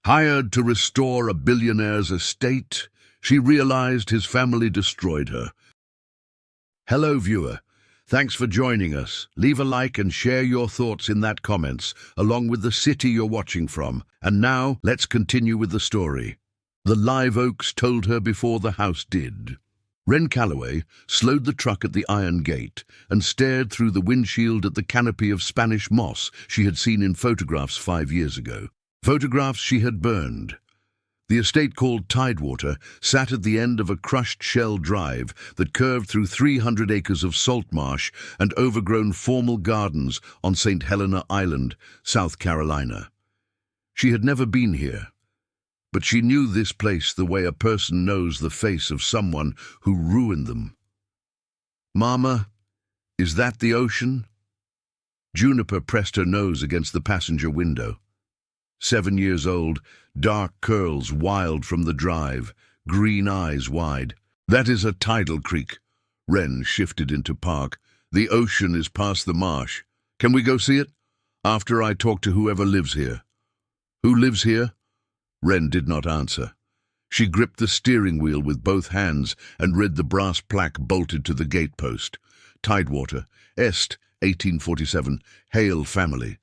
Hired to restore a billionaire's estate, she realized his family destroyed her. Hello, viewer. Thanks for joining us. Leave a like and share your thoughts in that comments, along with the city you're watching from. And now, let's continue with the story. The live oaks told her before the house did. Wren Calloway slowed the truck at the iron gate and stared through the windshield at the canopy of Spanish moss she had seen in photographs 5 years ago. Photographs she had burned. The estate called Tidewater sat at the end of a crushed shell drive that curved through 300 acres of salt marsh and overgrown formal gardens on St. Helena Island, South Carolina. She had never been here, but she knew this place the way a person knows the face of someone who ruined them. "Mama, is that the ocean?" Juniper pressed her nose against the passenger window. 7 years old, dark curls wild from the drive, green eyes wide. "That is a tidal creek." Wren shifted into park. "The ocean is past the marsh. Can we go see it? After I talk to whoever lives here." "Who lives here?" Wren did not answer. She gripped the steering wheel with both hands and read the brass plaque bolted to the gatepost. Tidewater, Est, 1847, Hale family.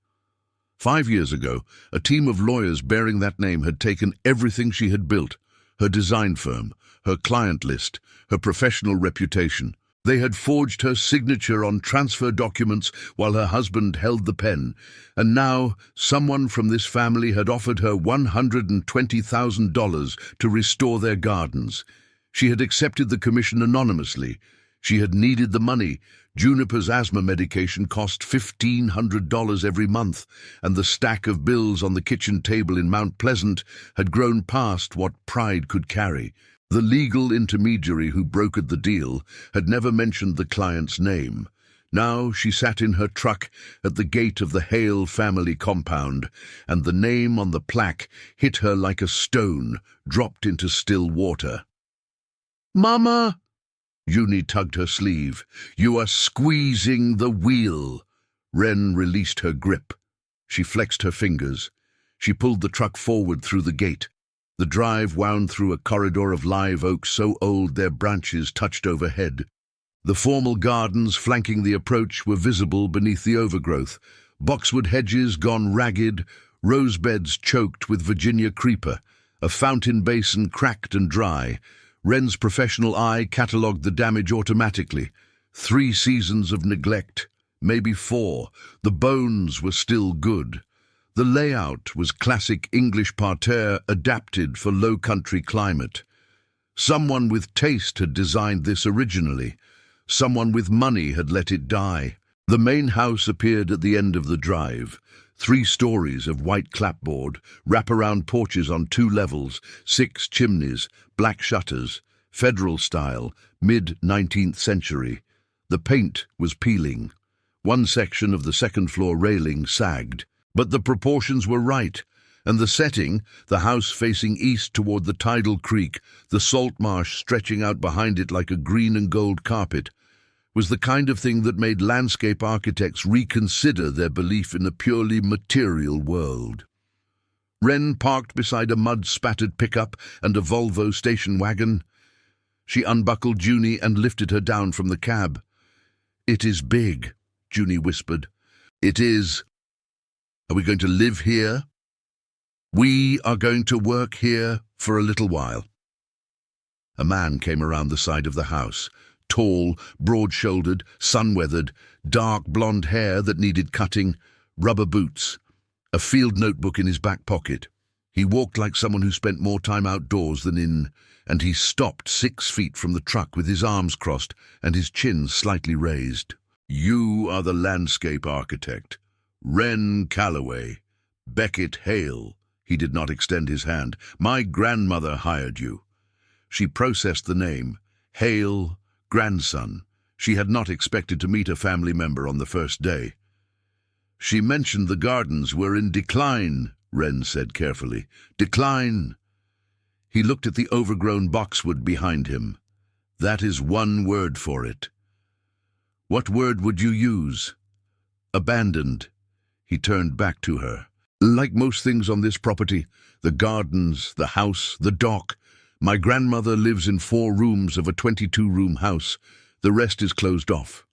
5 years ago, a team of lawyers bearing that name had taken everything she had built, her design firm, her client list, her professional reputation. They had forged her signature on transfer documents while her husband held the pen, and now someone from this family had offered her $120,000 to restore their gardens. She had accepted the commission anonymously. She had needed the money. Juniper's asthma medication cost $1,500 every month, and the stack of bills on the kitchen table in Mount Pleasant had grown past what pride could carry. The legal intermediary who brokered the deal had never mentioned the client's name. Now she sat in her truck at the gate of the Hale family compound, and the name on the plaque hit her like a stone dropped into still water. "Mama!" Junie tugged her sleeve. "You are squeezing the wheel." Wren released her grip. She flexed her fingers. She pulled the truck forward through the gate. The drive wound through a corridor of live oaks so old their branches touched overhead. The formal gardens flanking the approach were visible beneath the overgrowth, boxwood hedges gone ragged, rose beds choked with Virginia creeper, a fountain basin cracked and dry. Wren's professional eye catalogued the damage automatically. 3 seasons of neglect, maybe 4. The bones were still good. The layout was classic English parterre adapted for low-country climate. Someone with taste had designed this originally. Someone with money had let it die. The main house appeared at the end of the drive. 3 stories of white clapboard, wraparound porches on 2 levels, 6 chimneys, black shutters, federal style, mid-19th century. The paint was peeling. One section of the second-floor railing sagged. But the proportions were right, and the setting, the house facing east toward the tidal creek, the salt marsh stretching out behind it like a green and gold carpet, was the kind of thing that made landscape architects reconsider their belief in a purely material world. Wren parked beside a mud-spattered pickup and a Volvo station wagon. She unbuckled Junie and lifted her down from the cab. "It is big," Junie whispered. "It is. Are we going to live here?" "We are going to work here for a little while." A man came around the side of the house, tall, broad-shouldered, sun-weathered, dark blonde hair that needed cutting, rubber boots, a field notebook in his back pocket. He walked like someone who spent more time outdoors than in, and he stopped 6 feet from the truck with his arms crossed and his chin slightly raised. "You are the landscape architect. Wren Calloway, Beckett Hale." He did not extend his hand. "My grandmother hired you." She processed the name. Hale, grandson. She had not expected to meet a family member on the first day. "She mentioned the gardens were in decline," Wren said carefully. "Decline." He looked at the overgrown boxwood behind him. "That is one word for it." "What word would you use?" "Abandoned." He turned back to her. Like most things on this property, the gardens, the house, the dock, my grandmother lives in 4 rooms of a 22-room house. The rest is closed off.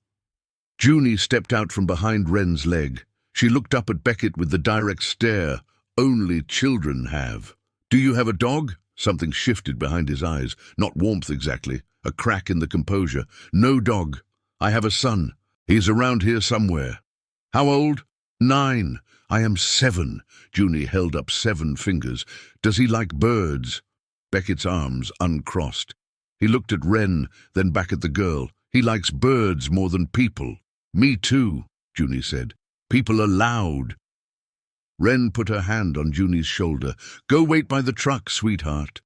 Junie stepped out from behind Wren's leg. She looked up at Beckett with the direct stare only children have. Do you have a dog? Something shifted behind his eyes. Not warmth exactly, a crack in the composure. No dog. I have a son. He's around here somewhere. How old? 9. I am 7. Junie held up 7 fingers. Does he like birds? Beckett's arms uncrossed. He looked at Wren, then back at the girl. He likes birds more than people. Me too, Junie said. People are loud. Wren put her hand on Junie's shoulder. Go wait by the truck, sweetheart.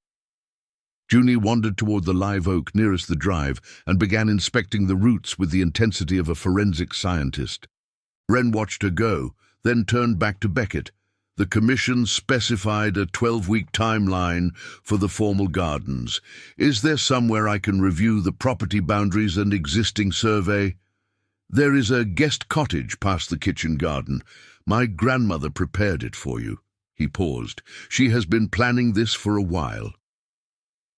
Junie wandered toward the live oak nearest the drive and began inspecting the roots with the intensity of a forensic scientist. Wren watched her go, then turned back to Beckett. The commission specified a 12-week timeline for the formal gardens. Is there somewhere I can review the property boundaries and existing survey? There is a guest cottage past the kitchen garden. My grandmother prepared it for you. He paused. She has been planning this for a while.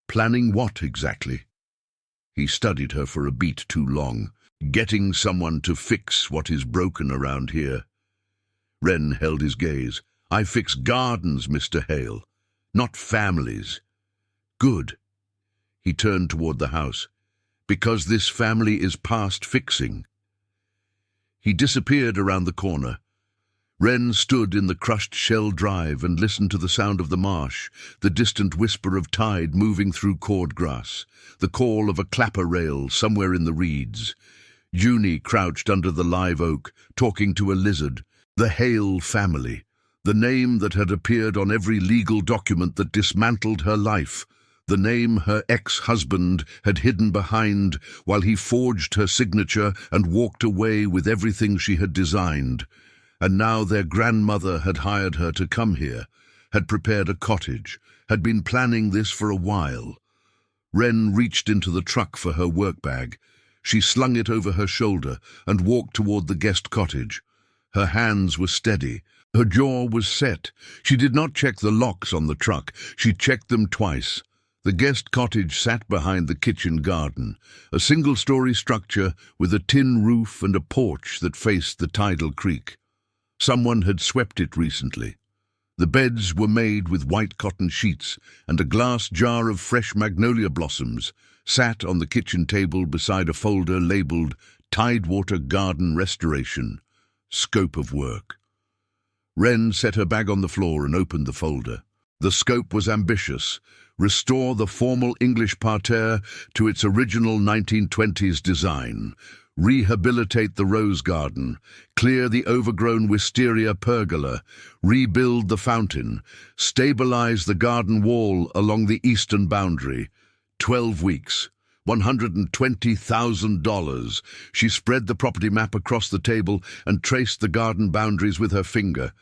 Planning what exactly? He studied her for a beat too long. Getting someone to fix what is broken around here. Wren held his gaze. I fix gardens, Mr. Hale, not families. Good. He turned toward the house. Because this family is past fixing. He disappeared around the corner. Wren stood in the crushed shell drive and listened to the sound of the marsh, the distant whisper of tide moving through cord grass, the call of a clapper rail somewhere in the reeds. Junie crouched under the live oak, talking to a lizard. The Hale family. The name that had appeared on every legal document that dismantled her life, the name her ex-husband had hidden behind while he forged her signature and walked away with everything she had designed. And now their grandmother had hired her to come here, had prepared a cottage, had been planning this for a while. Wren reached into the truck for her work bag. She slung it over her shoulder and walked toward the guest cottage. Her hands were steady. Her jaw was set. She did not check the locks on the truck. She checked them twice. The guest cottage sat behind the kitchen garden, a single-story structure with a tin roof and a porch that faced the tidal creek. Someone had swept it recently. The beds were made with white cotton sheets, and a glass jar of fresh magnolia blossoms sat on the kitchen table beside a folder labeled Tidewater Garden Restoration, Scope of Work. Wren set her bag on the floor and opened the folder. The scope was ambitious. Restore the formal English parterre to its original 1920s design. Rehabilitate the rose garden. Clear the overgrown wisteria pergola. Rebuild the fountain. Stabilize the garden wall along the eastern boundary. 12 weeks. $120,000. She spread the property map across the table and traced the garden boundaries with her finger.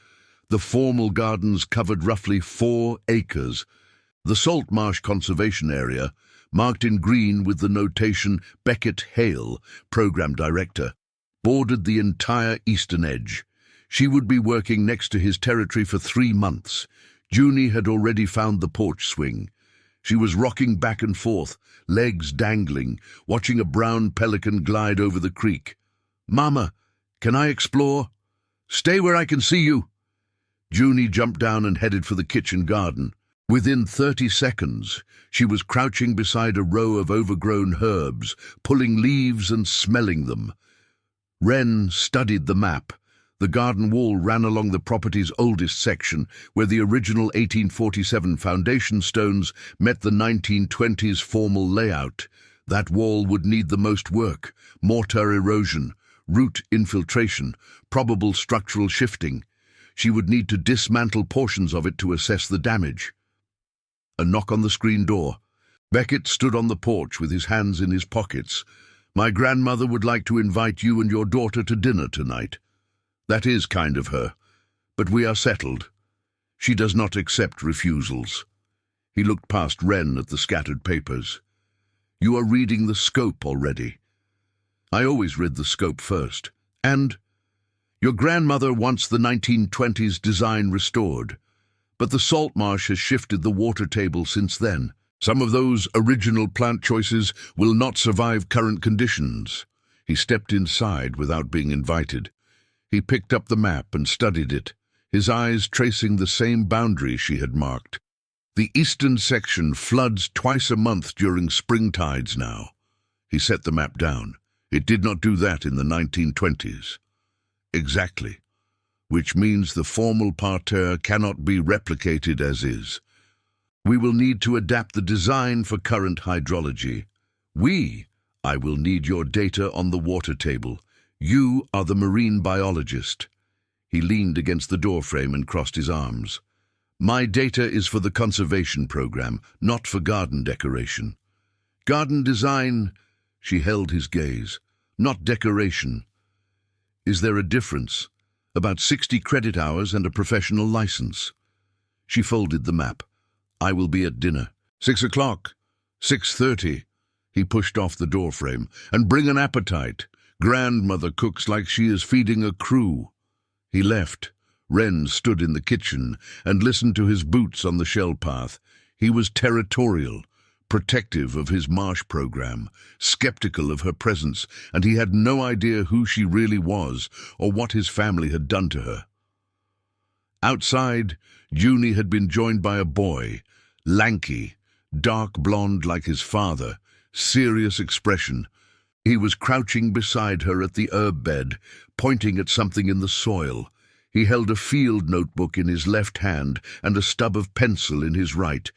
The formal gardens covered roughly 4 acres. The Salt Marsh Conservation Area, marked in green with the notation Beckett Hale, Program Director, bordered the entire eastern edge. She would be working next to his territory for 3 months. Junie had already found the porch swing. She was rocking back and forth, legs dangling, watching a brown pelican glide over the creek. Mama, can I explore? Stay where I can see you. Junie jumped down and headed for the kitchen garden. Within 30 seconds, she was crouching beside a row of overgrown herbs, pulling leaves and smelling them. Wren studied the map. The garden wall ran along the property's oldest section, where the original 1847 foundation stones met the 1920s formal layout. That wall would need the most work: mortar erosion, root infiltration, probable structural shifting. She would need to dismantle portions of it to assess the damage. A knock on the screen door. Beckett stood on the porch with his hands in his pockets. My grandmother would like to invite you and your daughter to dinner tonight. That is kind of her, but we are settled. She does not accept refusals. He looked past Wren at the scattered papers. You are reading the scope already. I always read the scope first. And Your grandmother wants the 1920s design restored, but the salt marsh has shifted the water table since then. Some of those original plant choices will not survive current conditions. He stepped inside without being invited. He picked up the map and studied it, his eyes tracing the same boundary she had marked. The eastern section floods twice a month during spring tides now. He set the map down. It did not do that in the 1920s. Exactly. Which means the formal parterre cannot be replicated as is. We will need to adapt the design for current hydrology. I will need your data on the water table. You are the marine biologist. He leaned against the doorframe and crossed his arms. My data is for the conservation program, not for garden decoration. Garden design, she held his gaze, not decoration. Is there a difference? About 60 credit hours and a professional license. She folded the map. I will be at dinner. 6 o'clock. 6:30. He pushed off the doorframe. And bring an appetite. Grandmother cooks like she is feeding a crew. He left. Wren stood in the kitchen and listened to his boots on the shell path. He was territorial, protective of his marsh program, skeptical of her presence, and he had no idea who she really was or what his family had done to her. Outside, Junie had been joined by a boy, lanky, dark blonde like his father, serious expression. He was crouching beside her at the herb bed, pointing at something in the soil. He held a field notebook in his left hand and a stub of pencil in his right.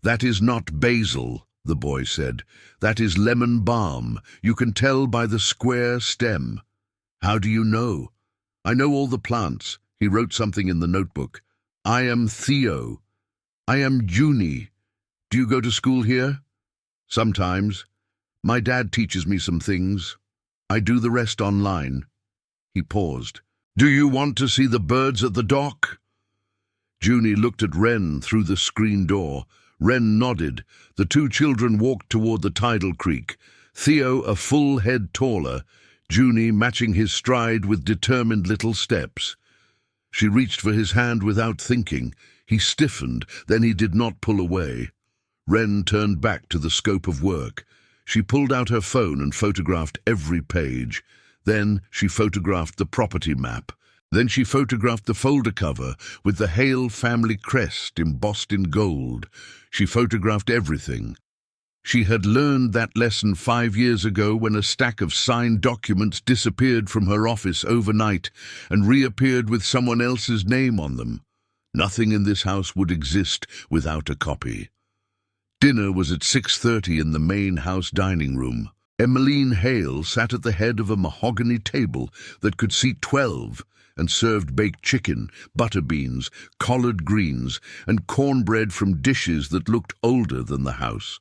That is not basil, the boy said. That is lemon balm. You can tell by the square stem. How do you know? I know all the plants. He wrote something in the notebook. I am Theo. I am Junie. Do you go to school here? Sometimes. My dad teaches me some things. I do the rest online. He paused. Do you want to see the birds at the dock? Junie looked at Wren through the screen door. Wren nodded. The two children walked toward the tidal creek, Theo a full head taller, Junie matching his stride with determined little steps. She reached for his hand without thinking. He stiffened, then he did not pull away. Wren turned back to the scope of work. She pulled out her phone and photographed every page. Then she photographed the property map. Then she photographed the folder cover with the Hale family crest embossed in gold. She photographed everything. She had learned that lesson 5 years ago when a stack of signed documents disappeared from her office overnight and reappeared with someone else's name on them. Nothing in this house would exist without a copy. Dinner was at 6:30 in the main house dining room. Emmeline Hale sat at the head of a mahogany table that could seat 12 and served baked chicken, butter beans, collard greens, and cornbread from dishes that looked older than the house.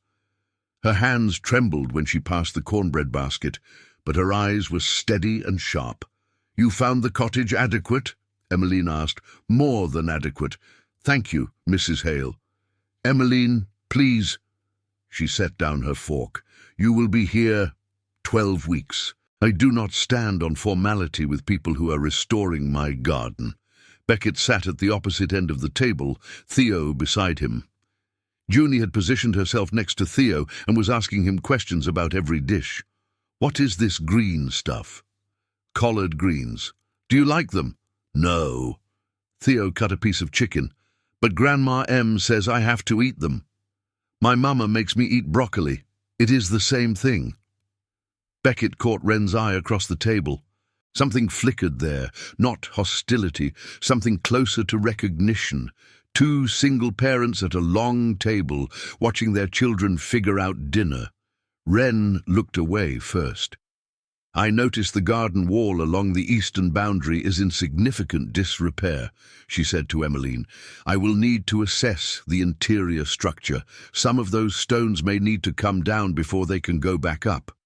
Her hands trembled when she passed the cornbread basket, but her eyes were steady and sharp. You found the cottage adequate? Emmeline asked. More than adequate. Thank you, Mrs. Hale. Emmeline, please. She set down her fork. You will be here 12 weeks. I do not stand on formality with people who are restoring my garden. Beckett sat at the opposite end of the table, Theo beside him. Junie had positioned herself next to Theo and was asking him questions about every dish. What is this green stuff? Collard greens. Do you like them? No. Theo cut a piece of chicken. But Grandma M says I have to eat them. My mama makes me eat broccoli. It is the same thing. Beckett caught Wren's eye across the table. Something flickered there, not hostility, something closer to recognition. Two single parents at a long table, watching their children figure out dinner. Wren looked away first. I notice the garden wall along the eastern boundary is in significant disrepair, she said to Emmeline. I will need to assess the interior structure. Some of those stones may need to come down before they can go back up.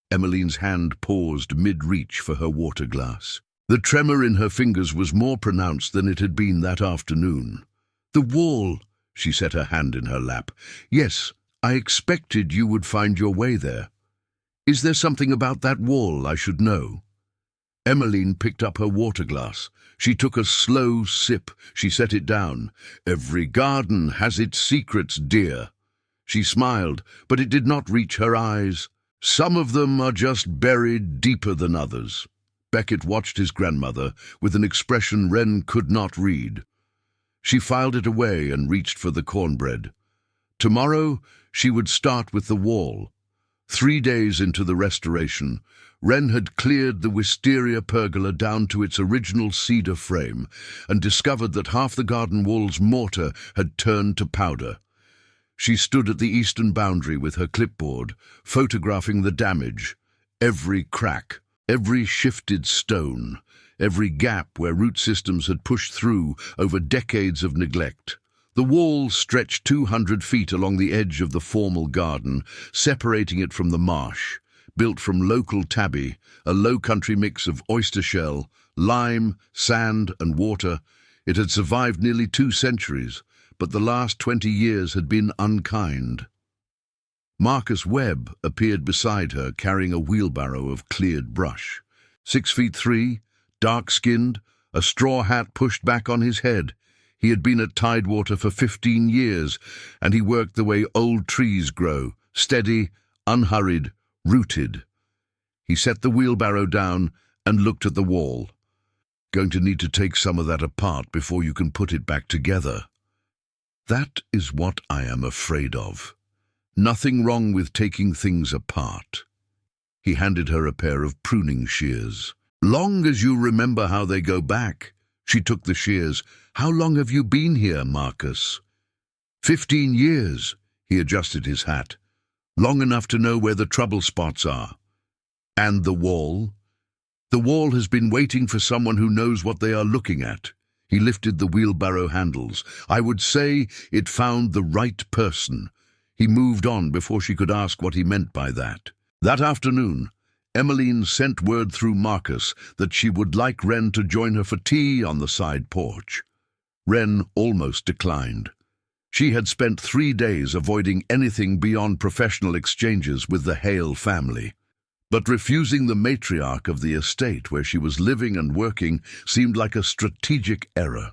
Emmeline's hand paused mid-reach for her water glass. The tremor in her fingers was more pronounced than it had been that afternoon. The wall, she set her hand in her lap. Yes, I expected you would find your way there. Is there something about that wall I should know? Emmeline picked up her water glass. She took a slow sip. She set it down. "Every garden has its secrets, dear." She smiled, but it did not reach her eyes. "Some of them are just buried deeper than others." Beckett watched his grandmother with an expression Wren could not read. She filed it away and reached for the cornbread. Tomorrow she would start with the wall. 3 days into the restoration, Wren had cleared the wisteria pergola down to its original cedar frame and discovered that half the garden wall's mortar had turned to powder. She stood at the eastern boundary with her clipboard, photographing the damage, every crack, every shifted stone, every gap where root systems had pushed through over decades of neglect. The wall stretched 200 feet along the edge of the formal garden, separating it from the marsh, built from local tabby, a low-country mix of oyster shell, lime, sand and water. It had survived nearly 2 centuries, but the last 20 years had been unkind. Marcus Webb appeared beside her, carrying a wheelbarrow of cleared brush. 6'3", dark-skinned, a straw hat pushed back on his head. He had been at Tidewater for 15 years, and he worked the way old trees grow, steady, unhurried, rooted. He set the wheelbarrow down and looked at the wall. "Going to need to take some of that apart before you can put it back together." "That is what I am afraid of. Nothing wrong with taking things apart." He handed her a pair of pruning shears. "Long as you remember how they go back." She took the shears. "How long have you been here, Marcus?" 15 years. He adjusted his hat. "Long enough to know where the trouble spots are." "And the wall?" "The wall has been waiting for someone who knows what they are looking at." He lifted the wheelbarrow handles. "I would say it found the right person." He moved on before she could ask what he meant by that. That afternoon, Emmeline sent word through Marcus that she would like Wren to join her for tea on the side porch. Wren almost declined. She had spent 3 days avoiding anything beyond professional exchanges with the Hale family. But refusing the matriarch of the estate where she was living and working seemed like a strategic error.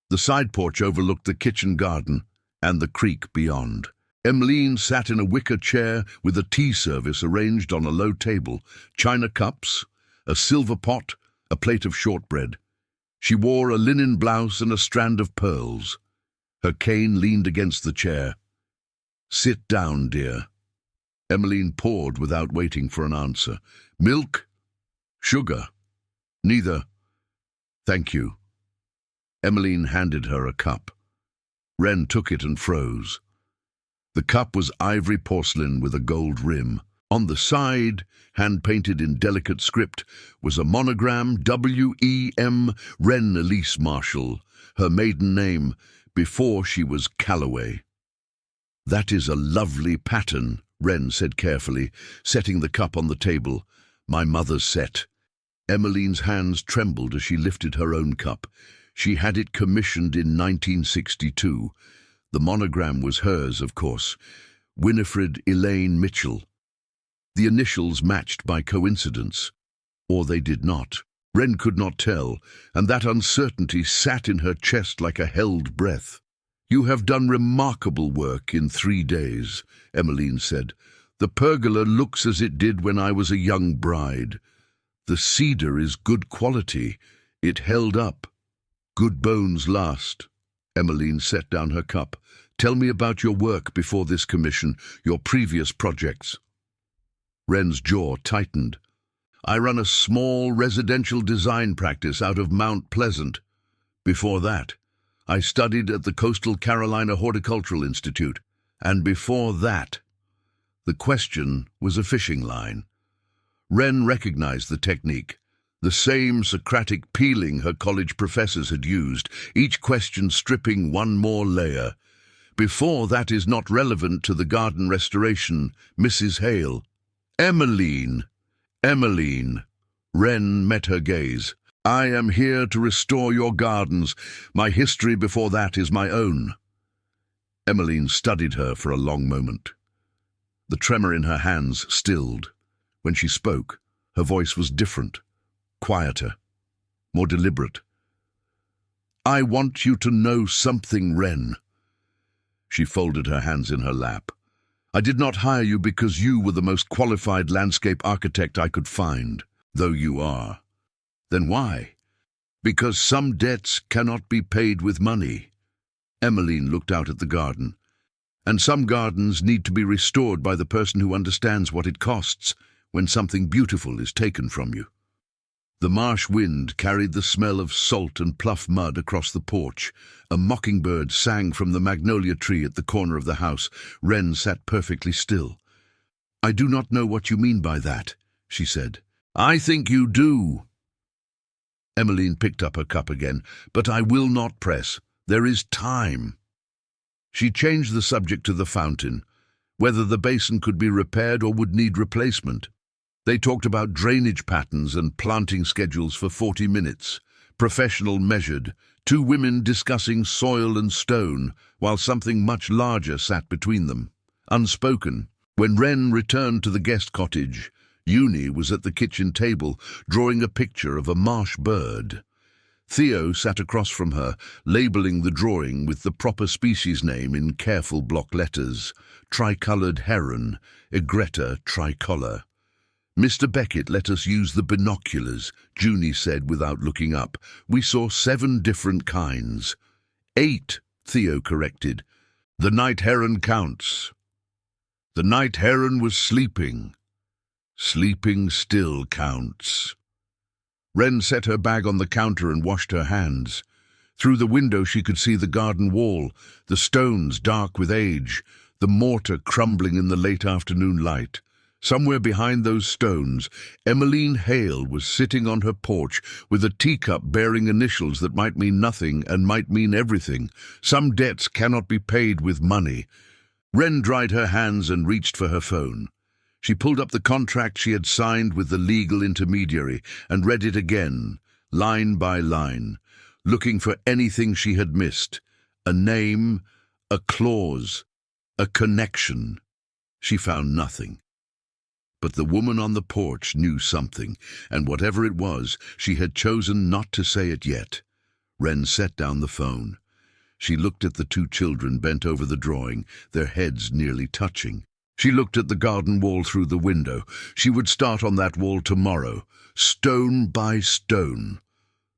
The side porch overlooked the kitchen garden and the creek beyond. Emmeline sat in a wicker chair with a tea service arranged on a low table, china cups, a silver pot, a plate of shortbread. She wore a linen blouse and a strand of pearls. Her cane leaned against the chair. "Sit down, dear." Emmeline poured without waiting for an answer. "Milk? Sugar?" "Neither." "Thank you." Emmeline handed her a cup. Wren took it and froze. The cup was ivory porcelain with a gold rim. On the side, hand-painted in delicate script, was a monogram, W.E.M. Wren Elise Marshall, her maiden name, before she was Calloway. "That is a lovely pattern," Wren said carefully, setting the cup on the table. "My mother's set." Emmeline's hands trembled as she lifted her own cup. She had it commissioned in 1962. The monogram was hers, of course, Winifred Elaine Mitchell. The initials matched by coincidence, or they did not. Wren could not tell, and that uncertainty sat in her chest like a held breath. "You have done remarkable work in 3 days," Emmeline said. "The pergola looks as it did when I was a young bride. The cedar is good quality. It held up. Good bones last." Emmeline set down her cup. "Tell me about your work before this commission, your previous projects." Wren's jaw tightened. "I run a small residential design practice out of Mount Pleasant. Before that, I studied at the Coastal Carolina Horticultural Institute. And before that..." The question was a fishing line. Wren recognized the technique. The same Socratic peeling her college professors had used, each question stripping one more layer. "Before that is not relevant to the garden restoration, Mrs. Hale." "Emmeline! Emmeline!" Wren met her gaze. "I am here to restore your gardens. My history before that is my own." Emmeline studied her for a long moment. The tremor in her hands stilled. When she spoke, her voice was different, quieter, more deliberate. "I want you to know something, Wren." She folded her hands in her lap. "I did not hire you because you were the most qualified landscape architect I could find, though you are. Then why? Because some debts cannot be paid with money." Emmeline looked out at the garden. "And some gardens need to be restored by the person who understands what it costs when something beautiful is taken from you." The marsh wind carried the smell of salt and pluff mud across the porch. A mockingbird sang from the magnolia tree at the corner of the house. Wren sat perfectly still. "I do not know what you mean by that," she said. "I think you do." Emmeline picked up her cup again. "But I will not press. There is time." She changed the subject to the fountain, whether the basin could be repaired or would need replacement. They talked about drainage patterns and planting schedules for 40 minutes. Professional measured, two women discussing soil and stone, while something much larger sat between them. Unspoken, when Wren returned to the guest cottage, Uni was at the kitchen table, drawing a picture of a marsh bird. Theo sat across from her, labelling the drawing with the proper species name in careful block letters: tricoloured heron, Egretta tricolor. "Mr. Beckett let us use the binoculars," Junie said without looking up. "We saw 7 different kinds." 8, Theo corrected. "The night heron counts." The night heron was sleeping. Sleeping still counts. Wren set her bag on the counter and washed her hands. Through the window she could see the garden wall, the stones dark with age, the mortar crumbling in the late afternoon light. Somewhere behind those stones, Emmeline Hale was sitting on her porch with a teacup bearing initials that might mean nothing and might mean everything. Some debts cannot be paid with money. Wren dried her hands and reached for her phone. She pulled up the contract she had signed with the legal intermediary and read it again, line by line, looking for anything she had missed. A name, a clause, a connection. She found nothing. But the woman on the porch knew something, and whatever it was, she had chosen not to say it yet. Wren set down the phone. She looked at the 2 children bent over the drawing, their heads nearly touching. She looked at the garden wall through the window. She would start on that wall tomorrow, stone by stone.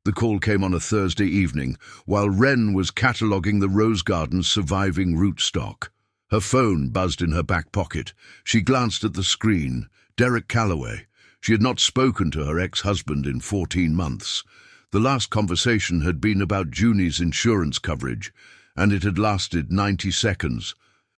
The call came on a Thursday evening, while Wren was cataloguing the rose garden's surviving rootstock. Her phone buzzed in her back pocket. She glanced at the screen. Derek Calloway. She had not spoken to her ex-husband in 14 months. The last conversation had been about Junie's insurance coverage, and it had lasted 90 seconds.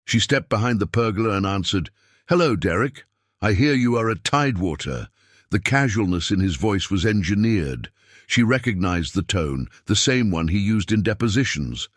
She stepped behind the pergola and answered, "Hello, Derek. I hear you are at Tidewater." The casualness in his voice was engineered. She recognized the tone, the same one he used in depositions.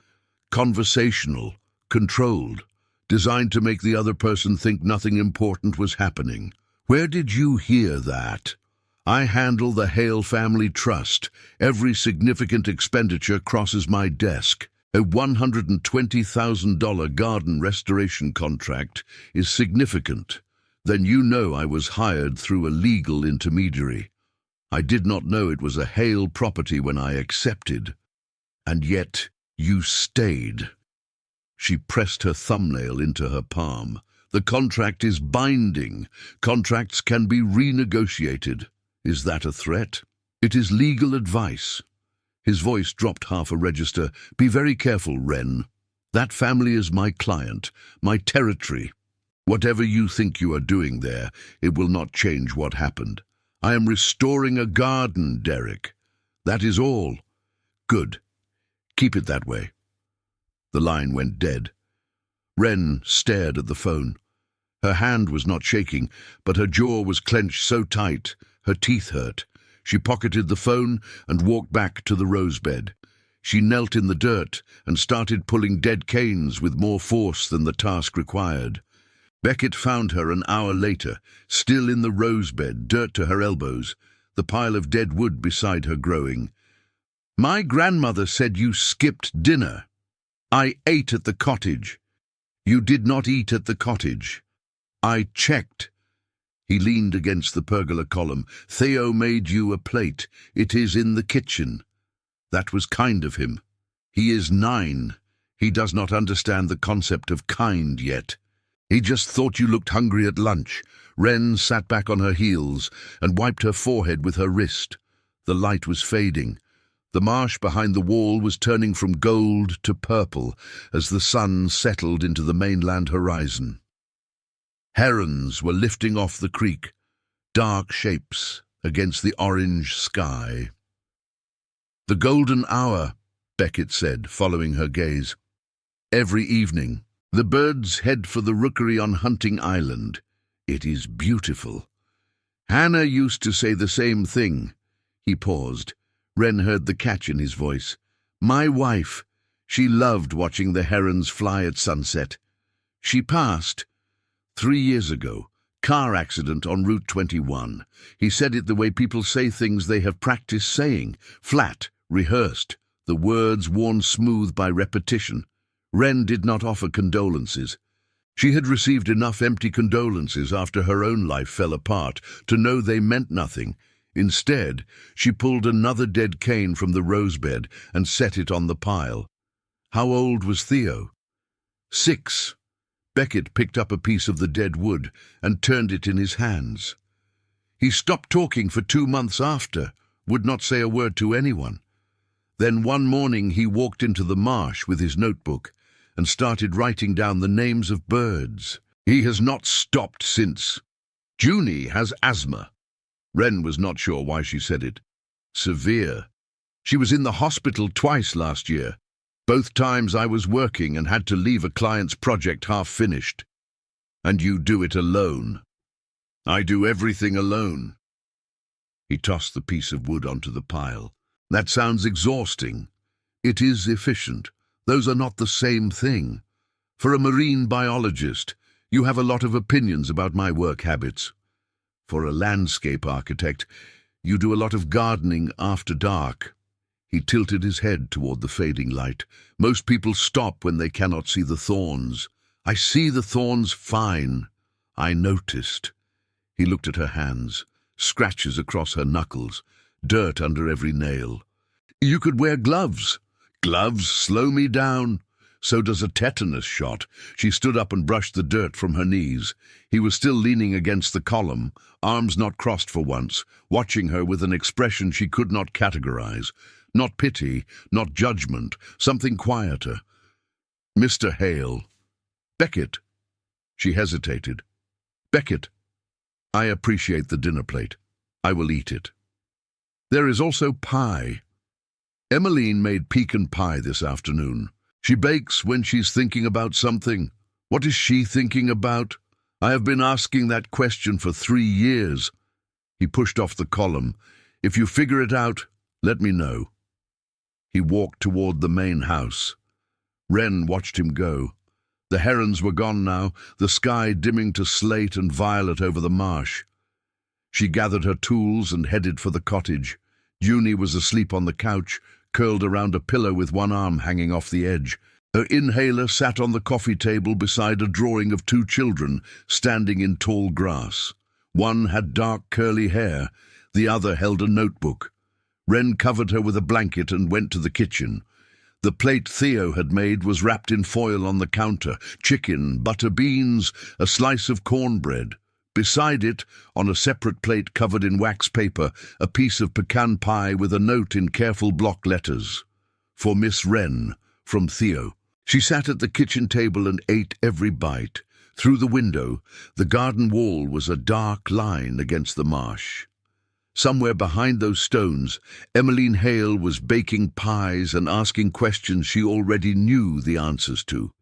Conversational, controlled, designed to make the other person think nothing important was happening. "Where did you hear that?" "I handle the Hale Family Trust. Every significant expenditure crosses my desk. A $120,000 garden restoration contract is significant. Then you know I was hired through a legal intermediary. I did not know it was a Hale property when I accepted. And yet you stayed." She pressed her thumbnail into her palm. "The contract is binding. Contracts can be renegotiated. Is that a threat?" "It is legal advice." His voice dropped half a register. "Be very careful, Wren. That family is my client, my territory. Whatever you think you are doing there, it will not change what happened. I am restoring a garden, Derek. That is all." "Good. Keep it that way." The line went dead. Wren stared at the phone. Her hand was not shaking, but her jaw was clenched so tight, her teeth hurt. She pocketed the phone and walked back to the rose bed. She knelt in the dirt and started pulling dead canes with more force than the task required. Beckett found her an hour later, still in the rose bed, dirt to her elbows, the pile of dead wood beside her growing. "My grandmother said you skipped dinner." "I ate at the cottage." "You did not eat at the cottage." "I checked." He leaned against the pergola column. "Theo made you a plate. It is in the kitchen." That was kind of him. He is 9. He does not understand the concept of kind yet. He just thought you looked hungry at lunch. Wren sat back on her heels and wiped her forehead with her wrist. The light was fading. The marsh behind the wall was turning from gold to purple as the sun settled into the mainland horizon. Herons were lifting off the creek, dark shapes against the orange sky. "The golden hour," Beckett said, following her gaze. "Every evening, the birds head for the rookery on Hunting Island. It is beautiful. Hannah used to say the same thing." He paused. Wren heard the catch in his voice. "My wife, she loved watching the herons fly at sunset. She passed 3 years ago. Car accident on Route 21. He said it the way people say things they have practiced saying, flat, rehearsed, the words worn smooth by repetition. Wren did not offer condolences. She had received enough empty condolences after her own life fell apart to know they meant nothing. Instead, she pulled another dead cane from the rosebed and set it on the pile. How old was Theo? 6. Beckett picked up a piece of the dead wood and turned it in his hands. He stopped talking for 2 months after, would not say a word to anyone. Then one morning he walked into the marsh with his notebook and started writing down the names of birds. He has not stopped since. "Junie has asthma." Wren was not sure why she said it. "Severe. She was in the hospital twice last year. Both times I was working and had to leave a client's project half-finished." "And you do it alone?" "I do everything alone." He tossed the piece of wood onto the pile. "That sounds exhausting." "It is efficient. Those are not the same thing. For a marine biologist, you have a lot of opinions about my work habits. For a landscape architect, you do a lot of gardening after dark." He tilted his head toward the fading light. "Most people stop when they cannot see the thorns. I see the thorns fine. I noticed." He looked at her hands, scratches across her knuckles, dirt under every nail. "You could wear gloves." "Gloves slow me down. So does a tetanus shot." She stood up and brushed the dirt from her knees. He was still leaning against the column, arms not crossed for once, watching her with an expression she could not categorize. Not pity, not judgment, something quieter. "Mr. Hale." "Beckett." She hesitated. "Beckett, I appreciate the dinner plate. I will eat it. There is also pie. Emmeline made pecan pie this afternoon. She bakes when she's thinking about something. What is she thinking about? I have been asking that question for 3 years. He pushed off the column. "If you figure it out, let me know." He walked toward the main house. Wren watched him go. The herons were gone now, the sky dimming to slate and violet over the marsh. She gathered her tools and headed for the cottage. Junie was asleep on the couch, curled around a pillow with one arm hanging off the edge. Her inhaler sat on the coffee table beside a drawing of 2 children standing in tall grass. One had dark curly hair, the other held a notebook. Wren covered her with a blanket and went to the kitchen. The plate Theo had made was wrapped in foil on the counter. Chicken, butter beans, a slice of cornbread. Beside it, on a separate plate covered in wax paper, a piece of pecan pie with a note in careful block letters. "For Miss Wren, from Theo." She sat at the kitchen table and ate every bite. Through the window, the garden wall was a dark line against the marsh. Somewhere behind those stones, Emmeline Hale was baking pies and asking questions she already knew the answers to.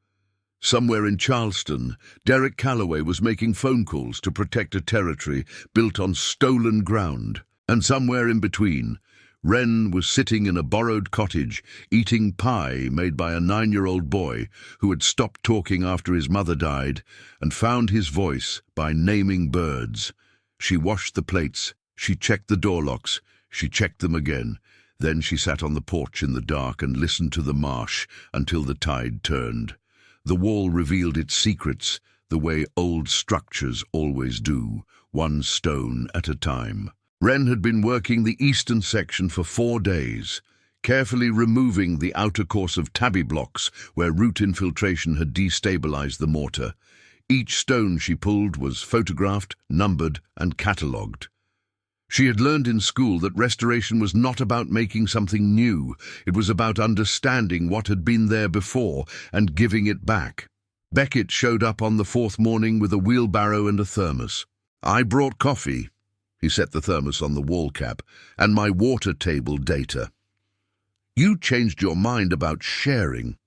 Somewhere in Charleston, Derek Calloway was making phone calls to protect a territory built on stolen ground. And somewhere in between, Wren was sitting in a borrowed cottage, eating pie made by a 9-year-old boy who had stopped talking after his mother died and found his voice by naming birds. She washed the plates, she checked the door locks, she checked them again. Then she sat on the porch in the dark and listened to the marsh until the tide turned. The wall revealed its secrets, the way old structures always do, one stone at a time. Wren had been working the eastern section for 4 days, carefully removing the outer course of tabby blocks where root infiltration had destabilized the mortar. Each stone she pulled was photographed, numbered, and catalogued. She had learned in school that restoration was not about making something new. It was about understanding what had been there before and giving it back. Beckett showed up on the 4th morning with a wheelbarrow and a thermos. "I brought coffee," he set the thermos on the wall cap, "and my water table data." "You changed your mind about sharing."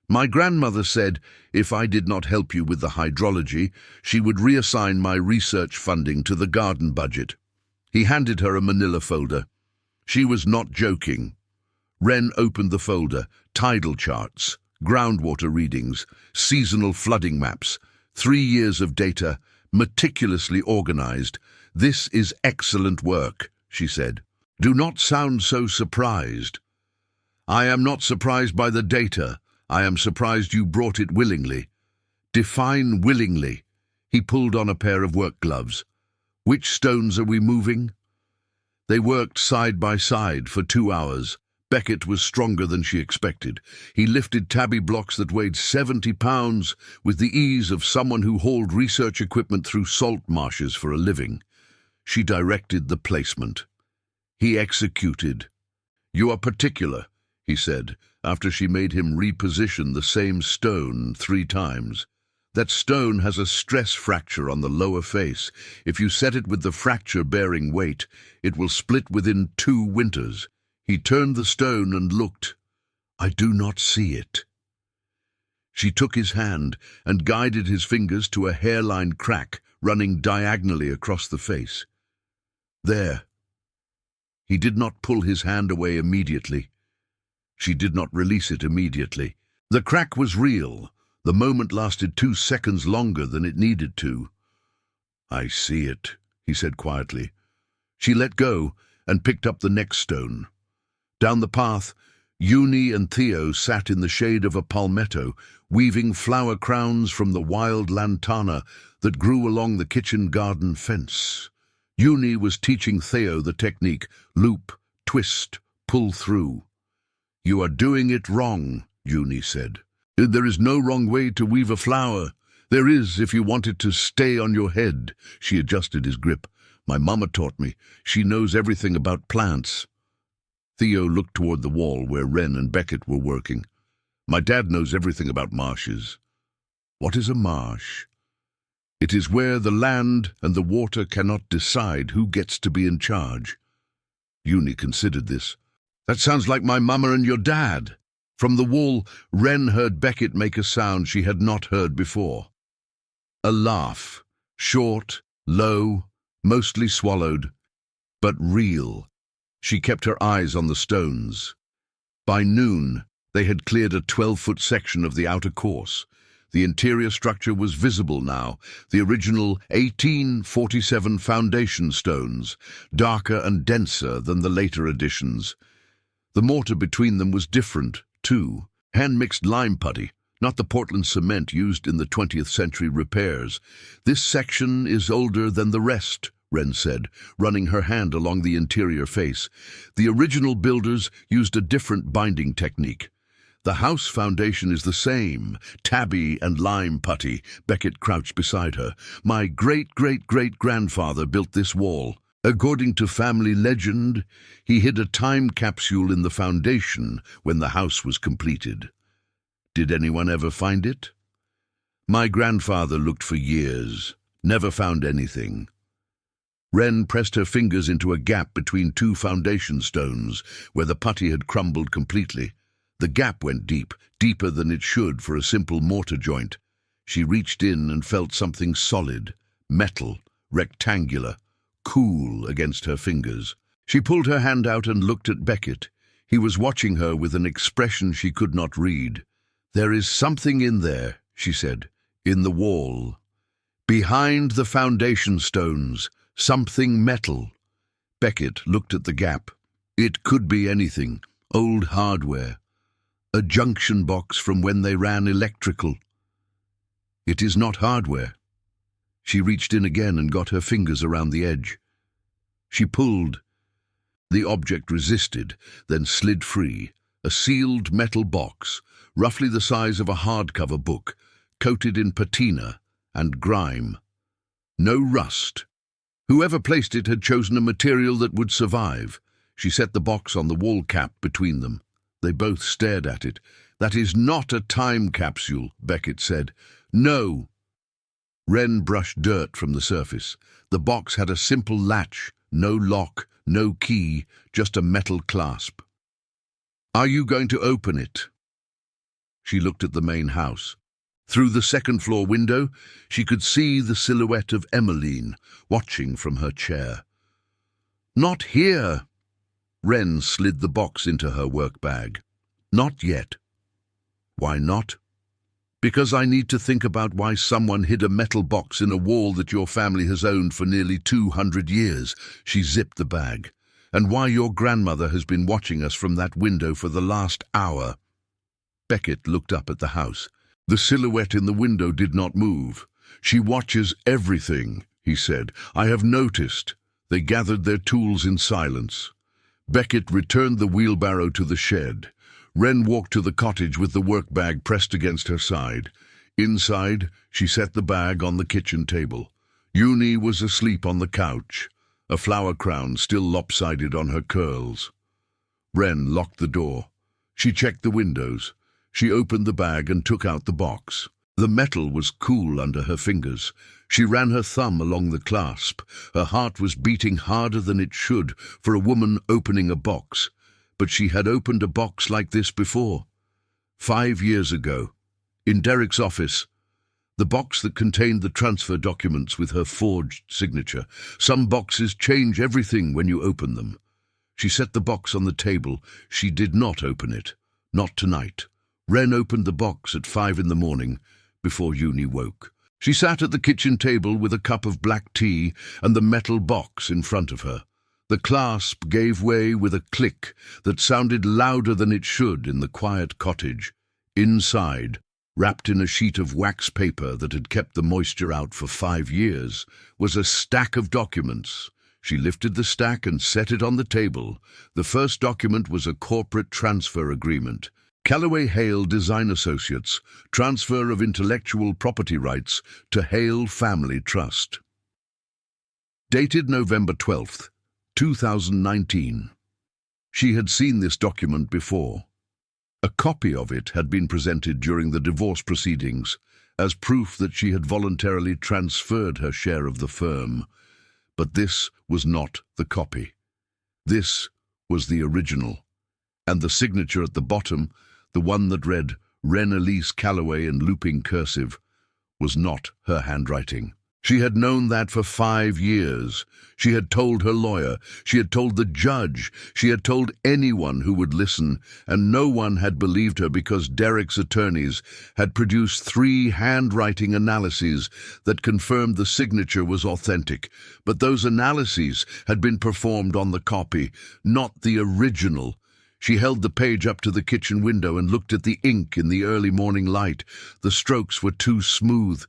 "My grandmother said if I did not help you with the hydrology, she would reassign my research funding to the garden budget." He handed her a manila folder. She was not joking. Wren opened the folder. Tidal charts, groundwater readings, seasonal flooding maps, 3 years of data, meticulously organized. "This is excellent work," she said. "Do not sound so surprised." "I am not surprised by the data. I am surprised you brought it willingly." "Define willingly." He pulled on a pair of work gloves. "Which stones are we moving?" They worked side by side for 2 hours. Beckett was stronger than she expected. He lifted tabby blocks that weighed 70 pounds with the ease of someone who hauled research equipment through salt marshes for a living. She directed the placement. He executed. "You are particular," he said, after she made him reposition the same stone 3 times. "That stone has a stress fracture on the lower face. If you set it with the fracture bearing weight, it will split within 2 winters. He turned the stone and looked. "I do not see it." She took his hand and guided his fingers to a hairline crack running diagonally across the face. "There." He did not pull his hand away immediately. She did not release it immediately. The crack was real. The moment lasted 2 seconds longer than it needed to. "I see it," he said quietly. She let go and picked up the next stone. Down the path, Uni and Theo sat in the shade of a palmetto, weaving flower crowns from the wild lantana that grew along the kitchen garden fence. Uni was teaching Theo the technique, loop, twist, pull through. "You are doing it wrong," Uni said. "There is no wrong way to weave a flower. There is if you want it to stay on your head." She adjusted his grip. "My mama taught me. She knows everything about plants." Theo looked toward the wall where Wren and Beckett were working. "My dad knows everything about marshes." "What is a marsh?" "It is where the land and the water cannot decide who gets to be in charge." Uni considered this. "That sounds like my mama and your dad." From the wall, Wren heard Beckett make a sound she had not heard before. A laugh, short, low, mostly swallowed, but real. She kept her eyes on the stones. By noon, they had cleared a 12-foot section of the outer course. The interior structure was visible now, the original 1847 foundation stones, darker and denser than the later additions. The mortar between them was different, too. Hand-mixed lime putty, not the Portland cement used in the 20th century repairs. "This section is older than the rest," Wren said, running her hand along the interior face. "The original builders used a different binding technique. The house foundation is the same, tabby and lime putty." Beckett crouched beside her. "My great-great-great-grandfather built this wall. According to family legend, he hid a time capsule in the foundation when the house was completed. Did anyone ever find it?" "My grandfather looked for years, never found anything." Wren pressed her fingers into a gap between 2 foundation stones where the putty had crumbled completely. The gap went deep, deeper than it should for a simple mortar joint. She reached in and felt something solid, metal, rectangular, cool against her fingers. She pulled her hand out and looked at Beckett. He was watching her with an expression she could not read. "There is something in there," she said, "in the wall. Behind the foundation stones, something metal." Beckett looked at the gap. "It could be anything. Old hardware. A junction box from when they ran electrical." It is not hardware. She reached in again and got her fingers around the edge. She pulled. The object resisted, then slid free. A sealed metal box, roughly the size of a hardcover book, coated in patina and grime. No rust. Whoever placed it had chosen a material that would survive. She set the box on the wall cap between them. They both stared at it. "That is not a time capsule," Beckett said. "No." Wren brushed dirt from the surface. The box had a simple latch, no lock, no key, just a metal clasp. "Are you going to open it?" She looked at the main house. Through the second-floor window, she could see the silhouette of Emmeline, watching from her chair. "Not here." Wren slid the box into her work bag. "Not yet." "Why not?" "Because I need to think about why someone hid a metal box in a wall that your family has owned for nearly 200 years. She zipped the bag. "And why your grandmother has been watching us from that window for the last hour." Beckett looked up at the house. The silhouette in the window did not move. "She watches everything," he said. "I have noticed." They gathered their tools in silence. Beckett returned the wheelbarrow to the shed. Wren walked to the cottage with the work bag pressed against her side. Inside, she set the bag on the kitchen table. Uni was asleep on the couch, a flower crown still lopsided on her curls. Wren locked the door. She checked the windows. She opened the bag and took out the box. The metal was cool under her fingers. She ran her thumb along the clasp. Her heart was beating harder than it should for a woman opening a box. But she had opened a box like this before. 5 years ago, in Derek's office. The box that contained the transfer documents with her forged signature. Some boxes change everything when you open them. She set the box on the table. She did not open it. Not tonight. Wren opened the box at 5 in the morning, before Uni woke. She sat at the kitchen table with a cup of black tea and the metal box in front of her. The clasp gave way with a click that sounded louder than it should in the quiet cottage. Inside, wrapped in a sheet of wax paper that had kept the moisture out for 5 years, was a stack of documents. She lifted the stack and set it on the table. The first document was a corporate transfer agreement. Callaway Hale Design Associates, transfer of intellectual property rights to Hale Family Trust. Dated November 12th, 2019. She had seen this document before. A copy of it had been presented during the divorce proceedings as proof that she had voluntarily transferred her share of the firm. But this was not the copy. This was the original. And the signature at the bottom, the one that read Wren Elise Callaway in looping cursive, was not her handwriting. She had known that for 5 years. She had told her lawyer, she had told the judge, she had told anyone who would listen, and no one had believed her because Derek's attorneys had produced 3 handwriting analyses that confirmed the signature was authentic. But those analyses had been performed on the copy, not the original. She held the page up to the kitchen window and looked at the ink in the early morning light. The strokes were too smooth,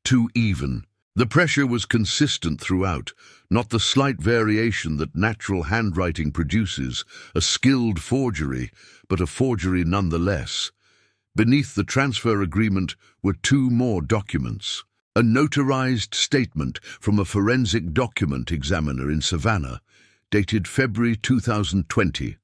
too even. The pressure was consistent throughout, not the slight variation that natural handwriting produces, a skilled forgery, but a forgery nonetheless. Beneath the transfer agreement were 2 more documents. A notarized statement from a forensic document examiner in Savannah, dated February 2020,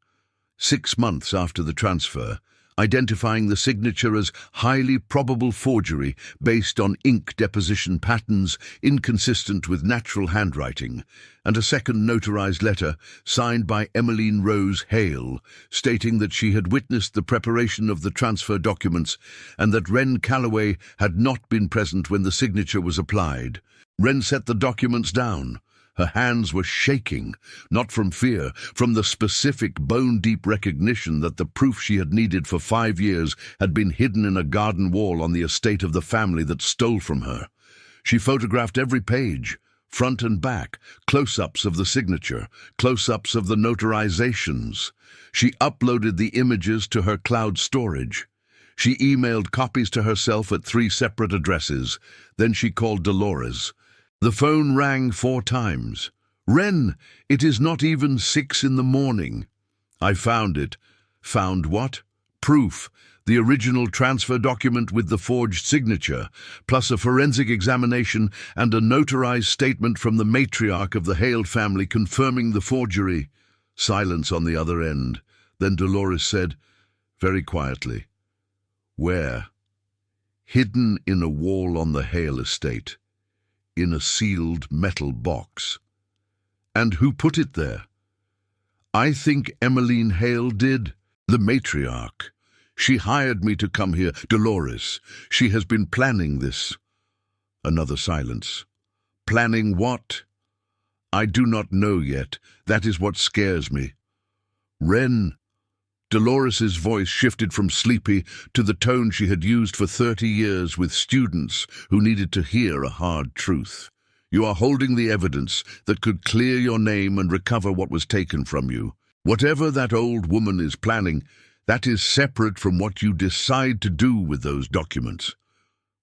6 months after the transfer, identifying the signature as highly probable forgery based on ink deposition patterns inconsistent with natural handwriting, and a second notarized letter signed by Emmeline Rose Hale, stating that she had witnessed the preparation of the transfer documents and that Wren Callaway had not been present when the signature was applied. Wren set the documents down. Her hands were shaking, not from fear, from the specific bone-deep recognition that the proof she had needed for 5 years had been hidden in a garden wall on the estate of the family that stole from her. She photographed every page, front and back, close-ups of the signature, close-ups of the notarizations. She uploaded the images to her cloud storage. She emailed copies to herself at 3 separate addresses. Then she called Dolores. The phone rang 4 times. "Wren, it is not even 6 in the morning." "I found it." "Found what?" "Proof. The original transfer document with the forged signature, plus a forensic examination and a notarized statement from the matriarch of the Hale family confirming the forgery." Silence on the other end. Then Dolores said, very quietly, "Where?" "Hidden in a wall on the Hale estate, in a sealed metal box." "And who put it there?" "I think Emmeline Hale did, the matriarch. She hired me to come here, Dolores. She has been planning this." Another silence. "Planning what?" "I do not know yet. That is what scares me." "Wren." Dolores's voice shifted from sleepy to the tone she had used for 30 years with students who needed to hear a hard truth. "You are holding the evidence that could clear your name and recover what was taken from you. Whatever that old woman is planning, that is separate from what you decide to do with those documents.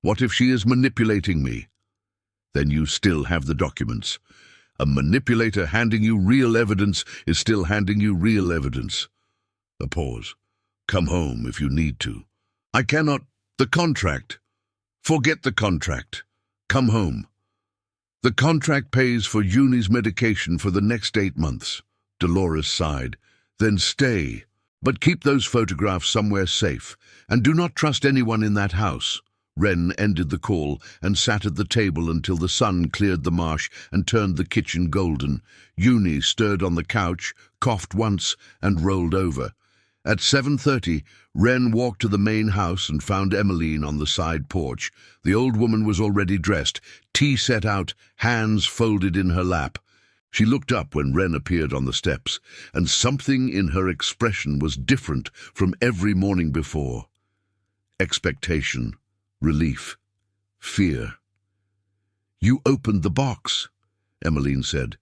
What if she is manipulating me? Then you still have the documents. A manipulator handing you real evidence is still handing you real evidence." A pause. "Come home if you need to." "I cannot. The contract." "Forget the contract. Come home." "The contract pays for Uni's medication for the next 8 months. Dolores sighed. "Then stay. But keep those photographs somewhere safe, and do not trust anyone in that house." Wren ended the call and sat at the table until the sun cleared the marsh and turned the kitchen golden. Uni stirred on the couch, coughed once, and rolled over. At 7:30, Wren walked to the main house and found Emmeline on the side porch. The old woman was already dressed, tea set out, hands folded in her lap. She looked up when Wren appeared on the steps, and something in her expression was different from every morning before. Expectation, relief, fear. "You opened the box," Emmeline said.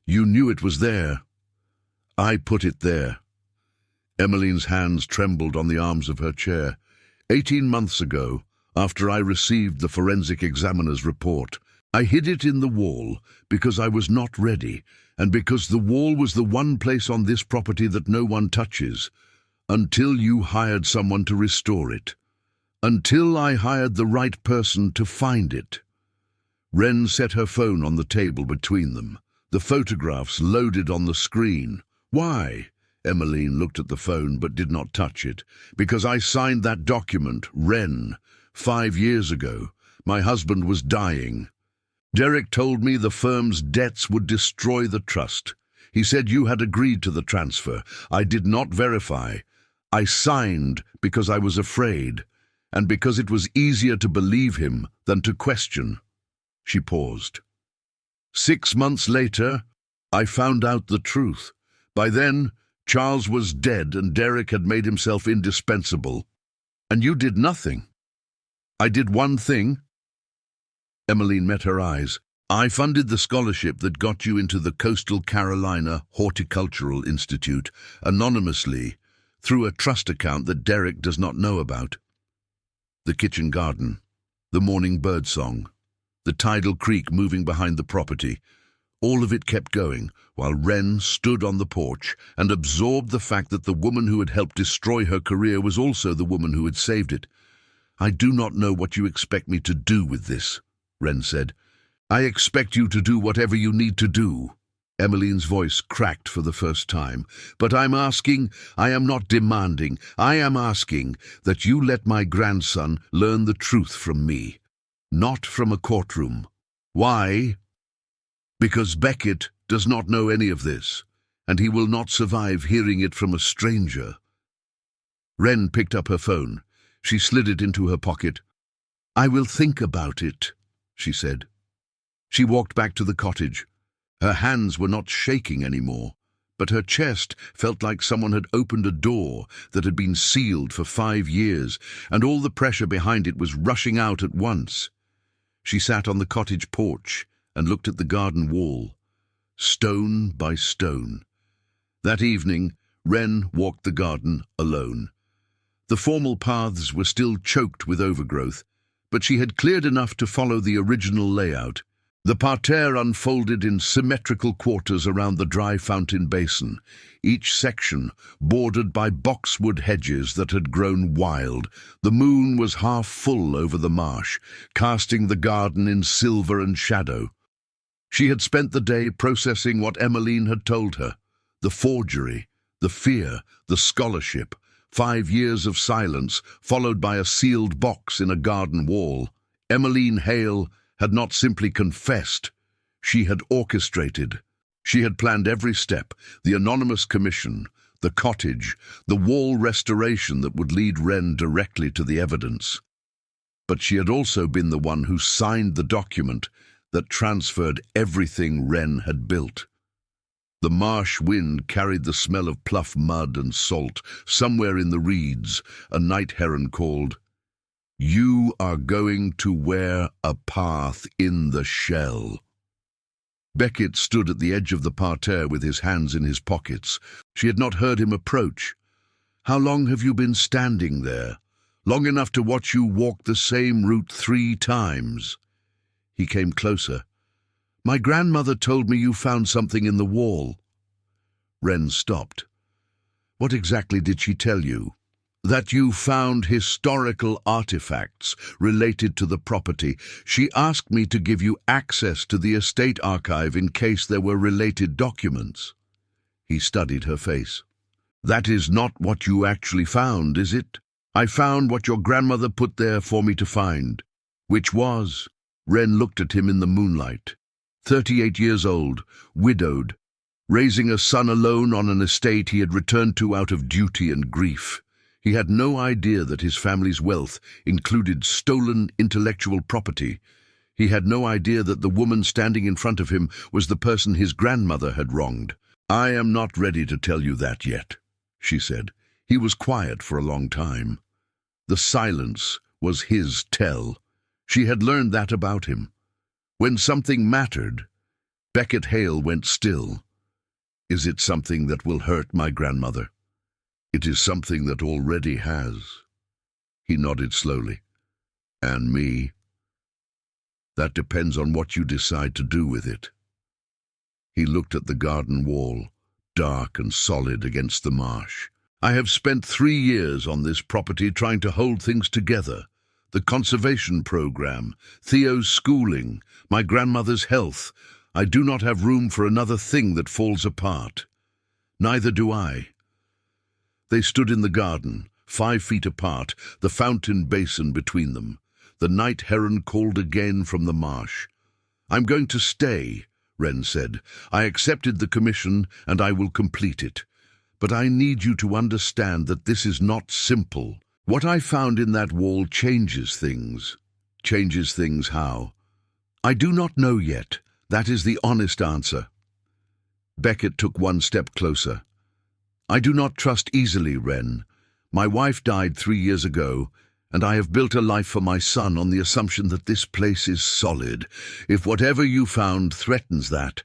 "You knew it was there." "I put it there." Emmeline's hands trembled on the arms of her chair. 18 months ago, after I received the forensic examiner's report, I hid it in the wall because I was not ready, and because the wall was the one place on this property that no one touches, until you hired someone to restore it. Until I hired the right person to find it. Wren set her phone on the table between them. The photographs loaded on the screen. "Why?" Emmeline looked at the phone but did not touch it. "Because I signed that document, Wren, 5 years ago. My husband was dying. Derek told me the firm's debts would destroy the trust. He said you had agreed to the transfer. I did not verify. I signed because I was afraid, and because it was easier to believe him than to question." She paused. 6 months later, I found out the truth. By then, Charles was dead and Derek had made himself indispensable. And you did nothing. "I did one thing." Emmeline met her eyes. "I funded the scholarship that got you into the Coastal Carolina Horticultural Institute, anonymously, through a trust account that Derek does not know about." The kitchen garden, the morning birdsong, the tidal creek moving behind the property, all of it kept going, while Wren stood on the porch and absorbed the fact that the woman who had helped destroy her career was also the woman who had saved it. "I do not know what you expect me to do with this," Wren said. "I expect you to do whatever you need to do." Emmeline's voice cracked for the first time. "But I am not demanding, I am asking that you let my grandson learn the truth from me, not from a courtroom." "Why?" "Because Beckett does not know any of this, and he will not survive hearing it from a stranger." Wren picked up her phone. She slid it into her pocket. "I will think about it," she said. She walked back to the cottage. Her hands were not shaking anymore, but her chest felt like someone had opened a door that had been sealed for 5 years, and all the pressure behind it was rushing out at once. She sat on the cottage porch and looked at the garden wall, stone by stone. That evening, Wren walked the garden alone. The formal paths were still choked with overgrowth, but she had cleared enough to follow the original layout. The parterre unfolded in symmetrical quarters around the dry fountain basin, each section bordered by boxwood hedges that had grown wild. The moon was half full over the marsh, casting the garden in silver and shadow. She had spent the day processing what Emmeline had told her: the forgery, the fear, the scholarship, 5 years of silence, followed by a sealed box in a garden wall. Emmeline Hale had not simply confessed, she had orchestrated. She had planned every step: the anonymous commission, the cottage, the wall restoration that would lead Wren directly to the evidence. But she had also been the one who signed the document that transferred everything Wren had built. The marsh wind carried the smell of pluff mud and salt. Somewhere in the reeds, a night heron called, "You are going to wear a path in the shell." Beckett stood at the edge of the parterre with his hands in his pockets. She had not heard him approach. "How long have you been standing there? Long enough to watch you walk the same route 3 times. He came closer. "My grandmother told me you found something in the wall." Wren stopped. "What exactly did she tell you?" "That you found historical artifacts related to the property. She asked me to give you access to the estate archive in case there were related documents." He studied her face. "That is not what you actually found, is it?" "I found what your grandmother put there for me to find." "Which was?" Wren looked at him in the moonlight. 38 years old, widowed, raising a son alone on an estate he had returned to out of duty and grief. He had no idea that his family's wealth included stolen intellectual property. He had no idea that the woman standing in front of him was the person his grandmother had wronged. "I am not ready to tell you that yet," she said. He was quiet for a long time. The silence was his tell. She had learned that about him. When something mattered, Beckett Hale went still. "Is it something that will hurt my grandmother?" "It is something that already has." He nodded slowly. "And me?" "That depends on what you decide to do with it." He looked at the garden wall, dark and solid against the marsh. "I have spent 3 years on this property trying to hold things together. The conservation program, Theo's schooling, my grandmother's health. I do not have room for another thing that falls apart. Neither do I." They stood in the garden, 5 feet apart, the fountain basin between them. The night heron called again from the marsh. "I'm going to stay," Wren said. "I accepted the commission and I will complete it. But I need you to understand that this is not simple. What I found in that wall changes things." "Changes things how?" "I do not know yet. That is the honest answer." Beckett took 1 step closer. "I do not trust easily, Wren. My wife died 3 years ago, and I have built a life for my son on the assumption that this place is solid. If whatever you found threatens that,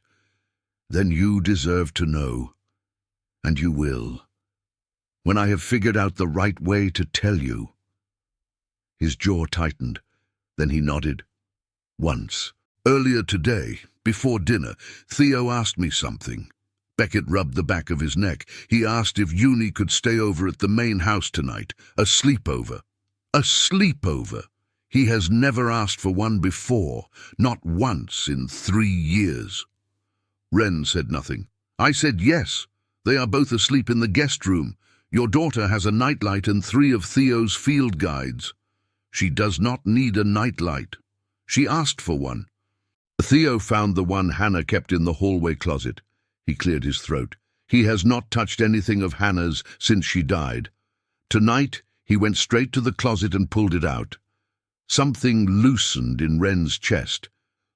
then you deserve to know. And you will. When I have figured out the right way to tell you." His jaw tightened. Then he nodded. "Once, earlier today, before dinner, Theo asked me something." Beckett rubbed the back of his neck. "He asked if Uni could stay over at the main house tonight. A sleepover." "A sleepover? He has never asked for one before. Not once in 3 years." Wren said nothing. "I said yes. They are both asleep in the guest room. Your daughter has a nightlight and 3 of Theo's field guides. She does not need a nightlight. She asked for one." "Theo found the one Hannah kept in the hallway closet." He cleared his throat. "He has not touched anything of Hannah's since she died. Tonight, he went straight to the closet and pulled it out. Something loosened in Wren's chest.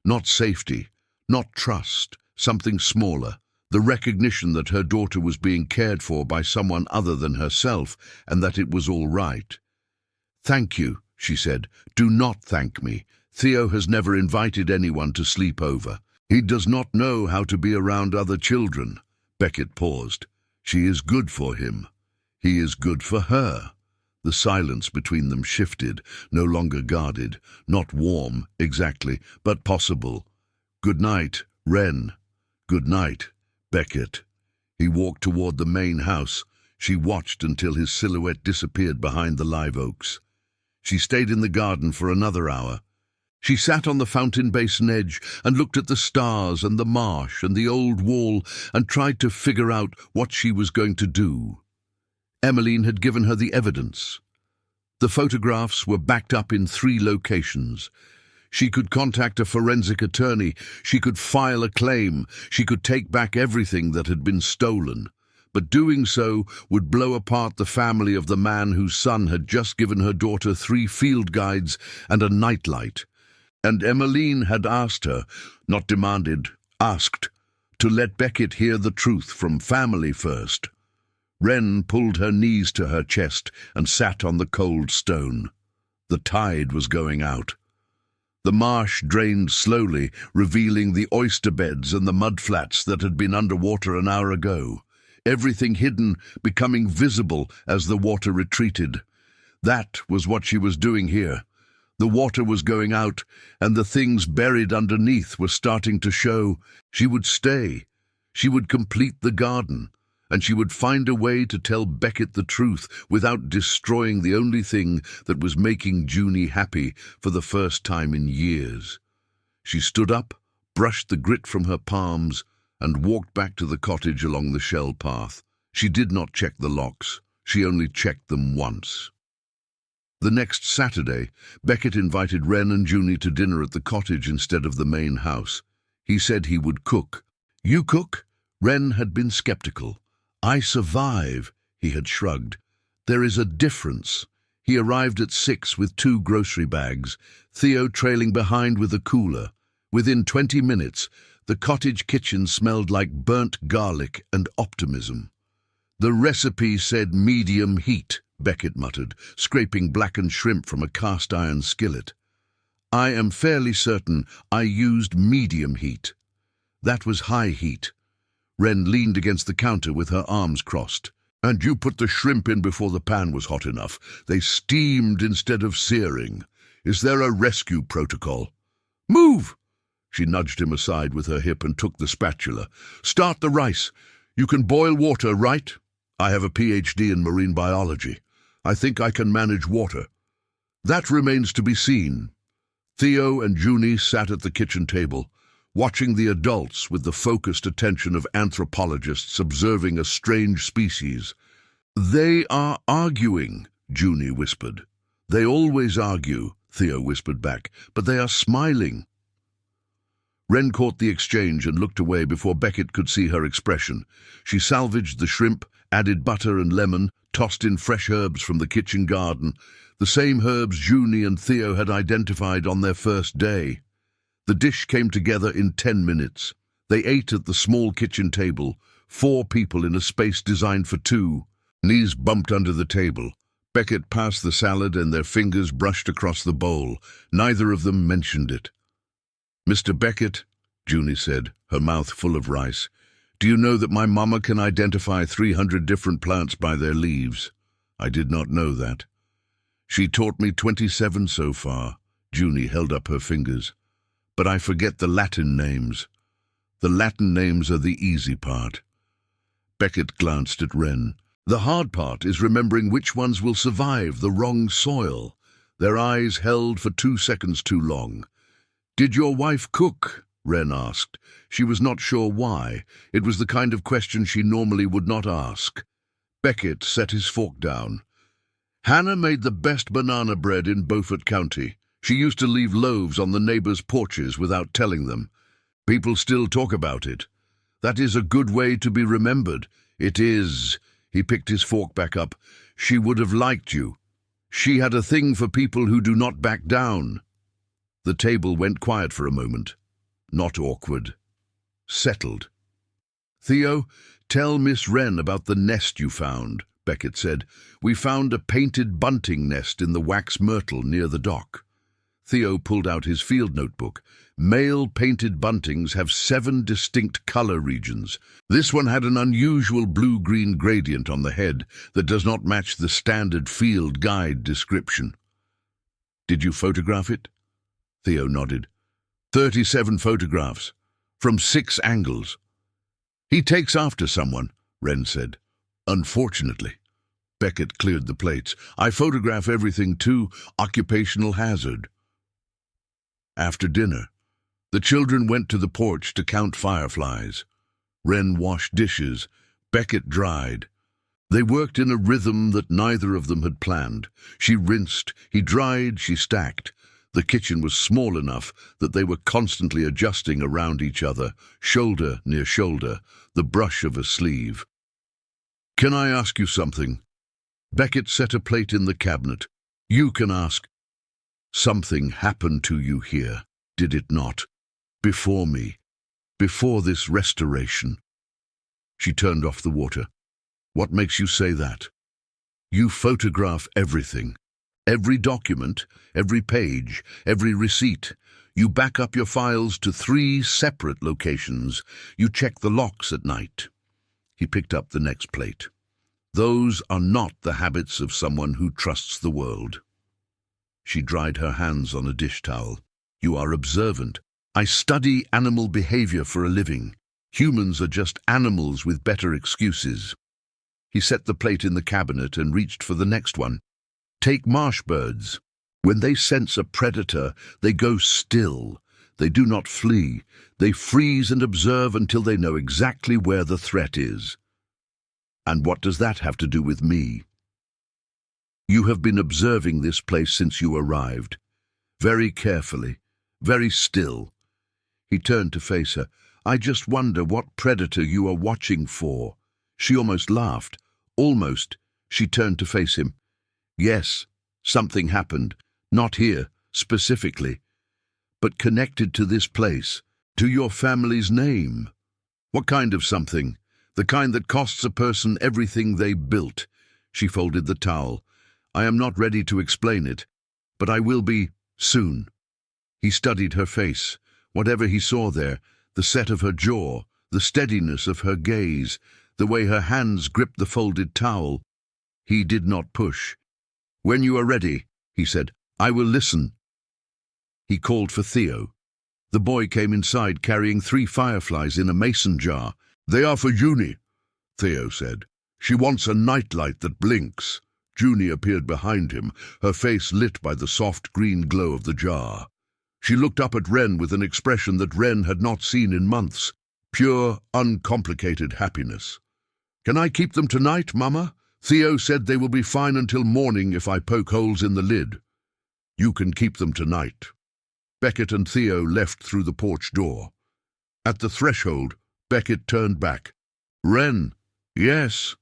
Not safety, not trust, something smaller. The recognition that her daughter was being cared for by someone other than herself, and that it was all right. "Thank you," she said. "Do not thank me. Theo has never invited anyone to sleep over. He does not know how to be around other children." Beckett paused. "She is good for him. He is good for her. The silence between them shifted, no longer guarded, not warm, exactly, but possible. "Good night, Wren." "Good night, Beckett." He walked toward the main house. She watched until his silhouette disappeared behind the live oaks. She stayed in the garden for another hour. She sat on the fountain basin edge and looked at the stars and the marsh and the old wall and tried to figure out what she was going to do. Emmeline had given her the evidence. The photographs were backed up in 3 locations. She could contact a forensic attorney, she could file a claim, she could take back everything that had been stolen. But doing so would blow apart the family of the man whose son had just given her daughter 3 field guides and a nightlight. And Emmeline had asked her, not demanded, asked, to let Beckett hear the truth from family first. Wren pulled her knees to her chest and sat on the cold stone. The tide was going out. The marsh drained slowly, revealing the oyster beds and the mudflats that had been underwater an hour ago. Everything hidden becoming visible as the water retreated. That was what she was doing here. The water was going out, and the things buried underneath were starting to show. She would stay. She would complete the garden, and she would find a way to tell Beckett the truth without destroying the only thing that was making Junie happy for the first time in years. She stood up, brushed the grit from her palms, and walked back to the cottage along the shell path. She did not check the locks. She only checked them once. The next Saturday, Beckett invited Wren and Junie to dinner at the cottage instead of the main house. He said he would cook. "You cook?" Wren had been skeptical. "I survive," he had shrugged. "There is a difference." He arrived at 6 with 2 grocery bags, Theo trailing behind with a cooler. Within 20 minutes, the cottage kitchen smelled like burnt garlic and optimism. "The recipe said medium heat," Beckett muttered, scraping blackened shrimp from a cast-iron skillet. "I am fairly certain I used medium heat." "That was high heat." Wren leaned against the counter with her arms crossed. "And you put the shrimp in before the pan was hot enough. They steamed instead of searing. Is there a rescue protocol?" "Move!" She nudged him aside with her hip and took the spatula. "Start the rice. You can boil water, right? I have a PhD in marine biology. I think I can manage water." "That remains to be seen." Theo and Junie sat at the kitchen table, watching the adults with the focused attention of anthropologists observing a strange species. "They are arguing," Junie whispered. "They always argue," Theo whispered back, "but they are smiling." Wren caught the exchange and looked away before Beckett could see her expression. She salvaged the shrimp, added butter and lemon, tossed in fresh herbs from the kitchen garden, the same herbs Junie and Theo had identified on their first day. The dish came together in 10 minutes. They ate at the small kitchen table, 4 people in a space designed for 2. Knees bumped under the table. Beckett passed the salad and their fingers brushed across the bowl. Neither of them mentioned it. "Mr. Beckett," Junie said, her mouth full of rice, "do you know that my mama can identify 300 different plants by their leaves?" "I did not know that." "She taught me 27 so far." Junie held up her fingers. "But I forget the Latin names." "The Latin names are the easy part." Beckett glanced at Wren. "The hard part is remembering which ones will survive the wrong soil." Their eyes held for 2 seconds too long. "Did your wife cook?" Wren asked. She was not sure why. It was the kind of question she normally would not ask. Beckett set his fork down. "Hannah made the best banana bread in Beaufort County. She used to leave loaves on the neighbors' porches without telling them. People still talk about it. That is a good way to be remembered." "It is." He picked his fork back up. "She would have liked you. She had a thing for people who do not back down." The table went quiet for a moment. Not awkward. Settled. "Theo, tell Miss Wren about the nest you found," Beckett said. "We found a painted bunting nest in the wax myrtle near the dock." Theo pulled out his field notebook. Male painted buntings have 7 distinct color regions. This one had an unusual blue-green gradient on the head that does not match the standard field guide description. Did you photograph it? Theo nodded. 37 photographs, from 6 angles. He takes after someone, Wren said. Unfortunately. Beckett cleared the plates. I photograph everything too. Occupational hazard. After dinner, the children went to the porch to count fireflies. Wren washed dishes. Beckett dried. They worked in a rhythm that neither of them had planned. She rinsed, he dried, she stacked. The kitchen was small enough that they were constantly adjusting around each other, shoulder near shoulder, the brush of a sleeve. Can I ask you something? Beckett set a plate in the cabinet. You can ask. Something happened to you here, did it not? Before me, before this restoration. She turned off the water. What makes you say that? You photograph everything. Every document, every page, every receipt. You back up your files to 3 separate locations. You check the locks at night. He picked up the next plate. Those are not the habits of someone who trusts the world. She dried her hands on a dish towel. You are observant. I study animal behavior for a living. Humans are just animals with better excuses. He set the plate in the cabinet and reached for the next one. Take marsh birds. When they sense a predator, they go still. They do not flee. They freeze and observe until they know exactly where the threat is. And what does that have to do with me? You have been observing this place since you arrived. Very carefully, very still. He turned to face her. I just wonder what predator you are watching for. She almost laughed. Almost. She turned to face him. Yes, something happened. Not here, specifically. But connected to this place. To your family's name. What kind of something? The kind that costs a person everything they built. She folded the towel. I am not ready to explain it, but I will be soon. He studied her face. Whatever he saw there, the set of her jaw, the steadiness of her gaze, the way her hands gripped the folded towel. He did not push. When you are ready, he said, I will listen. He called for Theo. The boy came inside carrying 3 fireflies in a mason jar. They are for Junie, Theo said. She wants a nightlight that blinks. Junie appeared behind him, her face lit by the soft green glow of the jar. She looked up at Wren with an expression that Wren had not seen in months. Pure, uncomplicated happiness. Can I keep them tonight, Mama? Theo said they will be fine until morning if I poke holes in the lid. You can keep them tonight. Beckett and Theo left through the porch door. At the threshold, Beckett turned back. Wren, yes,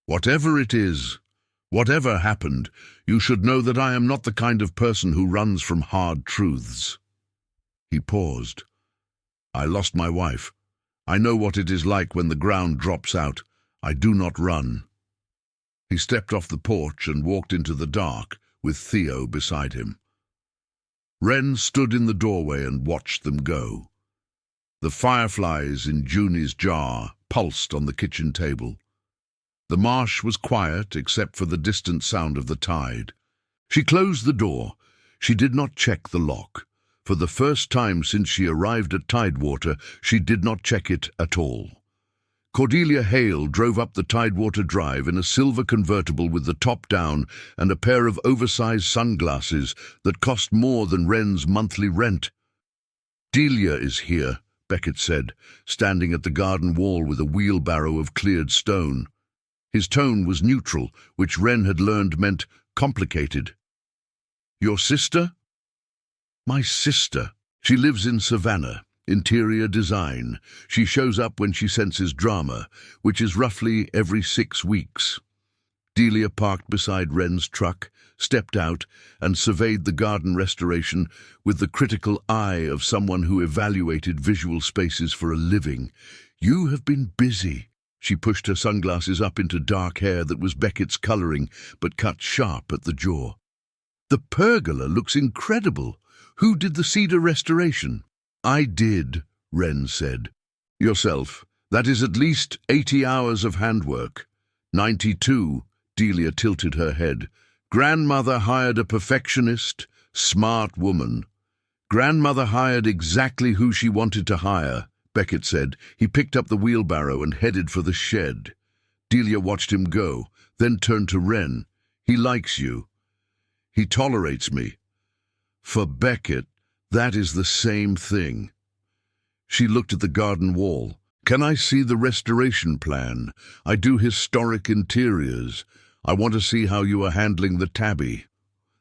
whatever it is, whatever happened, you should know that I am not the kind of person who runs from hard truths. He paused. I lost my wife. I know what it is like when the ground drops out. I do not run. He stepped off the porch and walked into the dark, with Theo beside him. Wren stood in the doorway and watched them go. The fireflies in Junie's jar pulsed on the kitchen table. The marsh was quiet except for the distant sound of the tide. She closed the door. She did not check the lock. For the first time since she arrived at Tidewater, she did not check it at all. Cordelia Hale drove up the Tidewater Drive in a silver convertible with the top down and a pair of oversized sunglasses that cost more than Wren's monthly rent. Delia is here, Beckett said, standing at the garden wall with a wheelbarrow of cleared stone. His tone was neutral, which Wren had learned meant complicated. Your sister? My sister. She lives in Savannah. Interior design. She shows up when she senses drama, which is roughly every 6 weeks. Delia parked beside Wren's truck, stepped out, and surveyed the garden restoration with the critical eye of someone who evaluated visual spaces for a living. You have been busy. She pushed her sunglasses up into dark hair that was Beckett's coloring, but cut sharp at the jaw. The pergola looks incredible. Who did the cedar restoration? I did, Wren said. Yourself. That is at least 80 hours of handwork. 92, Delia tilted her head. Grandmother hired a perfectionist, smart woman. Grandmother hired exactly who she wanted to hire, Beckett said. He picked up the wheelbarrow and headed for the shed. Delia watched him go, then turned to Wren. He likes you. He tolerates me. For Beckett, that is the same thing. She looked at the garden wall. Can I see the restoration plan? I do historic interiors. I want to see how you are handling the tabby.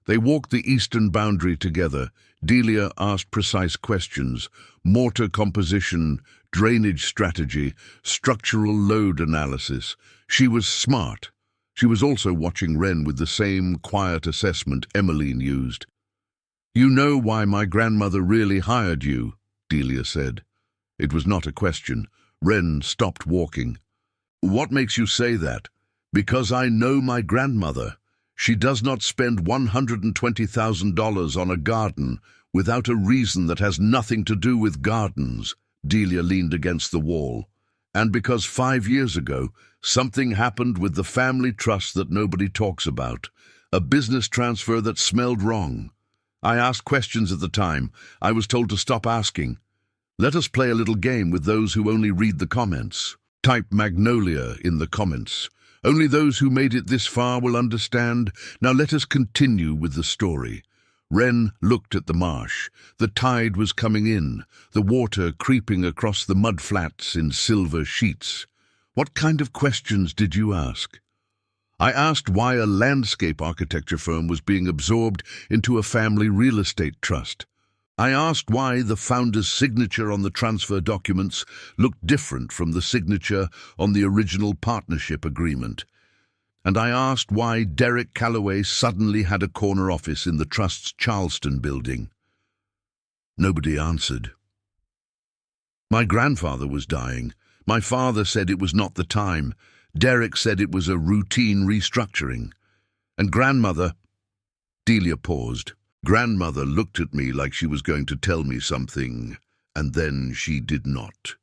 They walked the eastern boundary together. Delia asked precise questions. Mortar composition, drainage strategy, structural load analysis. She was smart. She was also watching Wren with the same quiet assessment Emmeline used. You know why my grandmother really hired you, Delia said. It was not a question. Wren stopped walking. What makes you say that? Because I know my grandmother. She does not spend $120,000 on a garden without a reason that has nothing to do with gardens. Delia leaned against the wall. And because 5 years ago, something happened with the family trust that nobody talks about. A business transfer that smelled wrong. I asked questions at the time. I was told to stop asking. Let us play a little game with those who only read the comments. Type Magnolia in the comments. Only those who made it this far will understand. Now let us continue with the story. Wren looked at the marsh. The tide was coming in, the water creeping across the mud flats in silver sheets. What kind of questions did you ask? I asked why a landscape architecture firm was being absorbed into a family real estate trust. I asked why the founder's signature on the transfer documents looked different from the signature on the original partnership agreement. And I asked why Derek Calloway suddenly had a corner office in the trust's Charleston building. Nobody answered. My grandfather was dying. My father said it was not the time. Derek said it was a routine restructuring. And grandmother... Delia paused. Grandmother looked at me like she was going to tell me something, and then she did not.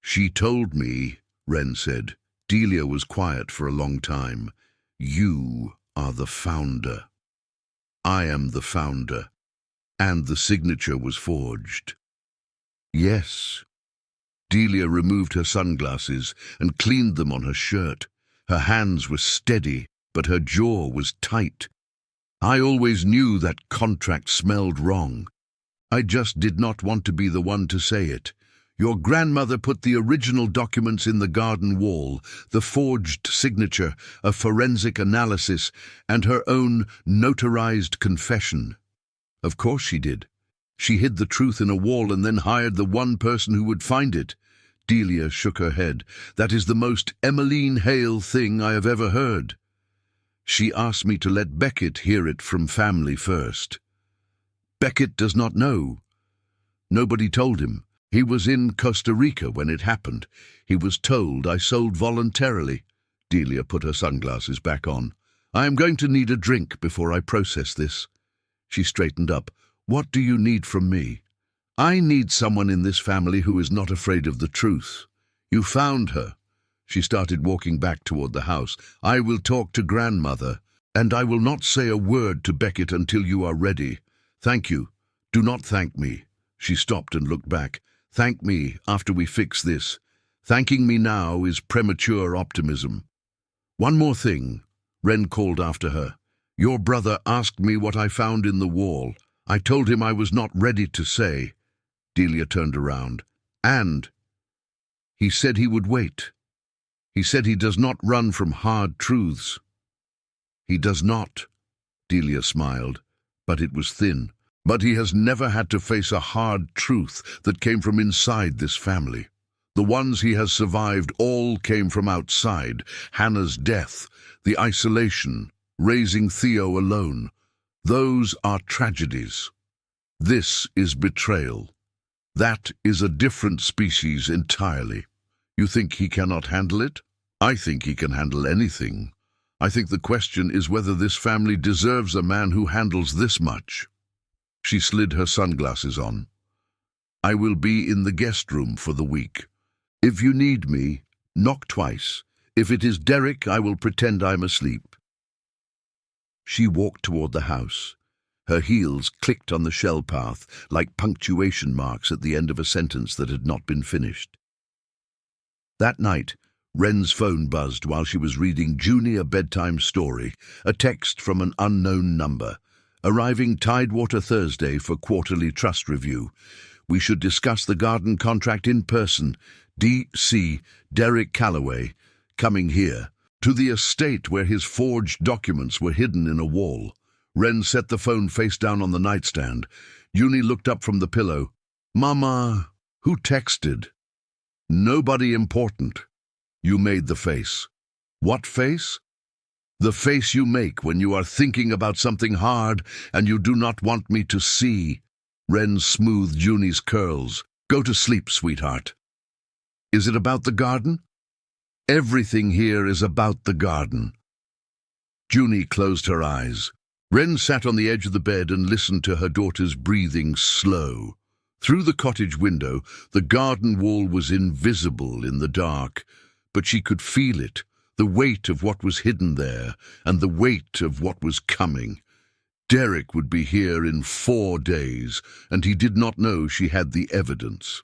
She told me, Wren said. Delia was quiet for a long time. You are the founder. I am the founder. And the signature was forged. Yes. Delia removed her sunglasses and cleaned them on her shirt. Her hands were steady, but her jaw was tight. I always knew that contract smelled wrong. I just did not want to be the one to say it. Your grandmother put the original documents in the garden wall, the forged signature, a forensic analysis, and her own notarized confession. Of course she did. She hid the truth in a wall and then hired the one person who would find it. Delia shook her head. That is the most Emmeline Hale thing I have ever heard. She asked me to let Beckett hear it from family first. Beckett does not know. Nobody told him. He was in Costa Rica when it happened. He was told I sold voluntarily. Delia put her sunglasses back on. I am going to need a drink before I process this. She straightened up. What do you need from me? I need someone in this family who is not afraid of the truth. You found her. She started walking back toward the house. I will talk to grandmother, and I will not say a word to Beckett until you are ready. Thank you. Do not thank me. She stopped and looked back. Thank me after we fix this. Thanking me now is premature optimism. One more thing, Wren called after her. Your brother asked me what I found in the wall. I told him I was not ready to say. Delia turned around. And he said he would wait. He said he does not run from hard truths. He does not, Delia smiled, but it was thin. But he has never had to face a hard truth that came from inside this family. The ones he has survived all came from outside. Hannah's death, the isolation, raising Theo alone. Those are tragedies. This is betrayal. That is a different species entirely. You think he cannot handle it? I think he can handle anything. I think the question is whether this family deserves a man who handles this much. She slid her sunglasses on. "I will be in the guest room for the week. If you need me, knock twice. If it is Derek, I will pretend I'm asleep." She walked toward the house. Her heels clicked on the shell path like punctuation marks at the end of a sentence that had not been finished. That night, Wren's phone buzzed while she was reading Junior Bedtime Story, a text from an unknown number. "Arriving Tidewater Thursday for quarterly trust review. We should discuss the garden contract in person. D.C. Derek Calloway, coming here." To the estate where his forged documents were hidden in a wall. Wren set the phone face down on the nightstand. Uni looked up from the pillow. "Mama, who texted?" "Nobody important." "You made the face." "What face?" "The face you make when you are thinking about something hard and you do not want me to see." Wren smoothed Uni's curls. "Go to sleep, sweetheart." "Is it about the garden?" "Everything here is about the garden." Junie closed her eyes. Wren sat on the edge of the bed and listened to her daughter's breathing slow. Through the cottage window, the garden wall was invisible in the dark, but she could feel it, the weight of what was hidden there, and the weight of what was coming. Derek would be here in 4 days, and he did not know she had the evidence.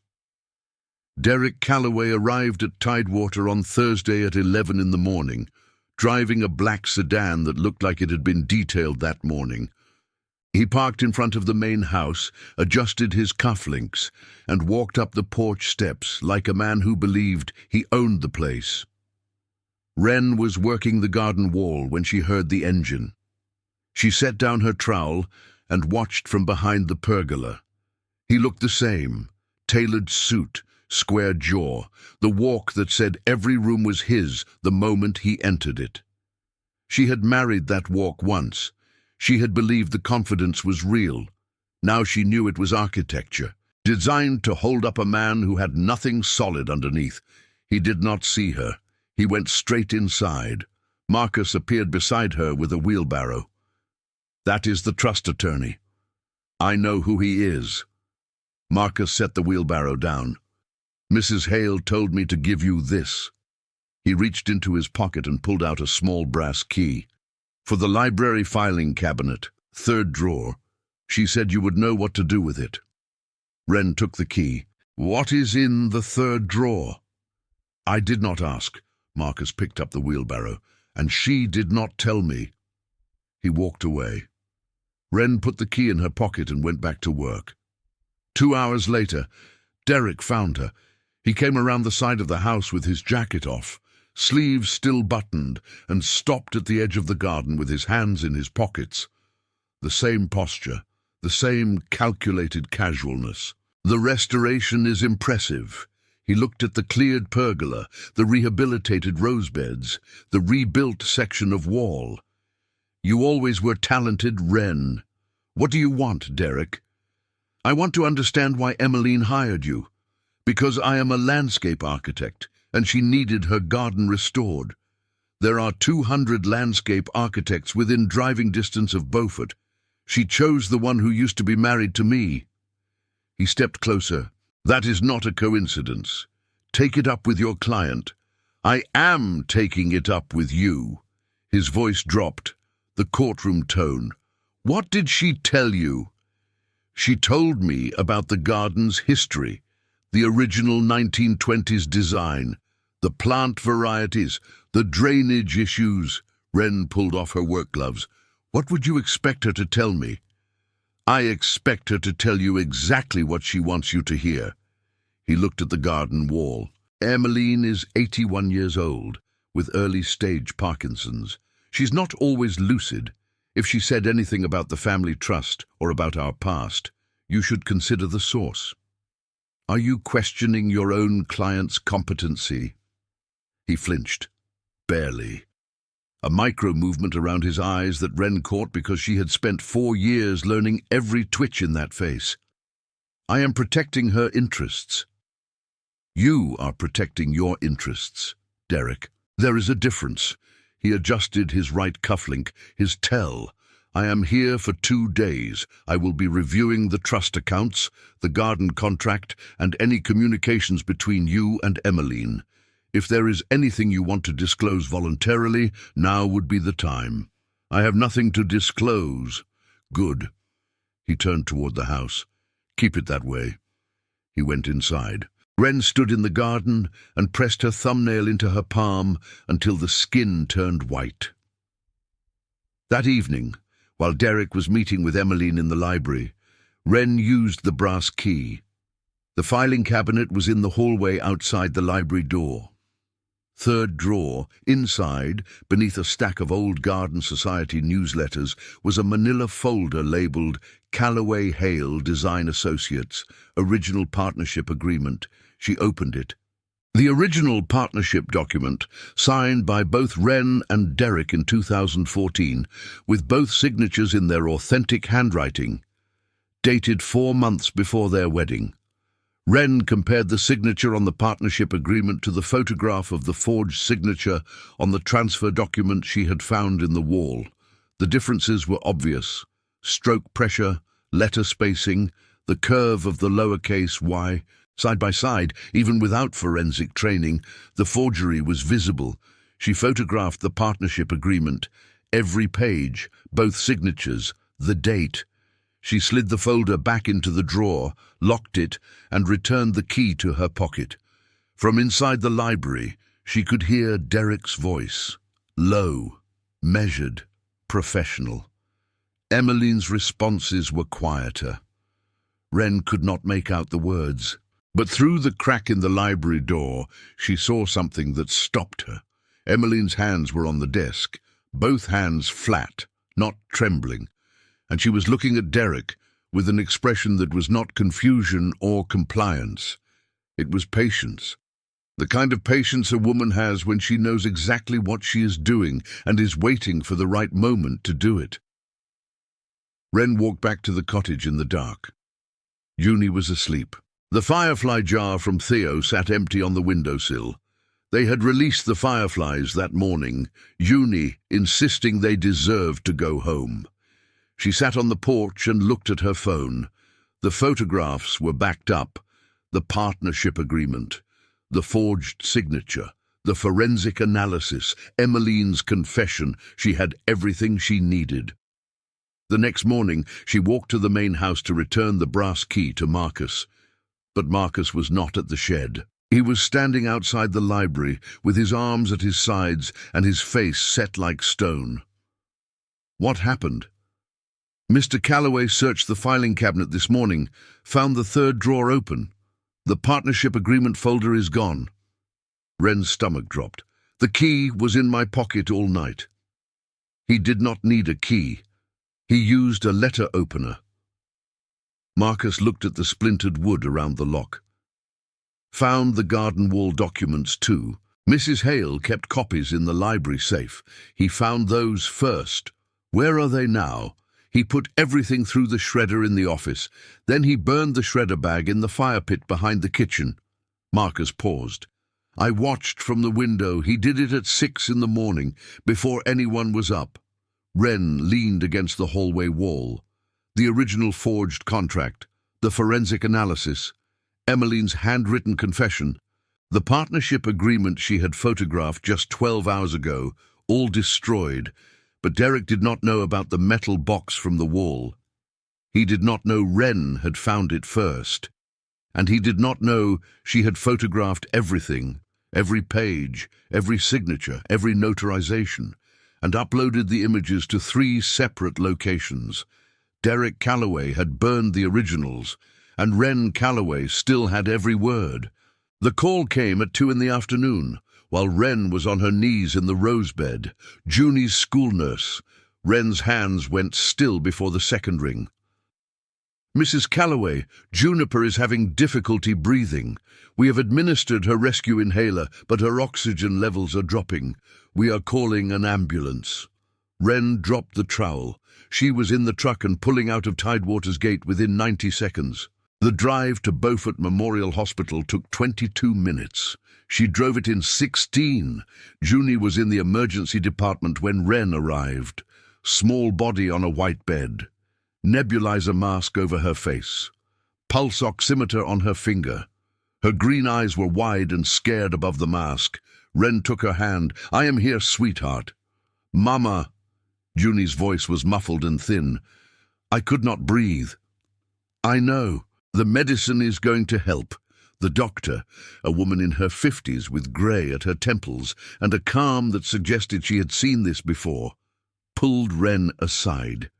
Derek Calloway arrived at Tidewater on Thursday at 11 in the morning, driving a black sedan that looked like it had been detailed that morning. He parked in front of the main house, adjusted his cufflinks, and walked up the porch steps like a man who believed he owned the place. Wren was working the garden wall when she heard the engine. She set down her trowel and watched from behind the pergola. He looked the same, tailored suit, square jaw, the walk that said every room was his the moment he entered it. She had married that walk once. She had believed the confidence was real. Now she knew it was architecture, designed to hold up a man who had nothing solid underneath. He did not see her. He went straight inside. Marcus appeared beside her with a wheelbarrow. "That is the trust attorney. I know who he is." Marcus set the wheelbarrow down. "Mrs. Hale told me to give you this." He reached into his pocket and pulled out a small brass key. "For the library filing cabinet, 3rd drawer. She said you would know what to do with it." Wren took the key. "What is in the 3rd drawer?" "I did not ask." Marcus picked up the wheelbarrow. "And she did not tell me." He walked away. Wren put the key in her pocket and went back to work. 2 hours later, Derek found her. He came around the side of the house with his jacket off, sleeves still buttoned, and stopped at the edge of the garden with his hands in his pockets. The same posture, the same calculated casualness. "The restoration is impressive." He looked at the cleared pergola, the rehabilitated rose beds, the rebuilt section of wall. "You always were talented, Wren. What do you want, Derek?" "I want to understand why Emmeline hired you. Because I am a landscape architect, and she needed her garden restored. There are 200 landscape architects within driving distance of Beaufort. She chose the one who used to be married to me." He stepped closer. "That is not a coincidence. Take it up with your client." "I am taking it up with you." His voice dropped, the courtroom tone. "What did she tell you?" "She told me about the garden's history. The original 1920s design, the plant varieties, the drainage issues." Wren pulled off her work gloves. "What would you expect her to tell me?" "I expect her to tell you exactly what she wants you to hear." He looked at the garden wall. "Emmeline is 81 years old, with early-stage Parkinson's. She's not always lucid. If she said anything about the family trust or about our past, you should consider the source." "Are you questioning your own client's competency?" He flinched. Barely. A micro-movement around his eyes that Wren caught because she had spent 4 years learning every twitch in that face. "I am protecting her interests." "You are protecting your interests, Derek. There is a difference." He adjusted his right cufflink, his tell. I am here for 2 days. I will be reviewing the trust accounts, the garden contract, and any communications between you and Emmeline. If there is anything you want to disclose voluntarily, now would be the time. I have nothing to disclose. Good. He turned toward the house. Keep it that way. He went inside. Wren stood in the garden and pressed her thumbnail into her palm until the skin turned white. That evening, while Derek was meeting with Emmeline in the library, Wren used the brass key. The filing cabinet was in the hallway outside the library door. Third drawer, inside, beneath a stack of old Garden Society newsletters, was a manila folder labeled Callaway Hale Design Associates, Original Partnership Agreement. She opened it. The original partnership document, signed by both Wren and Derek in 2014, with both signatures in their authentic handwriting, dated 4 months before their wedding. Wren compared the signature on the partnership agreement to the photograph of the forged signature on the transfer document she had found in the wall. The differences were obvious. Stroke pressure, letter spacing, the curve of the lowercase y. Side by side, even without forensic training, the forgery was visible. She photographed the partnership agreement, every page, both signatures, the date. She slid the folder back into the drawer, locked it, and returned the key to her pocket. From inside the library, she could hear Derek's voice, low, measured, professional. Emmeline's responses were quieter. Wren could not make out the words, but through the crack in the library door, she saw something that stopped her. Emmeline's hands were on the desk, both hands flat, not trembling, and she was looking at Derek with an expression that was not confusion or compliance. It was patience. The kind of patience a woman has when she knows exactly what she is doing and is waiting for the right moment to do it. Wren walked back to the cottage in the dark. Junie was asleep. The firefly jar from Theo sat empty on the windowsill. They had released the fireflies that morning, Junie insisting they deserved to go home. She sat on the porch and looked at her phone. The photographs were backed up. The partnership agreement, the forged signature, the forensic analysis, Emmeline's confession. She had everything she needed. The next morning, she walked to the main house to return the brass key to Marcus. But Marcus was not at the shed. He was standing outside the library, with his arms at his sides and his face set like stone. What happened? Mr. Callaway searched the filing cabinet this morning, found the third drawer open. The partnership agreement folder is gone. Wren's stomach dropped. The key was in my pocket all night. He did not need a key. He used a letter opener. Marcus looked at the splintered wood around the lock. Found the garden wall documents too. Mrs. Hale kept copies in the library safe. He found those first. Where are they now? He put everything through the shredder in the office. Then he burned the shredder bag in the fire pit behind the kitchen. Marcus paused. I watched from the window. He did it at 6 in the morning, before anyone was up. Wren leaned against the hallway wall. The original forged contract, the forensic analysis, Emmeline's handwritten confession, the partnership agreement she had photographed just 12 hours ago, all destroyed. But Derek did not know about the metal box from the wall. He did not know Wren had found it first. And he did not know she had photographed everything, every page, every signature, every notarization, and uploaded the images to 3 separate locations. Derek Callaway had burned the originals, and Wren Callaway still had every word. The call came at 2 in the afternoon, while Wren was on her knees in the rose bed, Junie's school nurse. Wren's hands went still before the second ring. Mrs. Callaway, Juniper is having difficulty breathing. We have administered her rescue inhaler, but her oxygen levels are dropping. We are calling an ambulance. Wren dropped the trowel. She was in the truck and pulling out of Tidewater's gate within 90 seconds. The drive to Beaufort Memorial Hospital took 22 minutes. She drove it in 16. Junie was in the emergency department when Wren arrived. small body on a white bed, nebulizer mask over her face, pulse oximeter on her finger. Her green eyes were wide and scared above the mask. Wren took her hand. "I am here, sweetheart." "Mama." Junie's voice was muffled and thin. "I could not breathe." "I know. The medicine is going to help." The doctor, a woman in her 50s with grey at her temples and a calm that suggested she had seen this before, pulled Wren aside.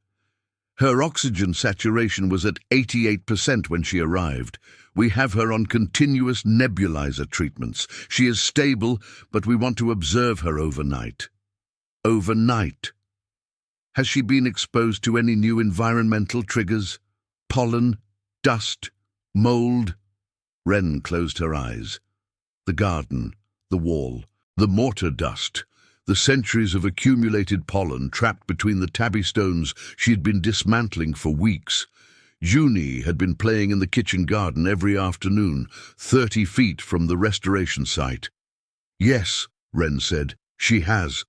Her oxygen saturation was at 88% when she arrived. "We have her on continuous nebulizer treatments. She is stable, but we want to observe her overnight." Overnight? Has she been exposed to any new environmental triggers? Pollen? Dust? Mold? Wren closed her eyes. The garden, the wall, the mortar dust, the centuries of accumulated pollen trapped between the tabby stones she had been dismantling for weeks. Junie had been playing in the kitchen garden every afternoon, 30 feet from the restoration site. "Yes," Wren said, "she has."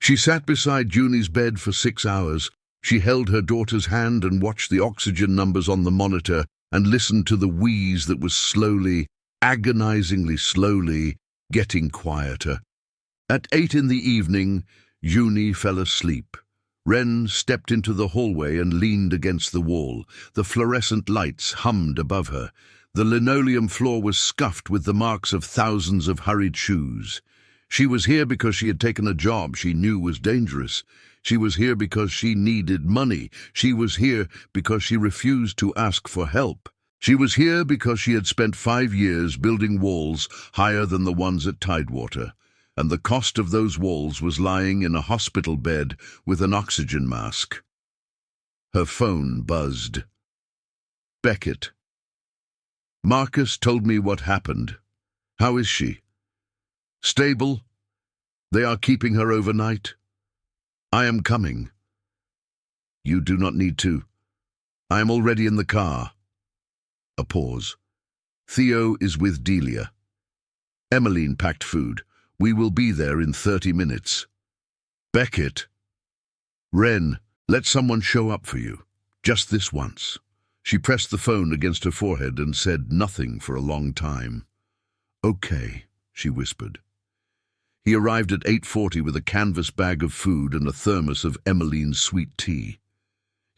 She sat beside Junie's bed for 6 hours. She held her daughter's hand and watched the oxygen numbers on the monitor and listened to the wheeze that was slowly, agonizingly slowly, getting quieter. At 8 in the evening, Junie fell asleep. Wren stepped into the hallway and leaned against the wall. The fluorescent lights hummed above her. The linoleum floor was scuffed with the marks of thousands of hurried shoes. She was here because she had taken a job she knew was dangerous. She was here because she needed money. She was here because she refused to ask for help. She was here because she had spent 5 years building walls higher than the ones at Tidewater, and the cost of those walls was lying in a hospital bed with an oxygen mask. Her phone buzzed. Beckett. "Marcus told me what happened. How is she?" "Stable. They are keeping her overnight." "I am coming." "You do not need to. I am already in the car." A pause. "Theo is with Delia. Emmeline packed food. We will be there in 30 minutes. Beckett. Wren, let someone show up for you. Just this once." She pressed the phone against her forehead and said nothing for a long time. "Okay," she whispered. He arrived at 8:40 with a canvas bag of food and a thermos of Emmeline's sweet tea.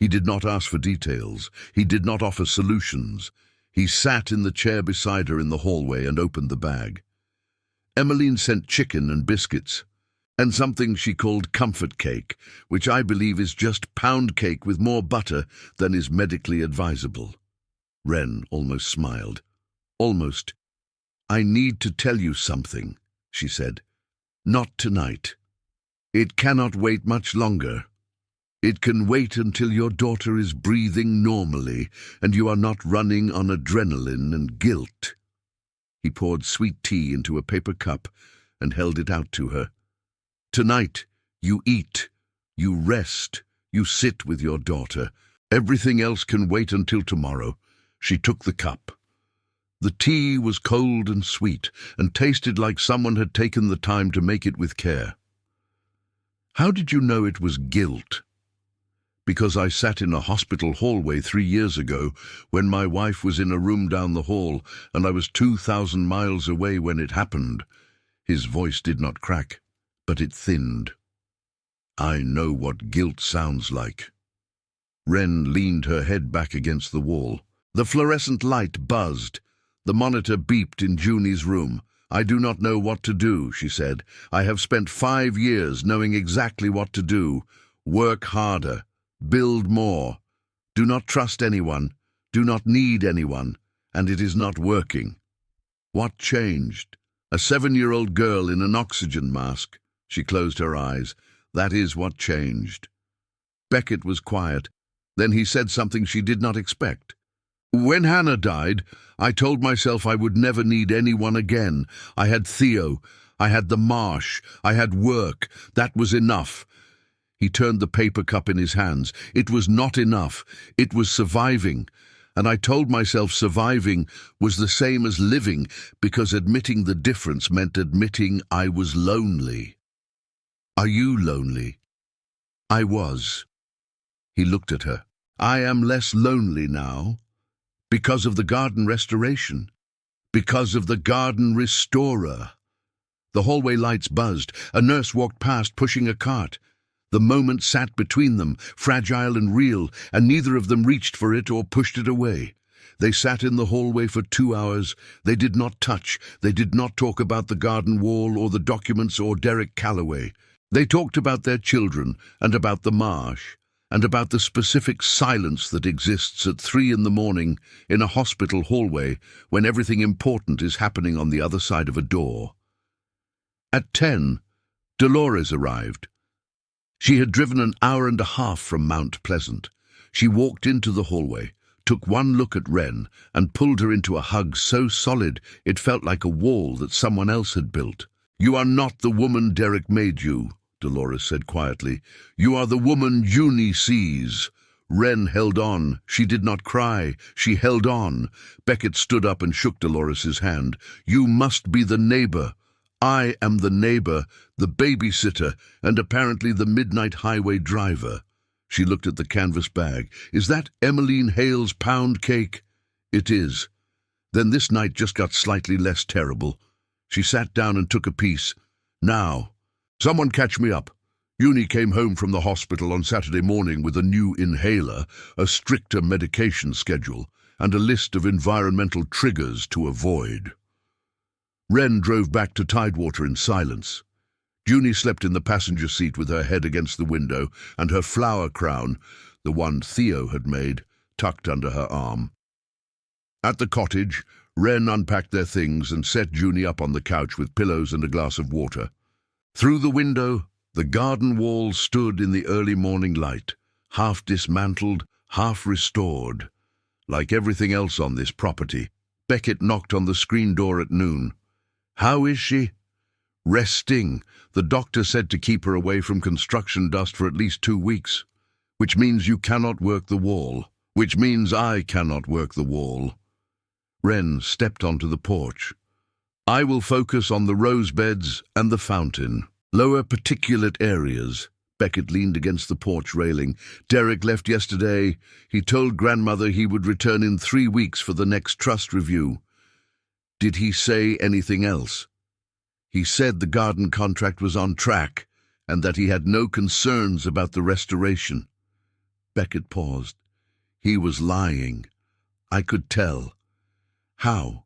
He did not ask for details. He did not offer solutions. He sat in the chair beside her in the hallway and opened the bag. Emmeline sent chicken and biscuits, and something she called comfort cake, which I believe is just pound cake with more butter than is medically advisable. Wren almost smiled. "Almost. I need to tell you something," she said. "Not tonight. It cannot wait much longer. It can wait until your daughter is breathing normally and you are not running on adrenaline and guilt." He poured sweet tea into a paper cup and held it out to her. "Tonight, you eat, you rest, you sit with your daughter. Everything else can wait until tomorrow." She took the cup. The tea was cold and sweet, and tasted like someone had taken the time to make it with care. "How did you know it was guilt?" "Because I sat in a hospital hallway 3 years ago when my wife was in a room down the hall, and I was 2,000 miles away when it happened." His voice did not crack, but it thinned. "I know what guilt sounds like." Wren leaned her head back against the wall. The fluorescent light buzzed. The monitor beeped in Junie's room. "I do not know what to do," she said. "I have spent 5 years knowing exactly what to do. Work harder. Build more. Do not trust anyone. Do not need anyone. And it is not working." "What changed?" "A 7-year-old girl in an oxygen mask." She closed her eyes. "That is what changed." Beckett was quiet. Then he said something she did not expect. "When Hannah died, I told myself I would never need anyone again. I had Theo. I had the marsh. I had work. That was enough." He turned the paper cup in his hands. "It was not enough. It was surviving. And I told myself surviving was the same as living, because admitting the difference meant admitting I was lonely." "Are you lonely?" I was. He looked at her. I am less lonely now, because of the garden restoration, because of the garden restorer. The hallway lights buzzed. A nurse walked past, pushing a cart. The moment sat between them, fragile and real, and neither of them reached for it or pushed it away. They sat in the hallway for 2 hours. They did not touch. They did not talk about the garden wall or the documents or Derek Calloway. They talked about their children and about the marsh and about the specific silence that exists at 3 in the morning in a hospital hallway when everything important is happening on the other side of a door. At 10, Dolores arrived. She had driven an hour and a half from Mount Pleasant. She walked into the hallway, took one look at Wren, and pulled her into a hug so solid it felt like a wall that someone else had built. "You are not the woman Derek made you," Dolores said quietly. "You are the woman Uni sees." Wren held on. She did not cry. She held on. Beckett stood up and shook Dolores's hand. "You must be the neighbor. I am the neighbor, the babysitter, and apparently the midnight highway driver." She looked at the canvas bag. "Is that Emmeline Hale's pound cake?" "It is." Then this night just got slightly less terrible. She sat down and took a piece. "Now, someone catch me up. Uni came home from the hospital on Saturday morning with a new inhaler, a stricter medication schedule, and a list of environmental triggers to avoid." Wren drove back to Tidewater in silence. Uni slept in the passenger seat with her head against the window and her flower crown, the one Theo had made, tucked under her arm. At the cottage, Wren unpacked their things and set Uni up on the couch with pillows and a glass of water. Through the window, the garden wall stood in the early morning light, half dismantled, half restored. Like everything else on this property, Beckett knocked on the screen door at noon. "How is she?" "Resting. The doctor said to keep her away from construction dust for at least 2 weeks. Which means you cannot work the wall. Which means I cannot work the wall." Wren stepped onto the porch. "I will focus on the rose beds and the fountain. Lower particulate areas." Beckett leaned against the porch railing. "Derek left yesterday. He told grandmother he would return in 3 weeks for the next trust review." "Did he say anything else?" "He said the garden contract was on track and that he had no concerns about the restoration." Beckett paused. "He was lying. I could tell." "How?"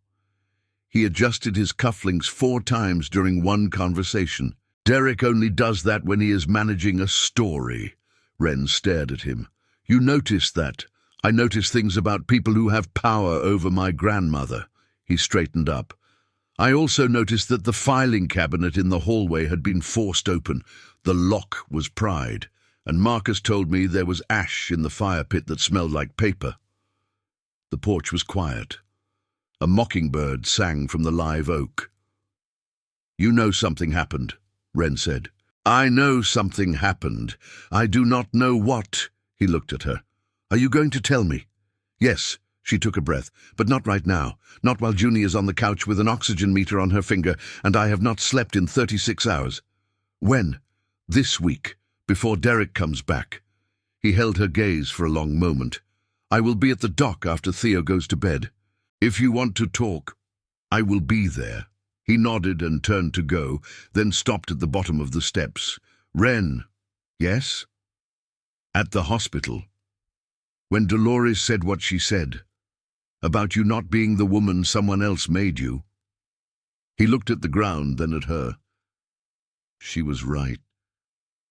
"He adjusted his cufflinks 4 times during one conversation. Derek only does that when he is managing a story." Wren stared at him. "You noticed that? I notice things about people who have power over my grandmother." He straightened up. "I also noticed that the filing cabinet in the hallway had been forced open. The lock was pried, and Marcus told me there was ash in the fire pit that smelled like paper." The porch was quiet. A mockingbird sang from the live oak. "You know something happened," Wren said. "I know something happened. I do not know what." He looked at her. "Are you going to tell me?" "Yes." She took a breath. "But not right now. Not while Junie is on the couch with an oxygen meter on her finger, and I have not slept in 36 hours. "When?" "This week, before Derek comes back." He held her gaze for a long moment. "I will be at the dock after Theo goes to bed. If you want to talk, I will be there." He nodded and turned to go, then stopped at the bottom of the steps. "Wren." "Yes?" "At the hospital. When Dolores said what she said, about you not being the woman someone else made you." He looked at the ground, then at her. "She was right.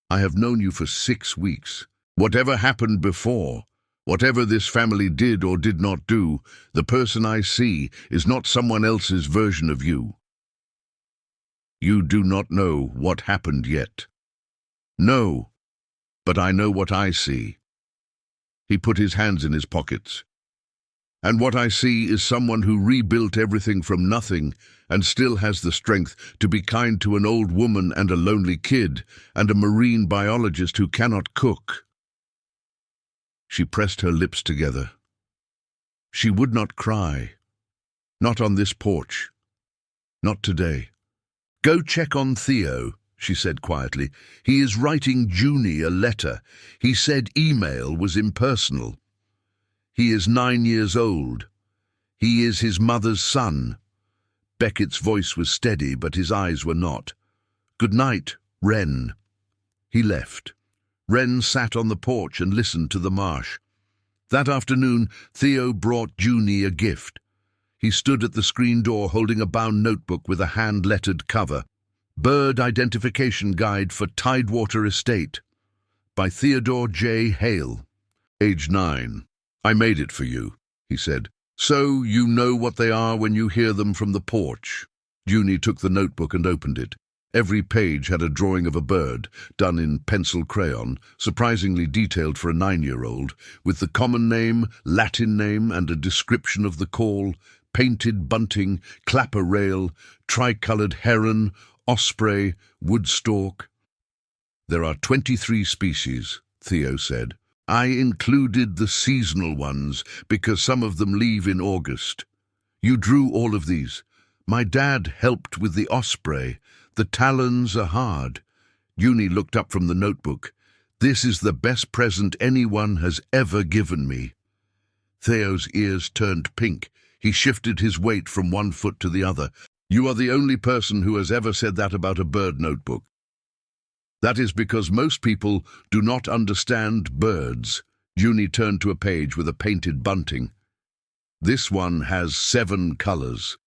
I have known you for 6 weeks. Whatever happened before, whatever this family did or did not do, the person I see is not someone else's version of you. You do not know what happened yet." "No, but I know what I see." He put his hands in his pockets. "And what I see is someone who rebuilt everything from nothing and still has the strength to be kind to an old woman and a lonely kid and a marine biologist who cannot cook." She pressed her lips together. She would not cry. Not on this porch. Not today. "Go check on Theo," she said quietly. He is writing Junie a letter. He said email was impersonal. He is 9 years old. He is his mother's son. Beckett's voice was steady, but his eyes were not. Good night, Wren. He left. Wren sat on the porch and listened to the marsh. That afternoon, Theo brought Junie a gift. He stood at the screen door holding a bound notebook with a hand-lettered cover. Bird Identification Guide for Tidewater Estate by Theodore J. Hale. Age 9. I made it for you, he said. So you know what they are when you hear them from the porch. Junie took the notebook and opened it. Every page had a drawing of a bird, done in pencil crayon, surprisingly detailed for a 9-year-old, with the common name, Latin name, and a description of the call: painted bunting, clapper rail, tricolored heron, osprey, woodstock. There are 23 species, Theo said. I included the seasonal ones because some of them leave in August. You drew all of these. My dad helped with the osprey. The talons are hard. Junie looked up from the notebook. This is the best present anyone has ever given me. Theo's ears turned pink. He shifted his weight from one foot to the other. You are the only person who has ever said that about a bird notebook. That is because most people do not understand birds. Junie turned to a page with a painted bunting. This one has 7 colors.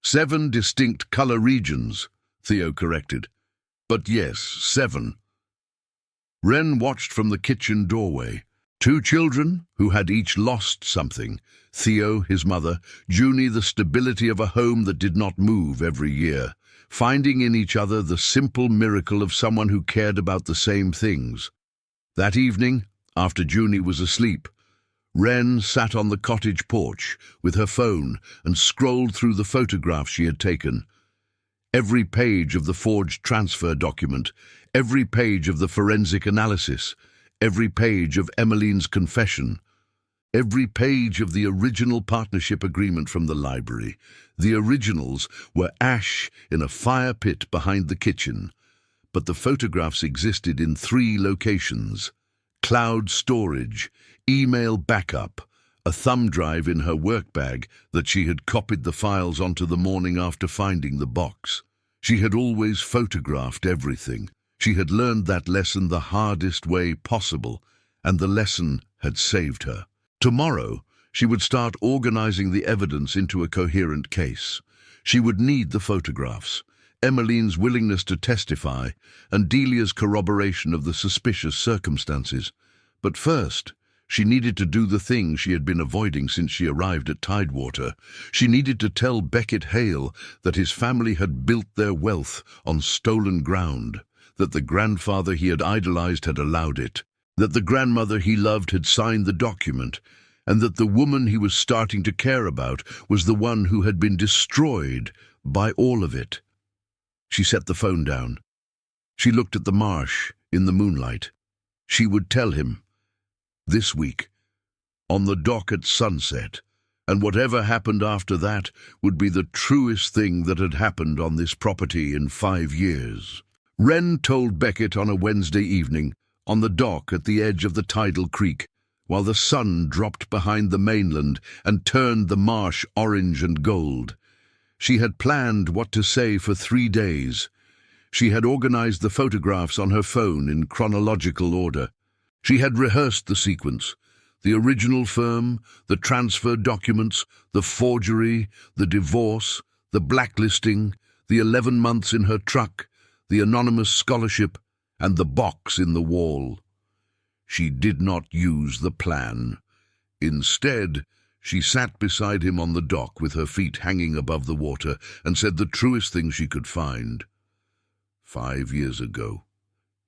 7 distinct color regions, Theo corrected. But yes, 7. Wren watched from the kitchen doorway. 2 children who had each lost something. Theo, his mother, Junie, the stability of a home that did not move every year, finding in each other the simple miracle of someone who cared about the same things. That evening, after Junie was asleep, Wren sat on the cottage porch with her phone and scrolled through the photographs she had taken. Every page of the forged transfer document, every page of the forensic analysis, every page of Emmeline's confession, every page of the original partnership agreement from the library. The originals were ash in a fire pit behind the kitchen, but the photographs existed in 3 locations: cloud storage, email backup, a thumb drive in her work bag that she had copied the files onto the morning after finding the box. She had always photographed everything. She had learned that lesson the hardest way possible, and the lesson had saved her. Tomorrow, she would start organizing the evidence into a coherent case. She would need the photographs, Emmeline's willingness to testify, and Delia's corroboration of the suspicious circumstances. But first, she needed to do the thing she had been avoiding since she arrived at Tidewater. She needed to tell Beckett Hale that his family had built their wealth on stolen ground, that the grandfather he had idolized had allowed it, that the grandmother he loved had signed the document, and that the woman he was starting to care about was the one who had been destroyed by all of it. She set the phone down. She looked at the marsh in the moonlight. She would tell him. This week, on the dock at sunset, and whatever happened after that would be the truest thing that had happened on this property in 5 years. Wren told Beckett on a Wednesday evening, on the dock at the edge of the tidal creek, while the sun dropped behind the mainland and turned the marsh orange and gold. She had planned what to say for 3 days. She had organized the photographs on her phone in chronological order. She had rehearsed the sequence: the original firm, the transfer documents, the forgery, the divorce, the blacklisting, the 11 months in her truck, the anonymous scholarship, and the box in the wall. She did not use the plan. Instead, she sat beside him on the dock with her feet hanging above the water and said the truest thing she could find. 5 years ago,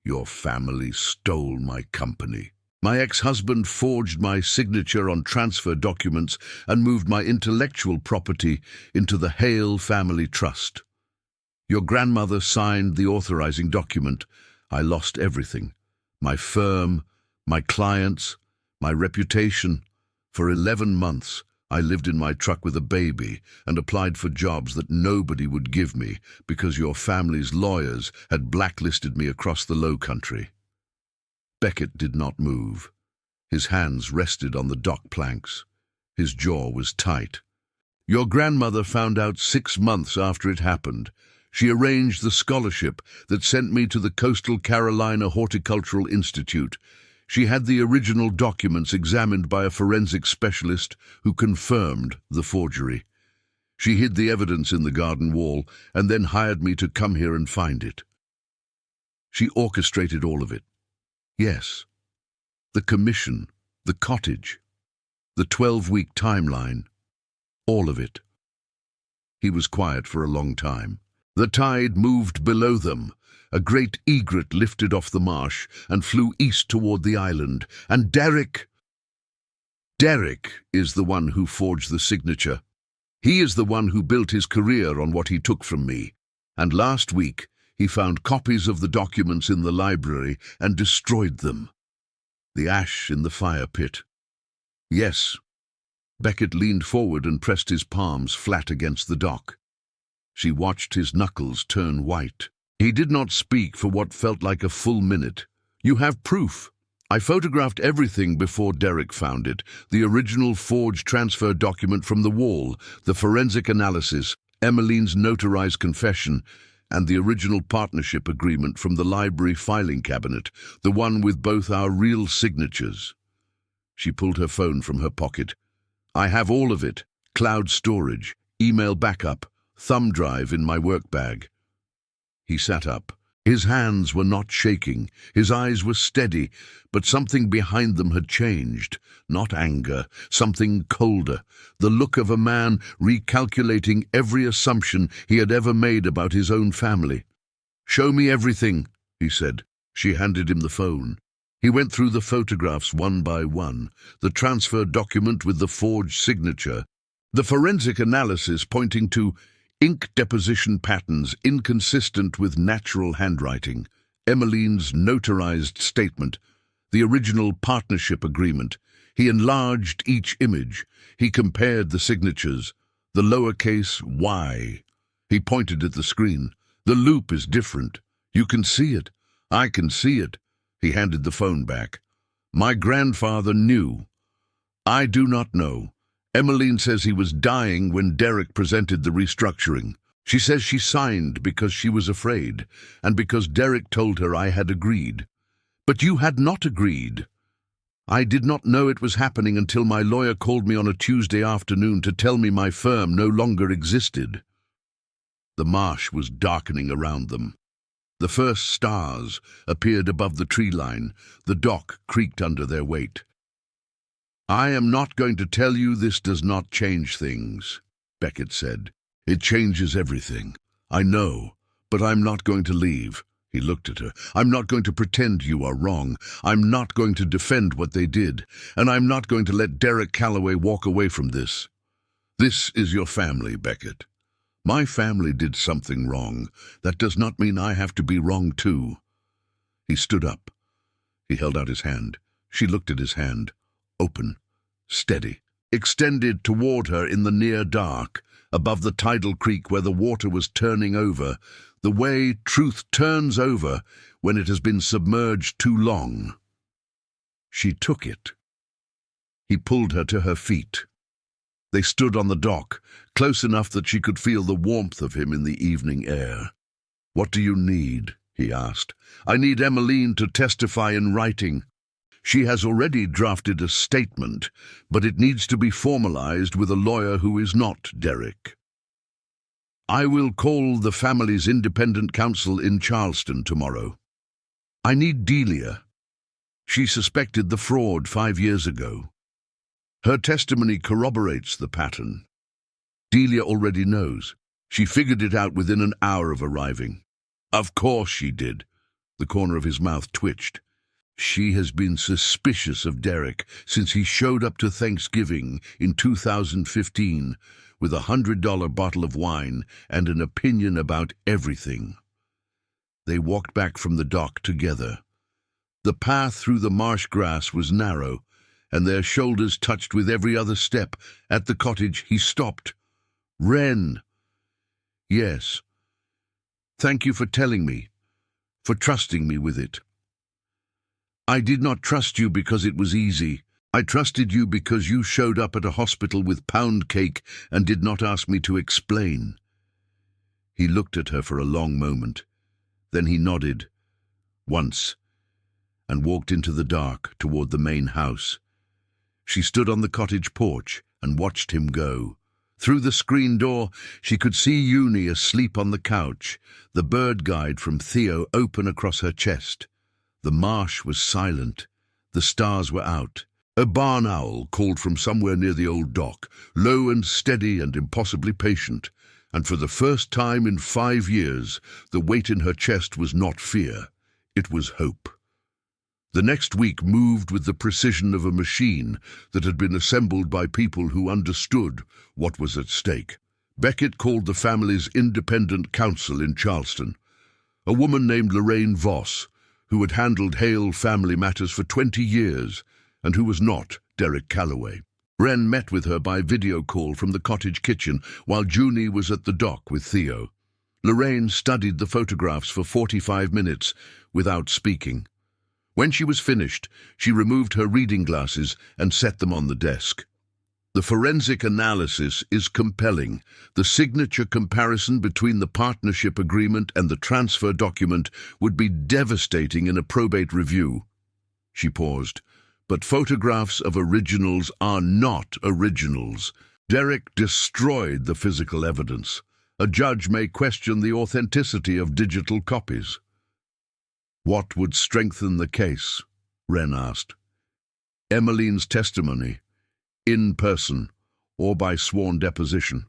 your family stole my company. My ex-husband forged my signature on transfer documents and moved my intellectual property into the Hale family trust. Your grandmother signed the authorizing document. I lost everything. My firm, my clients, my reputation. For 11 months, I lived in my truck with a baby and applied for jobs that nobody would give me because your family's lawyers had blacklisted me across the Low Country." Beckett did not move. His hands rested on the dock planks. His jaw was tight. "Your grandmother found out 6 months after it happened. She arranged the scholarship that sent me to the Coastal Carolina Horticultural Institute. She had the original documents examined by a forensic specialist who confirmed the forgery. She hid the evidence in the garden wall and then hired me to come here and find it. She orchestrated all of it. Yes. The commission, the cottage, the 12-week timeline, all of it." He was quiet for a long time. The tide moved below them. A great egret lifted off the marsh and flew east toward the island. And Derek is the one who forged the signature. He is the one who built his career on what he took from me. And last week, he found copies of the documents in the library and destroyed them. The ash in the fire pit. Yes. Beckett leaned forward and pressed his palms flat against the dock. She watched his knuckles turn white. He did not speak for what felt like a full minute. "You have proof. I photographed everything before Derek found it. The original forged transfer document from the wall, the forensic analysis, Emmeline's notarized confession, and the original partnership agreement from the library filing cabinet, the one with both our real signatures." She pulled her phone from her pocket. "I have all of it. Cloud storage, email backup, thumb drive in my work bag." He sat up. His hands were not shaking, his eyes were steady, but something behind them had changed. Not anger, something colder, the look of a man recalculating every assumption he had ever made about his own family. "Show me everything," he said. She handed him the phone. He went through the photographs one by one, the transfer document with the forged signature, the forensic analysis pointing to ink deposition patterns inconsistent with natural handwriting, Emmeline's notarized statement, the original partnership agreement. He enlarged each image. He compared the signatures, the lowercase y. He pointed at the screen. "The loop is different. You can see it. I can see it." He handed the phone back. "My grandfather knew. I do not know. Emmeline says he was dying when Derek presented the restructuring. She says she signed because she was afraid, and because Derek told her I had agreed. But you had not agreed. I did not know it was happening until my lawyer called me on a Tuesday afternoon to tell me my firm no longer existed." The marsh was darkening around them. The first stars appeared above the tree line. The dock creaked under their weight. "I am not going to tell you this does not change things," Beckett said. "It changes everything. I know, but I'm not going to leave." He looked at her. "I'm not going to pretend you are wrong. I'm not going to defend what they did. And I'm not going to let Derek Calloway walk away from this. This is your family, Beckett. My family did something wrong. That does not mean I have to be wrong too." He stood up. He held out his hand. She looked at his hand. Open, steady, extended toward her in the near dark, above the tidal creek where the water was turning over, the way truth turns over when it has been submerged too long. She took it. He pulled her to her feet. They stood on the dock, close enough that she could feel the warmth of him in the evening air. "What do you need?" he asked. "I need Emmeline to testify in writing. She has already drafted a statement, but it needs to be formalized with a lawyer who is not Derek. I will call the family's independent counsel in Charleston tomorrow. I need Delia. She suspected the fraud 5 years ago. Her testimony corroborates the pattern. Delia already knows. She figured it out within an hour of arriving." "Of course she did." The corner of his mouth twitched. "She has been suspicious of Derek since he showed up to Thanksgiving in 2015 with a $100 bottle of wine and an opinion about everything." They walked back from the dock together. The path through the marsh grass was narrow, and their shoulders touched with every other step. At the cottage, he stopped. "Wren." "Yes. Thank you for telling me, for trusting me with it. I did not trust you because it was easy. I trusted you because you showed up at a hospital with pound cake and did not ask me to explain." He looked at her for a long moment. Then he nodded, once, and walked into the dark toward the main house. She stood on the cottage porch and watched him go. Through the screen door, she could see Uni asleep on the couch, the bird guide from Theo open across her chest. The marsh was silent. The stars were out. A barn owl called from somewhere near the old dock, low and steady and impossibly patient, and for the first time in 5 years, the weight in her chest was not fear, it was hope. The next week moved with the precision of a machine that had been assembled by people who understood what was at stake. Beckett called the family's independent counsel in Charleston, a woman named Lorraine Voss, who had handled Hale family matters for 20 years and who was not Derek Calloway. Wren met with her by video call from the cottage kitchen while Junie was at the dock with Theo. Lorraine studied the photographs for 45 minutes without speaking. When she was finished, she removed her reading glasses and set them on the desk. The forensic analysis is compelling. The signature comparison between the partnership agreement and the transfer document would be devastating in a probate review. She paused. But photographs of originals are not originals. Derek destroyed the physical evidence. A judge may question the authenticity of digital copies. "What would strengthen the case?" Wren asked. "Emmeline's testimony, in person or by sworn deposition,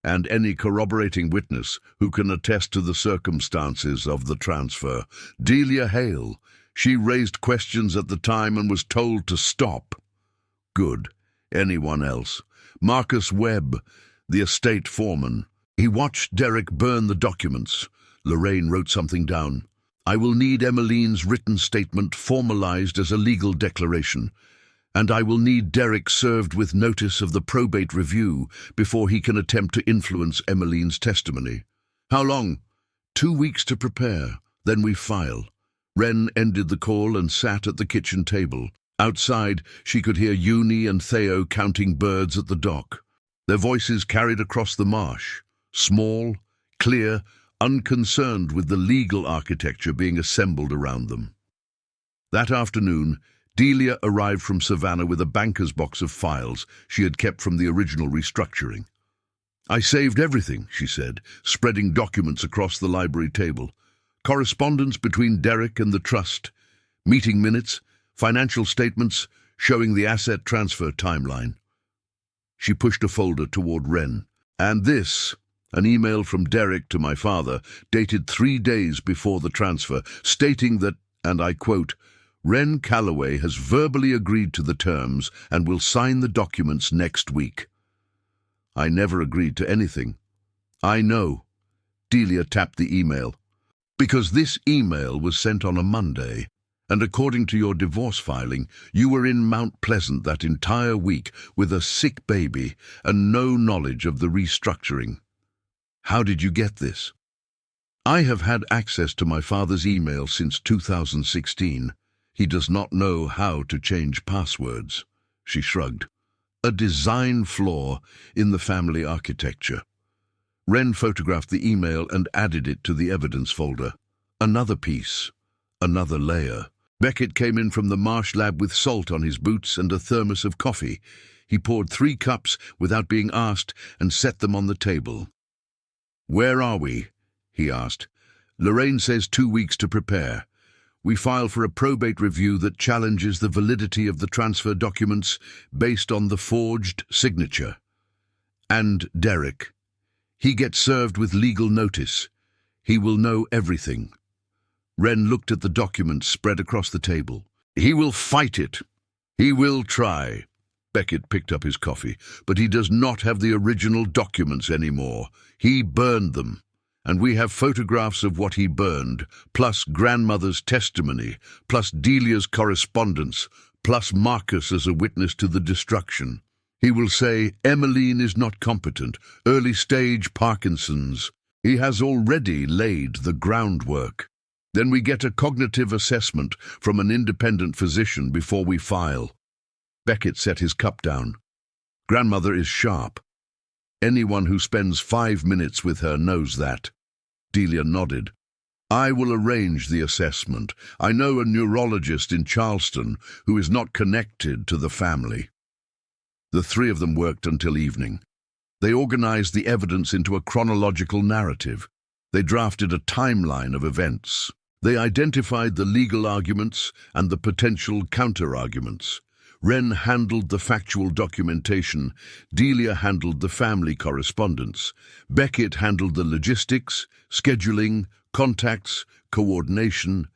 and any corroborating witness who can attest to the circumstances of the transfer. Delia Hale. She raised questions at the time and was told to stop." "Good. Anyone else?" "Marcus Webb, the estate foreman." He watched Derek burn the documents. Lorraine wrote something down. "I will need Emmeline's written statement formalized as a legal declaration, and I will need Derek served with notice of the probate review before he can attempt to influence Emmeline's testimony." "How long?" 2 weeks to prepare, then we file." Wren ended the call and sat at the kitchen table. Outside, she could hear Uni and Theo counting birds at the dock. Their voices carried across the marsh, small, clear, unconcerned with the legal architecture being assembled around them. That afternoon, Delia arrived from Savannah with a banker's box of files she had kept from the original restructuring. "I saved everything," she said, spreading documents across the library table. "Correspondence between Derek and the trust, meeting minutes, financial statements showing the asset transfer timeline." She pushed a folder toward Wren. "And this, an email from Derek to my father, dated 3 days before the transfer, stating that, and I quote, 'Wren Calloway has verbally agreed to the terms and will sign the documents next week.' I never agreed to anything." "I know." Delia tapped the email. "Because this email was sent on a Monday, and according to your divorce filing, you were in Mount Pleasant that entire week with a sick baby and no knowledge of the restructuring. How did you get this?" "I have had access to my father's email since 2016. He does not know how to change passwords." She shrugged. "A design flaw in the family architecture." Wren photographed the email and added it to the evidence folder. Another piece, another layer. Beckett came in from the Marsh lab with salt on his boots and a thermos of coffee. He poured 3 cups without being asked and set them on the table. "Where are we?" he asked. "Lorraine says 2 weeks to prepare. We file for a probate review that challenges the validity of the transfer documents based on the forged signature. And Derek. He gets served with legal notice. He will know everything." Wren looked at the documents spread across the table. "He will fight it. He will try." Beckett picked up his coffee. "But he does not have the original documents anymore. He burned them. And we have photographs of what he burned, plus grandmother's testimony, plus Delia's correspondence, plus Marcus as a witness to the destruction. He will say, Emmeline is not competent, early-stage Parkinson's. He has already laid the groundwork. Then we get a cognitive assessment from an independent physician before we file. Beckett set his cup down. Grandmother is sharp. Anyone who spends 5 minutes with her knows that. Delia nodded. I will arrange the assessment. I know a neurologist in Charleston who is not connected to the family. The three of them worked until evening. They organized the evidence into a chronological narrative. They drafted a timeline of events. They identified the legal arguments and the potential counter-arguments. Wren handled the factual documentation. Delia handled the family correspondence. Beckett handled the logistics, scheduling, contacts, coordination.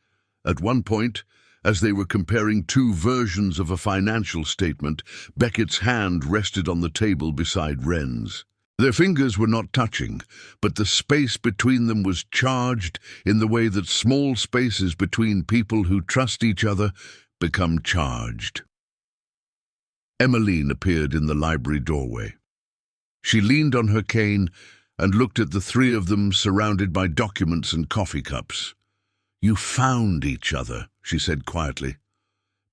At one point, as they were comparing two versions of a financial statement, Beckett's hand rested on the table beside Wren's. Their fingers were not touching, but the space between them was charged in the way that small spaces between people who trust each other become charged. Emmeline appeared in the library doorway. She leaned on her cane and looked at the three of them surrounded by documents and coffee cups. You found each other, she said quietly.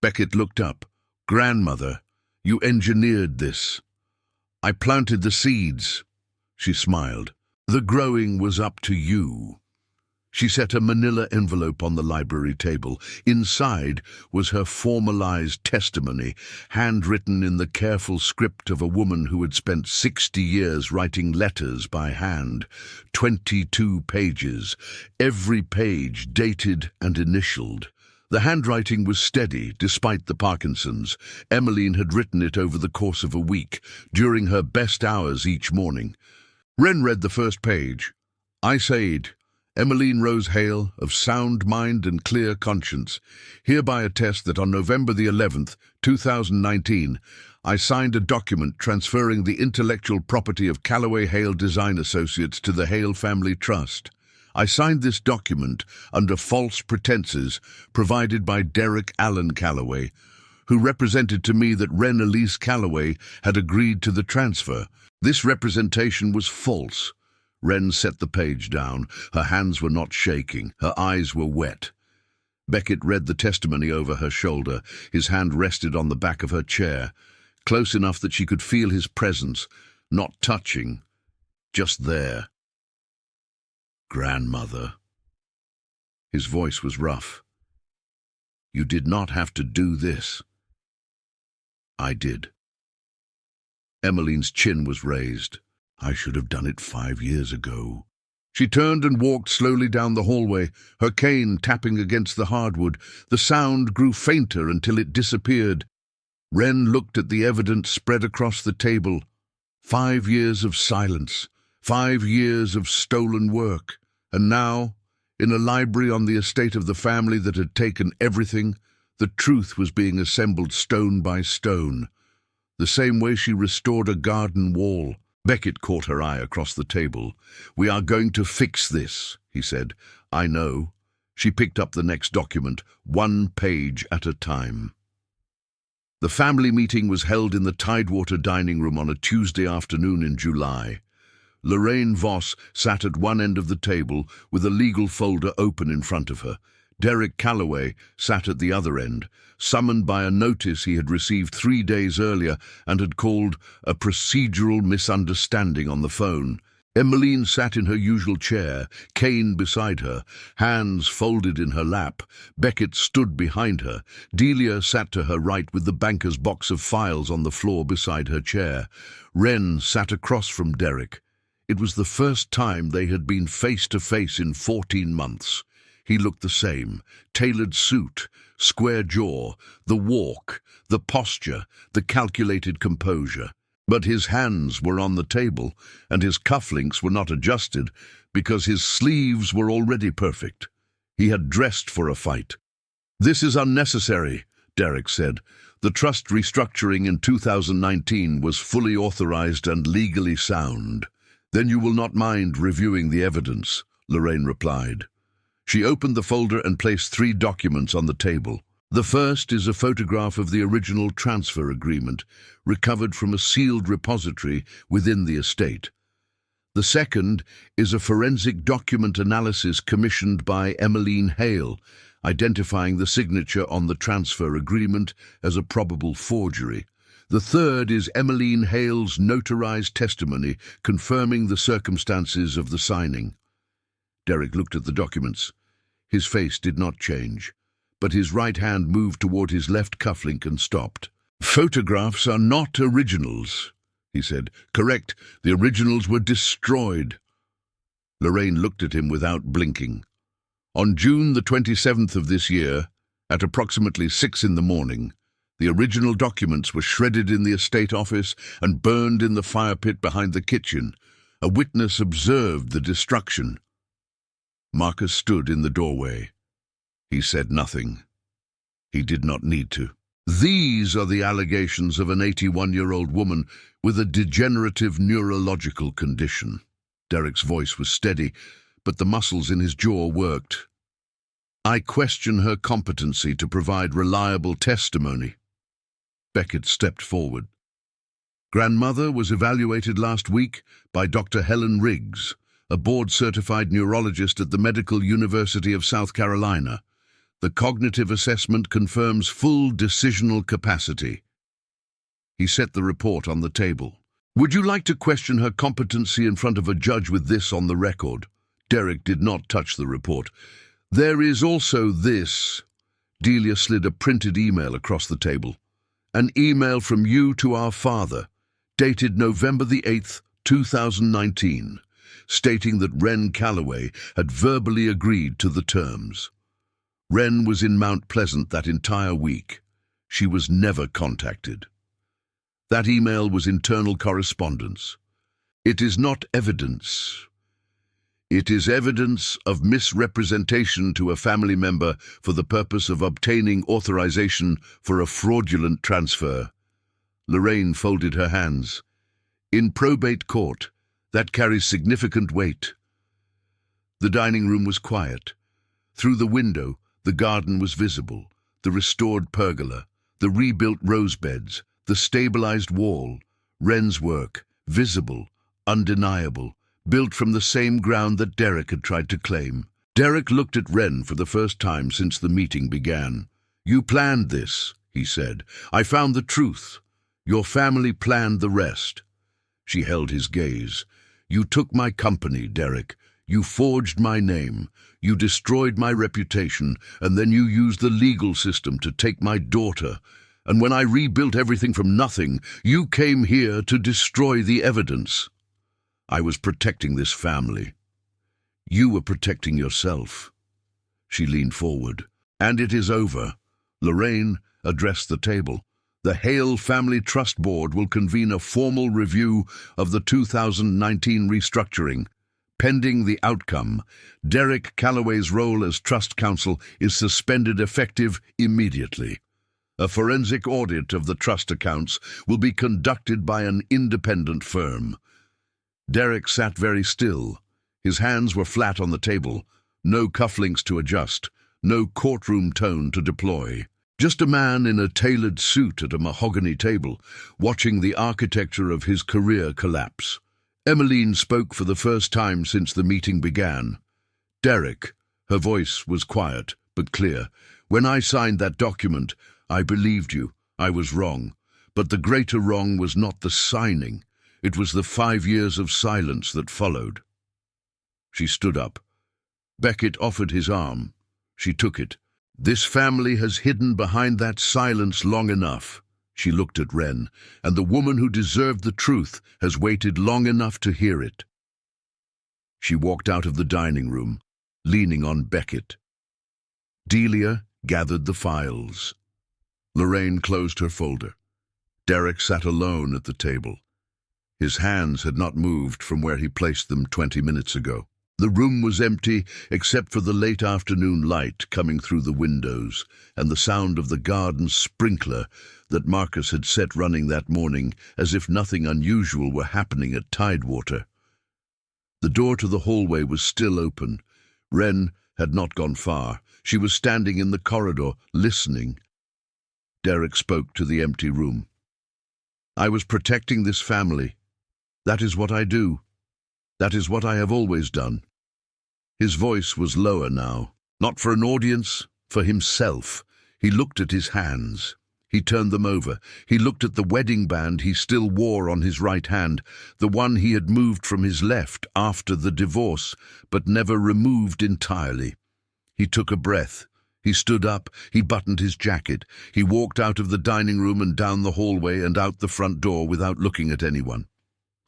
Beckett looked up. Grandmother, you engineered this. I planted the seeds. She smiled. The growing was up to you. She set a manila envelope on the library table. Inside was her formalized testimony, handwritten in the careful script of a woman who had spent 60 years writing letters by hand. 22 pages, every page dated and initialed. The handwriting was steady, despite the Parkinson's. Emmeline had written it over the course of a week, during her best hours each morning. Wren read the first page. I said, Emmeline Rose Hale, of sound mind and clear conscience, hereby attest that on November the 11th, 2019, I signed a document transferring the intellectual property of Callaway Hale Design Associates to the Hale Family Trust. I signed this document under false pretenses provided by Derek Allen Callaway, who represented to me that Wren Elise Callaway had agreed to the transfer. This representation was false. Wren set the page down. Her hands were not shaking. Her eyes were wet. Beckett read the testimony over her shoulder. His hand rested on the back of her chair, close enough that she could feel his presence, not touching, just there. Grandmother. His voice was rough. You did not have to do this. I did. Emmeline's chin was raised. I should have done it 5 years ago. She turned and walked slowly down the hallway, her cane tapping against the hardwood. The sound grew fainter until it disappeared. Wren looked at the evidence spread across the table. 5 years of silence, 5 years of stolen work. And now, in a library on the estate of the family that had taken everything, the truth was being assembled stone by stone. The same way she restored a garden wall. Beckett caught her eye across the table. We are going to fix this, he said. I know. She picked up the next document, 1 page at a time. The family meeting was held in the Tidewater dining room on a Tuesday afternoon in July. Lorraine Voss sat at one end of the table with a legal folder open in front of her. Derek Callaway sat at the other end, summoned by a notice he had received 3 days earlier and had called a procedural misunderstanding on the phone. Emmeline sat in her usual chair, cane beside her, hands folded in her lap. Beckett stood behind her. Delia sat to her right with the banker's box of files on the floor beside her chair. Wren sat across from Derek. It was the first time they had been face to face in 14 months. He looked the same, tailored suit, square jaw, the walk, the posture, the calculated composure. But his hands were on the table, and his cufflinks were not adjusted because his sleeves were already perfect. He had dressed for a fight. This is unnecessary, Derek said. The trust restructuring in 2019 was fully authorized and legally sound. Then you will not mind reviewing the evidence, Lorraine replied. She opened the folder and placed 3 documents on the table. The first is a photograph of the original transfer agreement, recovered from a sealed repository within the estate. The second is a forensic document analysis commissioned by Emmeline Hale, identifying the signature on the transfer agreement as a probable forgery. The third is Emmeline Hale's notarized testimony confirming the circumstances of the signing. Derek looked at the documents. His face did not change, but his right hand moved toward his left cufflink and stopped. "Photographs are not originals," he said. "Correct, the originals were destroyed." Lorraine looked at him without blinking. "On June the 27th of this year, at approximately 6 in the morning, the original documents were shredded in the estate office and burned in the fire pit behind the kitchen. A witness observed the destruction." Marcus stood in the doorway. He said nothing. He did not need to. "These are the allegations of an 81-year-old woman with a degenerative neurological condition." Derek's voice was steady, but the muscles in his jaw worked. "I question her competency to provide reliable testimony." Beckett stepped forward. "Grandmother was evaluated last week by Dr. Helen Riggs, a board-certified neurologist at the Medical University of South Carolina. The cognitive assessment confirms full decisional capacity." He set the report on the table. "Would you like to question her competency in front of a judge with this on the record?" Derek did not touch the report. "There is also this." Delia slid a printed email across the table. "An email from you to our father, dated November the 8th, 2019, stating that Wren Calloway had verbally agreed to the terms. Wren was in Mount Pleasant that entire week. She was never contacted." That email was internal correspondence. "It is not evidence. It is evidence of misrepresentation to a family member for the purpose of obtaining authorization for a fraudulent transfer." Lorraine folded her hands. "In probate court, that carries significant weight." The dining room was quiet. Through the window, the garden was visible, the restored pergola, the rebuilt rose beds, the stabilized wall. Wren's work, visible, undeniable, built from the same ground that Derek had tried to claim. Derek looked at Wren for the first time since the meeting began. "You planned this," he said. "I found the truth. Your family planned the rest." She held his gaze. "You took my company, Derek. You forged my name. You destroyed my reputation, and then you used the legal system to take my daughter. And when I rebuilt everything from nothing, you came here to destroy the evidence. I was protecting this family. You were protecting yourself." She leaned forward. "And it is over." Lorraine addressed the table. "The Hale Family Trust Board will convene a formal review of the 2019 restructuring. Pending the outcome, Derek Calloway's role as trust counsel is suspended effective immediately. A forensic audit of the trust accounts will be conducted by an independent firm." Derek sat very still. His hands were flat on the table, no cufflinks to adjust, no courtroom tone to deploy. Just a man in a tailored suit at a mahogany table, watching the architecture of his career collapse. Emmeline spoke for the first time since the meeting began. "Derek," her voice was quiet but clear, "when I signed that document, I believed you. I was wrong. But the greater wrong was not the signing. It was the 5 years of silence that followed." She stood up. Beckett offered his arm. She took it. "This family has hidden behind that silence long enough." She looked at Wren, "and the woman who deserved the truth has waited long enough to hear it." She walked out of the dining room, leaning on Beckett. Delia gathered the files. Lorraine closed her folder. Derek sat alone at the table. His hands had not moved from where he placed them 20 minutes ago. The room was empty except for the late afternoon light coming through the windows and the sound of the garden sprinkler that Marcus had set running that morning as if nothing unusual were happening at Tidewater. The door to the hallway was still open. Wren had not gone far. She was standing in the corridor, listening. Derek spoke to the empty room. "I was protecting this family. That is what I do. That is what I have always done." His voice was lower now, not for an audience, for himself. He looked at his hands. He turned them over. He looked at the wedding band he still wore on his right hand, the one he had moved from his left after the divorce, but never removed entirely. He took a breath. He stood up. He buttoned his jacket. He walked out of the dining room and down the hallway and out the front door without looking at anyone.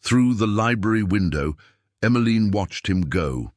Through the library window, Emmeline watched him go.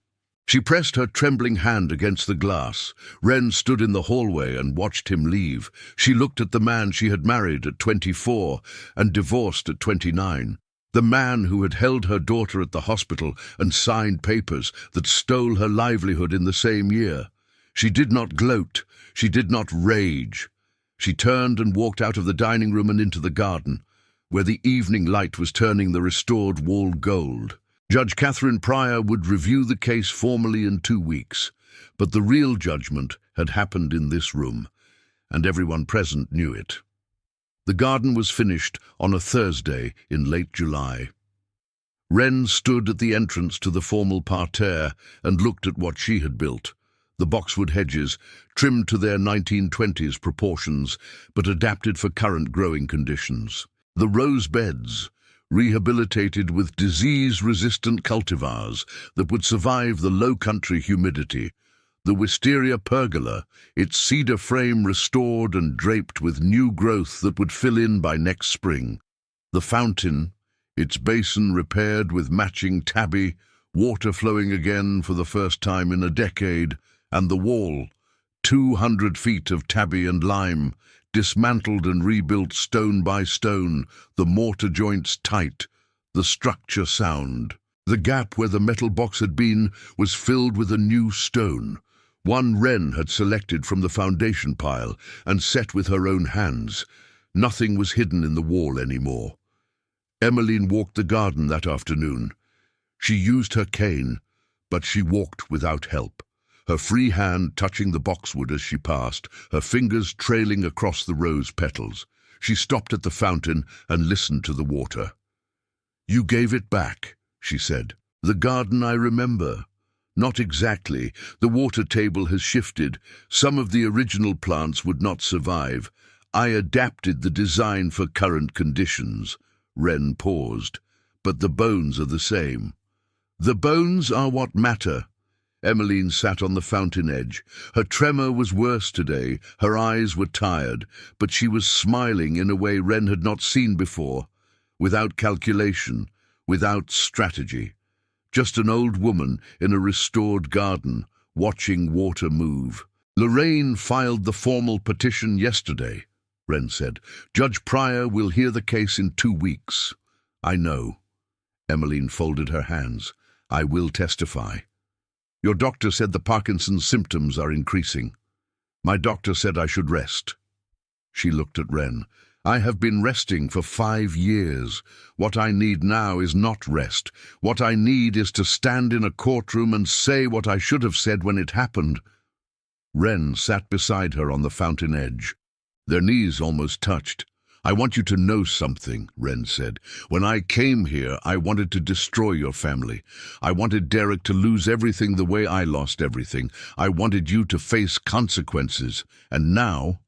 She pressed her trembling hand against the glass. Wren stood in the hallway and watched him leave. She looked at the man she had married at 24 and divorced at 29. The man who had held her daughter at the hospital and signed papers that stole her livelihood in the same year. She did not gloat. She did not rage. She turned and walked out of the dining room and into the garden, where the evening light was turning the restored wall gold. Judge Catherine Pryor would review the case formally in 2 weeks, but the real judgment had happened in this room, and everyone present knew it. The garden was finished on a Thursday in late July. Wren stood at the entrance to the formal parterre and looked at what she had built. The boxwood hedges, trimmed to their 1920s proportions, but adapted for current growing conditions. The rose beds, rehabilitated with disease-resistant cultivars that would survive the low-country humidity. The wisteria pergola, its cedar frame restored and draped with new growth that would fill in by next spring. The fountain, its basin repaired with matching tabby, water flowing again for the first time in a decade, and the wall, 200 feet of tabby and lime, dismantled and rebuilt stone by stone, the mortar joints tight, the structure sound. The gap where the metal box had been was filled with a new stone, one Wren had selected from the foundation pile and set with her own hands. Nothing was hidden in the wall anymore. Emmeline walked the garden that afternoon. She used her cane, but she walked without help. Her free hand touching the boxwood as she passed, her fingers trailing across the rose petals. She stopped at the fountain and listened to the water. "You gave it back," she said. "The garden I remember." "Not exactly. The water table has shifted. Some of the original plants would not survive. I adapted the design for current conditions." Wren paused. "But the bones are the same." "The bones are what matter." Emmeline sat on the fountain edge. Her tremor was worse today. Her eyes were tired, but she was smiling in a way Wren had not seen before, without calculation, without strategy. Just an old woman in a restored garden, watching water move. "Lorraine filed the formal petition yesterday," Wren said. "Judge Pryor will hear the case in 2 weeks." "I know." Emmeline folded her hands. "I will testify." "Your doctor said the Parkinson's symptoms are increasing." "My doctor said I should rest." She looked at Wren. "I have been resting for 5 years. What I need now is not rest. What I need is to stand in a courtroom and say what I should have said when it happened." Wren sat beside her on the fountain edge. Their knees almost touched. "I want you to know something," Wren said. "When I came here, I wanted to destroy your family. I wanted Derek to lose everything the way I lost everything. I wanted you to face consequences. And now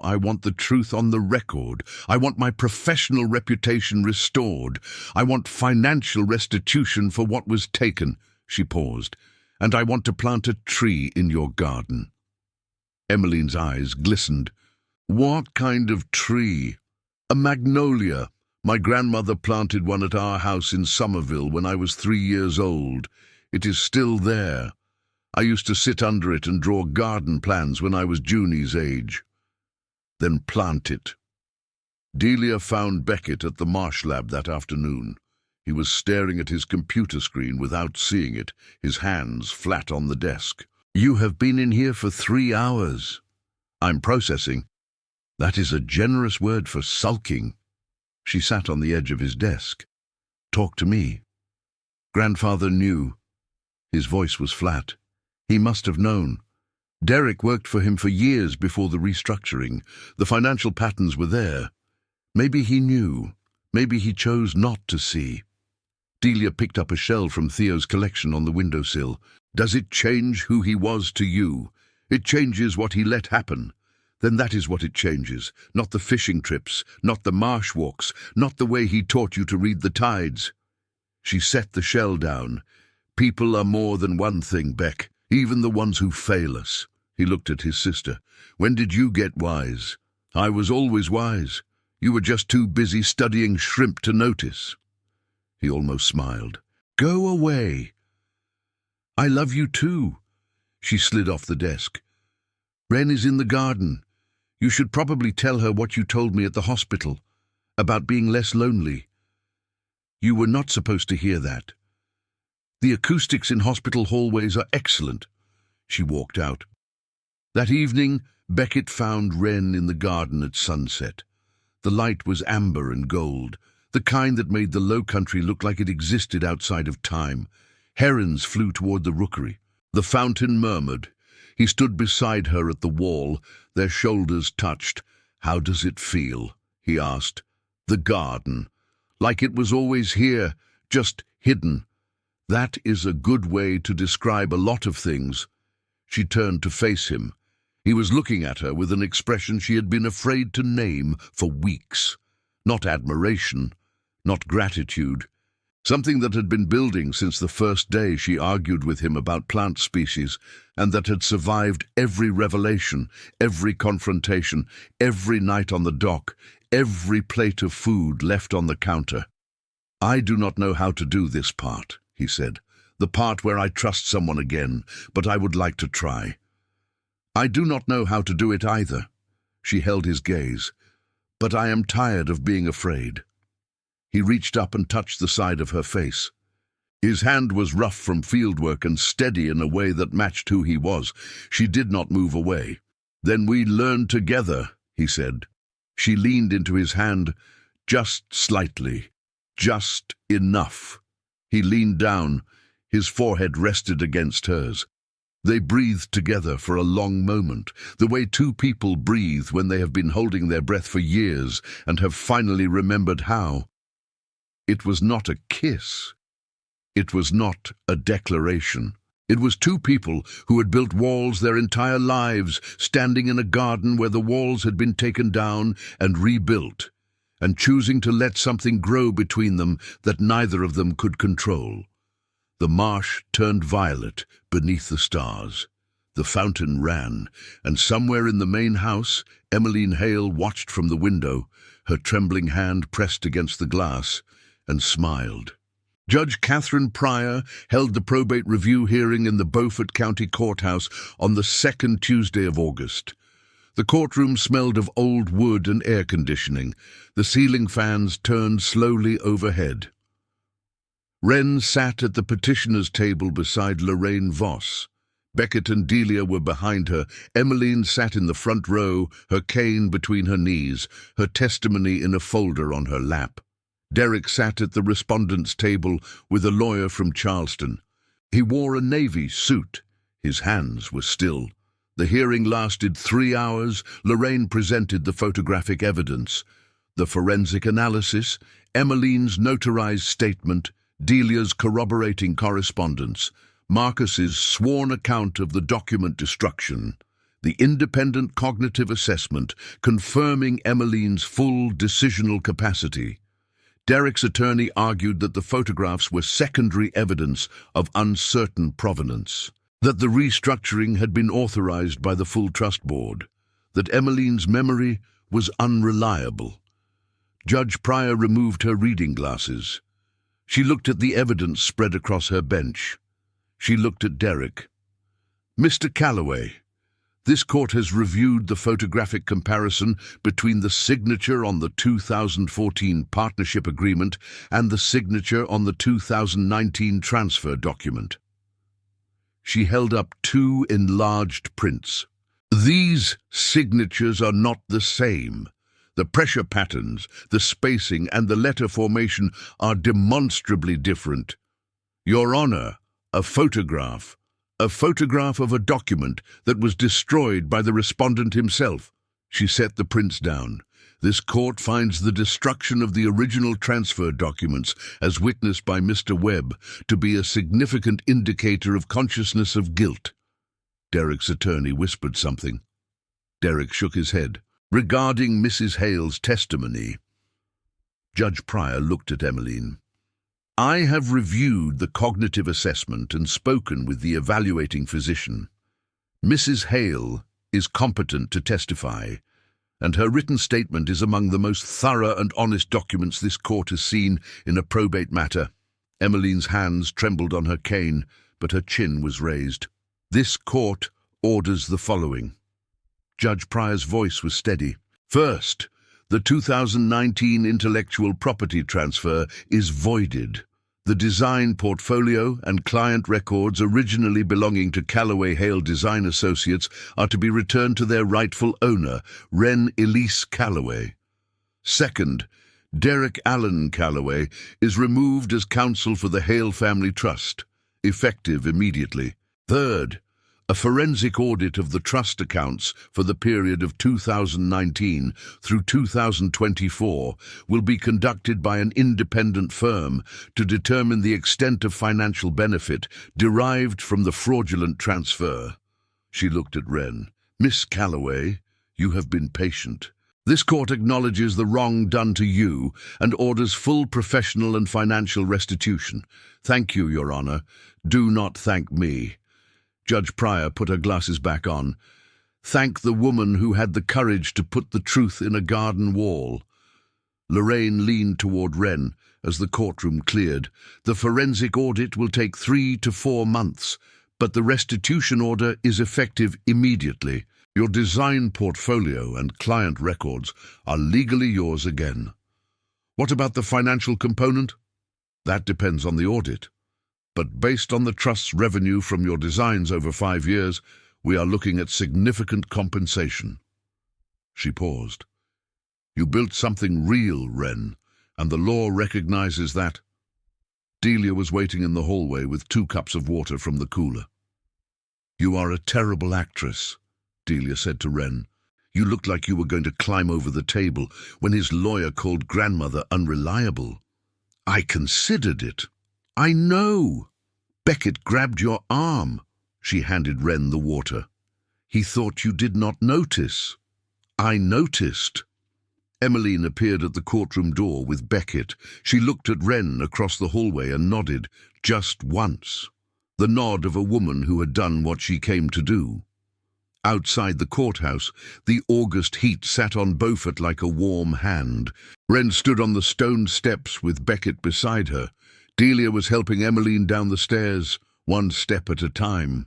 I want the truth on the record. I want my professional reputation restored. I want financial restitution for what was taken." She paused. "And I want to plant a tree in your garden." Emmeline's eyes glistened. "What kind of tree?" "A magnolia. My grandmother planted one at our house in Somerville when I was 3 years old. It is still there. I used to sit under it and draw garden plans when I was Junie's age." "Then plant it." Delia found Beckett at the Marsh Lab that afternoon. He was staring at his computer screen without seeing it, his hands flat on the desk. "You have been in here for 3 hours." "I'm processing." "That is a generous word for sulking." She sat on the edge of his desk. "Talk to me." Grandfather knew. His voice was flat. He must have known. Derek worked for him for years before the restructuring. The financial patterns were there. Maybe he knew. Maybe he chose not to see. Delia picked up a shell from Theo's collection on the windowsill. Does it change who he was to you? It changes what he let happen. Then that is what it changes, not the fishing trips, not the marsh walks, not the way he taught you to read the tides. She set the shell down. People are more than one thing, Beck, even the ones who fail us. He looked at his sister. When did you get wise? I was always wise. You were just too busy studying shrimp to notice. He almost smiled. Go away. I love you too. She slid off the desk. Wren is in the garden. You should probably tell her what you told me at the hospital, about being less lonely. You were not supposed to hear that. The acoustics in hospital hallways are excellent. She walked out. That evening, Beckett found Wren in the garden at sunset. The light was amber and gold, the kind that made the low country look like it existed outside of time. Herons flew toward the rookery. The fountain murmured. He stood beside her at the wall, their shoulders touched. How does it feel? He asked. The garden. Like it was always here, just hidden. That is a good way to describe a lot of things. She turned to face him. He was looking at her with an expression she had been afraid to name for weeks. Not admiration, not gratitude. Something that had been building since the first day she argued with him about plant species, and that had survived every revelation, every confrontation, every night on the dock, every plate of food left on the counter. I do not know how to do this part, he said, the part where I trust someone again, but I would like to try. I do not know how to do it either. She held his gaze. But I am tired of being afraid. He reached up and touched the side of her face. His hand was rough from fieldwork and steady in a way that matched who he was. She did not move away. Then we learn together, he said. She leaned into his hand, just slightly, just enough. He leaned down. His forehead rested against hers. They breathed together for a long moment, the way two people breathe when they have been holding their breath for years and have finally remembered how. It was not a kiss. It was not a declaration. It was two people who had built walls their entire lives, standing in a garden where the walls had been taken down and rebuilt, and choosing to let something grow between them that neither of them could control. The marsh turned violet beneath the stars. The fountain ran, and somewhere in the main house, Emmeline Hale watched from the window, her trembling hand pressed against the glass, and smiled. Judge Catherine Pryor held the probate review hearing in the Beaufort County Courthouse on the second Tuesday of August. The courtroom smelled of old wood and air conditioning. The ceiling fans turned slowly overhead. Wren sat at the petitioner's table beside Lorraine Voss. Beckett and Delia were behind her. Emmeline sat in the front row, her cane between her knees, her testimony in a folder on her lap. Derek sat at the respondent's table with a lawyer from Charleston. He wore a navy suit. His hands were still. The hearing lasted 3 hours. Lorraine presented the photographic evidence. The forensic analysis, Emmeline's notarized statement, Delia's corroborating correspondence, Marcus's sworn account of the document destruction, the independent cognitive assessment confirming Emmeline's full decisional capacity. Derek's attorney argued that the photographs were secondary evidence of uncertain provenance, that the restructuring had been authorized by the full trust board, that Emmeline's memory was unreliable. Judge Pryor removed her reading glasses. She looked at the evidence spread across her bench. She looked at Derek. Mr. Calloway, this court has reviewed the photographic comparison between the signature on the 2014 partnership agreement and the signature on the 2019 transfer document. She held up 2 enlarged prints. These signatures are not the same. The pressure patterns, the spacing, and the letter formation are demonstrably different. Your Honor, a photograph, A photograph of a document that was destroyed by the respondent himself. She set the prints down. This court finds the destruction of the original transfer documents, as witnessed by Mr. Webb, to be a significant indicator of consciousness of guilt. Derek's attorney whispered something. Derek shook his head. Regarding Mrs. Hale's testimony, Judge Pryor looked at Emmeline. I have reviewed the cognitive assessment and spoken with the evaluating physician. Mrs. Hale is competent to testify, and her written statement is among the most thorough and honest documents this court has seen in a probate matter. Emmeline's hands trembled on her cane, but her chin was raised. This court orders the following. Judge Pryor's voice was steady. First, the 2019 intellectual property transfer is voided. The design portfolio and client records originally belonging to Callaway Hale Design Associates are to be returned to their rightful owner, Wren Elise Callaway. Second, Derek Allen Callaway is removed as counsel for the Hale Family Trust, effective immediately. Third, a forensic audit of the trust accounts for the period of 2019 through 2024 will be conducted by an independent firm to determine the extent of financial benefit derived from the fraudulent transfer. She looked at Wren. Miss Callaway, you have been patient. This court acknowledges the wrong done to you and orders full professional and financial restitution. Thank you, Your Honor. Do not thank me. Judge Pryor put her glasses back on. Thank the woman who had the courage to put the truth in a garden wall. Lorraine leaned toward Wren as the courtroom cleared. The forensic audit will take 3 to 4 months, but the restitution order is effective immediately. Your design portfolio and client records are legally yours again. What about the financial component? That depends on the audit. But based on the trust's revenue from your designs over 5 years, we are looking at significant compensation. She paused. You built something real, Wren, and the law recognizes that. Delia was waiting in the hallway with 2 cups of water from the cooler. You are a terrible actress, Delia said to Wren. You looked like you were going to climb over the table when his lawyer called grandmother unreliable. I considered it. I know. Beckett grabbed your arm. She handed Wren the water. He thought you did not notice. I noticed. Emmeline appeared at the courtroom door with Beckett. She looked at Wren across the hallway and nodded, just once. The nod of a woman who had done what she came to do. Outside the courthouse, the August heat sat on Beaufort like a warm hand. Wren stood on the stone steps with Beckett beside her. Delia was helping Emmeline down the stairs, 1 step at a time.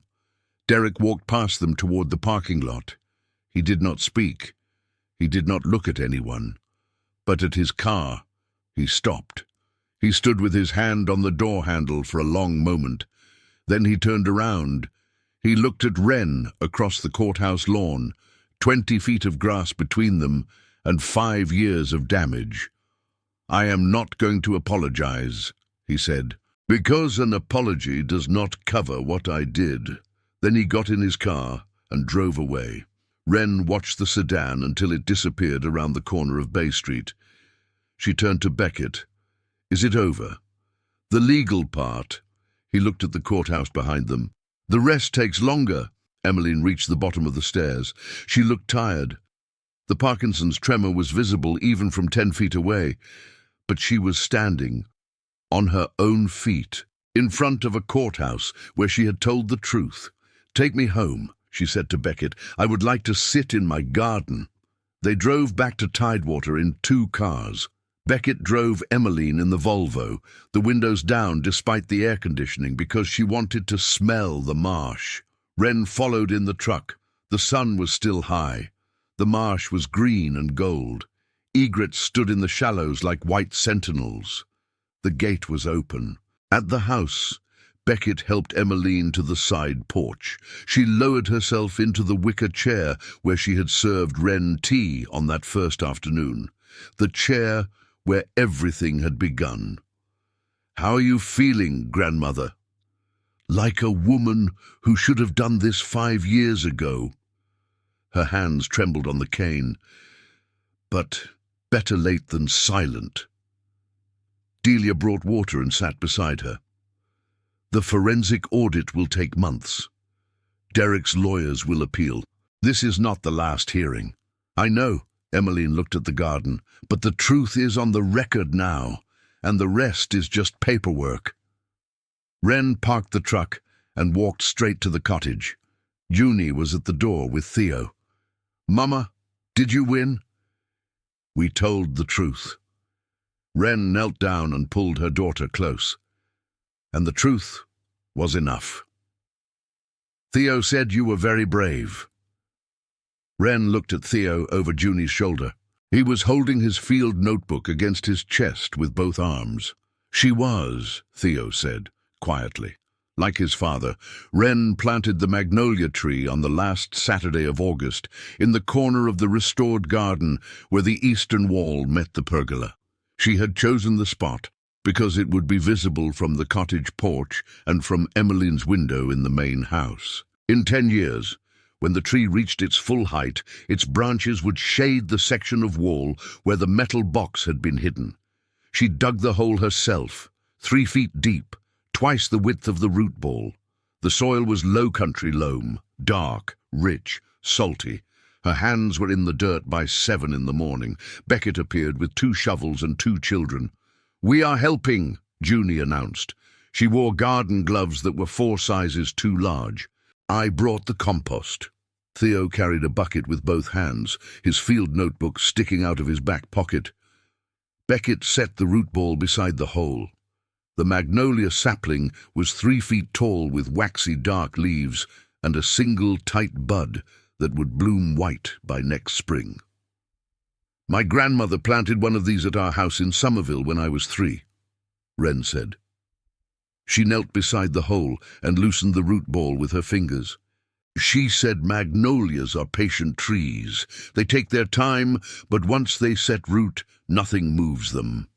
Derek walked past them toward the parking lot. He did not speak. He did not look at anyone. But at his car, he stopped. He stood with his hand on the door handle for a long moment. Then he turned around. He looked at Wren across the courthouse lawn, 20 feet of grass between them and 5 years of damage. I am not going to apologize, he said, because an apology does not cover what I did. Then he got in his car and drove away. Wren watched the sedan until it disappeared around the corner of Bay Street. She turned to Beckett. Is it over? The legal part. He looked at the courthouse behind them. The rest takes longer. Emmeline reached the bottom of the stairs. She looked tired. The Parkinson's tremor was visible even from 10 feet away, but she was standing on her own feet, in front of a courthouse where she had told the truth. Take me home, she said to Beckett. I would like to sit in my garden. They drove back to Tidewater in 2 cars. Beckett drove Emmeline in the Volvo, the windows down despite the air conditioning because she wanted to smell the marsh. Wren followed in the truck. The sun was still high. The marsh was green and gold. Egrets stood in the shallows like white sentinels. The gate was open. At the house, Beckett helped Emmeline to the side porch. She lowered herself into the wicker chair where she had served Wren tea on that first afternoon. The chair where everything had begun. How are you feeling, grandmother? Like a woman who should have done this 5 years ago. Her hands trembled on the cane, but better late than silent. Delia brought water and sat beside her. The forensic audit will take months. Derek's lawyers will appeal. This is not the last hearing. I know, Emmeline looked at the garden, but the truth is on the record now, and the rest is just paperwork. Wren parked the truck and walked straight to the cottage. Junie was at the door with Theo. Mama, did you win? We told the truth. Wren knelt down and pulled her daughter close. And the truth was enough. Theo said you were very brave. Wren looked at Theo over Junie's shoulder. He was holding his field notebook against his chest with both arms. She was, Theo said, quietly. Like his father, Wren planted the magnolia tree on the last Saturday of August in the corner of the restored garden where the eastern wall met the pergola. She had chosen the spot because it would be visible from the cottage porch and from Emmeline's window in the main house. In 10 years, when the tree reached its full height, its branches would shade the section of wall where the metal box had been hidden. She dug the hole herself, 3 feet deep, twice the width of the root ball. The soil was low-country loam, dark, rich, salty. Her hands were in the dirt by 7 in the morning. Beckett appeared with 2 shovels and 2 children. We are helping, Junie announced. She wore garden gloves that were 4 sizes too large. I brought the compost. Theo carried a bucket with both hands, his field notebook sticking out of his back pocket. Beckett set the root ball beside the hole. The magnolia sapling was 3 feet tall with waxy dark leaves and a single tight bud that would bloom white by next spring. My grandmother planted one of these at our house in Somerville when I was 3, Wren said. She knelt beside the hole and loosened the root ball with her fingers. She said magnolias are patient trees. They take their time, but once they set root, nothing moves them.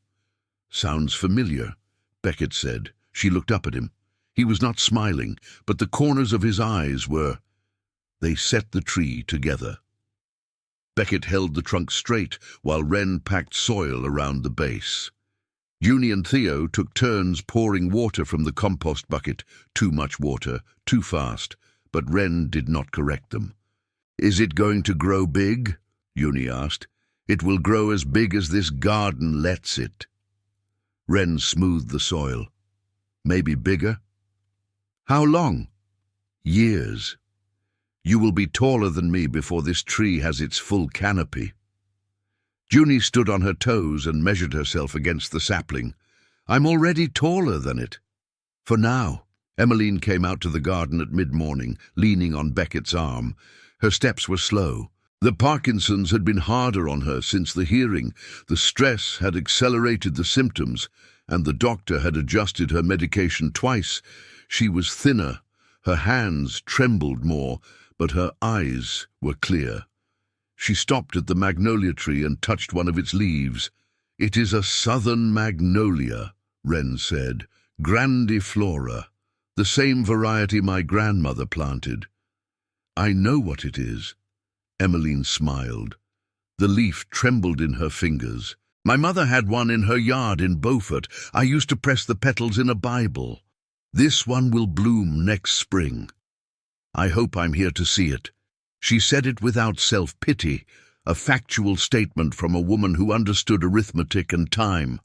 Sounds familiar, Beckett said. She looked up at him. He was not smiling, but the corners of his eyes were. They set the tree together. Beckett held the trunk straight while Wren packed soil around the base. Junie and Theo took turns pouring water from the compost bucket. Too much water, too fast, but Wren did not correct them. Is it going to grow big? Junie asked. It will grow as big as this garden lets it. Wren smoothed the soil. Maybe bigger? How long? Years. You will be taller than me before this tree has its full canopy. Junie stood on her toes and measured herself against the sapling. I'm already taller than it. For now. Emmeline came out to the garden at mid-morning, leaning on Beckett's arm. Her steps were slow. The Parkinson's had been harder on her since the hearing. The stress had accelerated the symptoms, and the doctor had adjusted her medication twice. She was thinner. Her hands trembled more, but her eyes were clear. She stopped at the magnolia tree and touched one of its leaves. It is a southern magnolia, Wren said. Grandiflora. The same variety my grandmother planted. I know what it is. Emmeline smiled. The leaf trembled in her fingers. My mother had one in her yard in Beaufort. I used to press the petals in a Bible. This one will bloom next spring. I hope I'm here to see it. She said it without self-pity, a factual statement from a woman who understood arithmetic and time.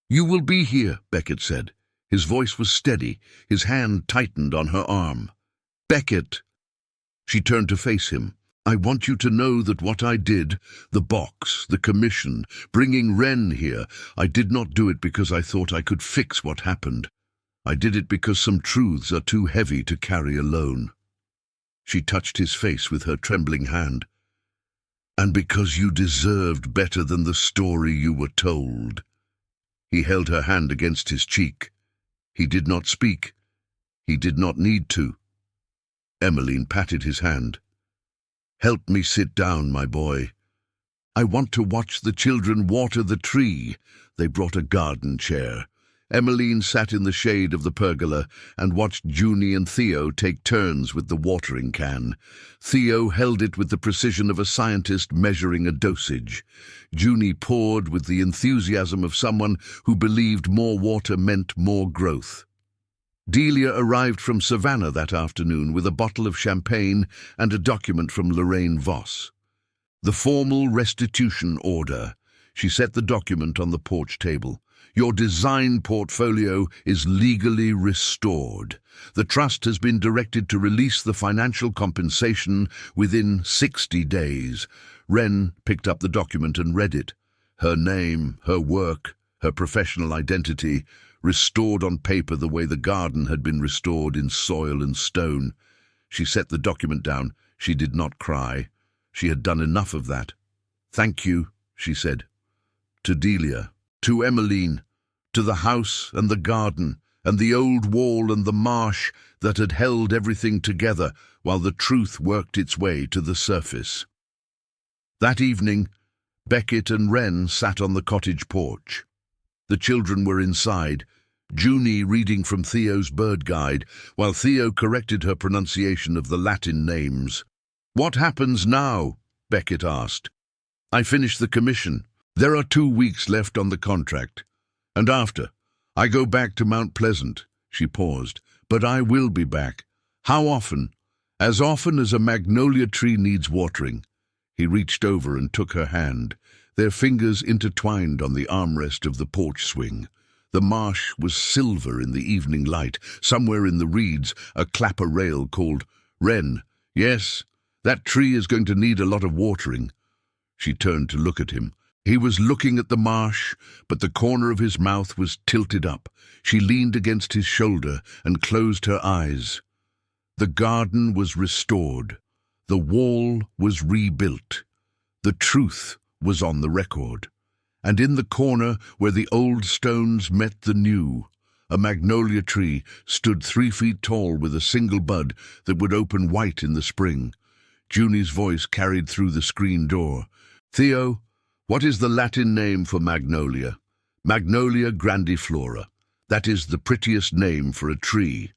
You will be here, Beckett said. His voice was steady. His hand tightened on her arm. Beckett. She turned to face him. I want you to know that what I did, the box, the commission, bringing Wren here, I did not do it because I thought I could fix what happened. I did it because some truths are too heavy to carry alone. She touched his face with her trembling hand. And because you deserved better than the story you were told. He held her hand against his cheek. He did not speak. He did not need to. Emmeline patted his hand. Help me sit down, my boy. I want to watch the children water the tree. They brought a garden chair. Emmeline sat in the shade of the pergola and watched Junie and Theo take turns with the watering can. Theo held it with the precision of a scientist measuring a dosage. Junie poured with the enthusiasm of someone who believed more water meant more growth. Delia arrived from Savannah that afternoon with a bottle of champagne and a document from Lorraine Voss. The formal restitution order. She set the document on the porch table. Your design portfolio is legally restored. The trust has been directed to release the financial compensation within 60 days. Wren picked up the document and read it. Her name, her work, her professional identity, restored on paper the way the garden had been restored in soil and stone. She set the document down. She did not cry. She had done enough of that. Thank you, she said. To Delia, to Emmeline, to the house and the garden, and the old wall and the marsh that had held everything together while the truth worked its way to the surface. That evening, Beckett and Wren sat on the cottage porch. The children were inside, Junie reading from Theo's bird guide, while Theo corrected her pronunciation of the Latin names. What happens now? Beckett asked. I finish the commission. There are 2 weeks left on the contract. And after, I go back to Mount Pleasant. She paused. But I will be back. How often? As often as a magnolia tree needs watering. He reached over and took her hand. Their fingers intertwined on the armrest of the porch swing. The marsh was silver in the evening light. Somewhere in the reeds, a clapper rail called, Wren, yes, that tree is going to need a lot of watering. She turned to look at him. He was looking at the marsh, but the corner of his mouth was tilted up. She leaned against his shoulder and closed her eyes. The garden was restored. The wall was rebuilt. The truth was on the record. And in the corner where the old stones met the new, a magnolia tree stood 3 feet tall with a single bud that would open white in the spring. Junie's voice carried through the screen door. Theo, what is the Latin name for magnolia? Magnolia grandiflora. That is the prettiest name for a tree.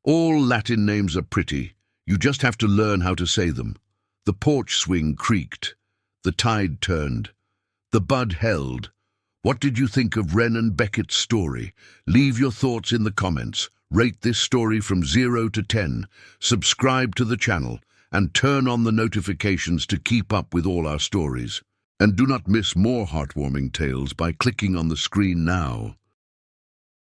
All Latin names are pretty. You just have to learn how to say them. The porch swing creaked. The tide turned. The bud held. What did you think of Wren and Beckett's story? Leave your thoughts in the comments. Rate this story from 0 to 10. Subscribe to the channel and turn on the notifications to keep up with all our stories. And do not miss more heartwarming tales by clicking on the screen now.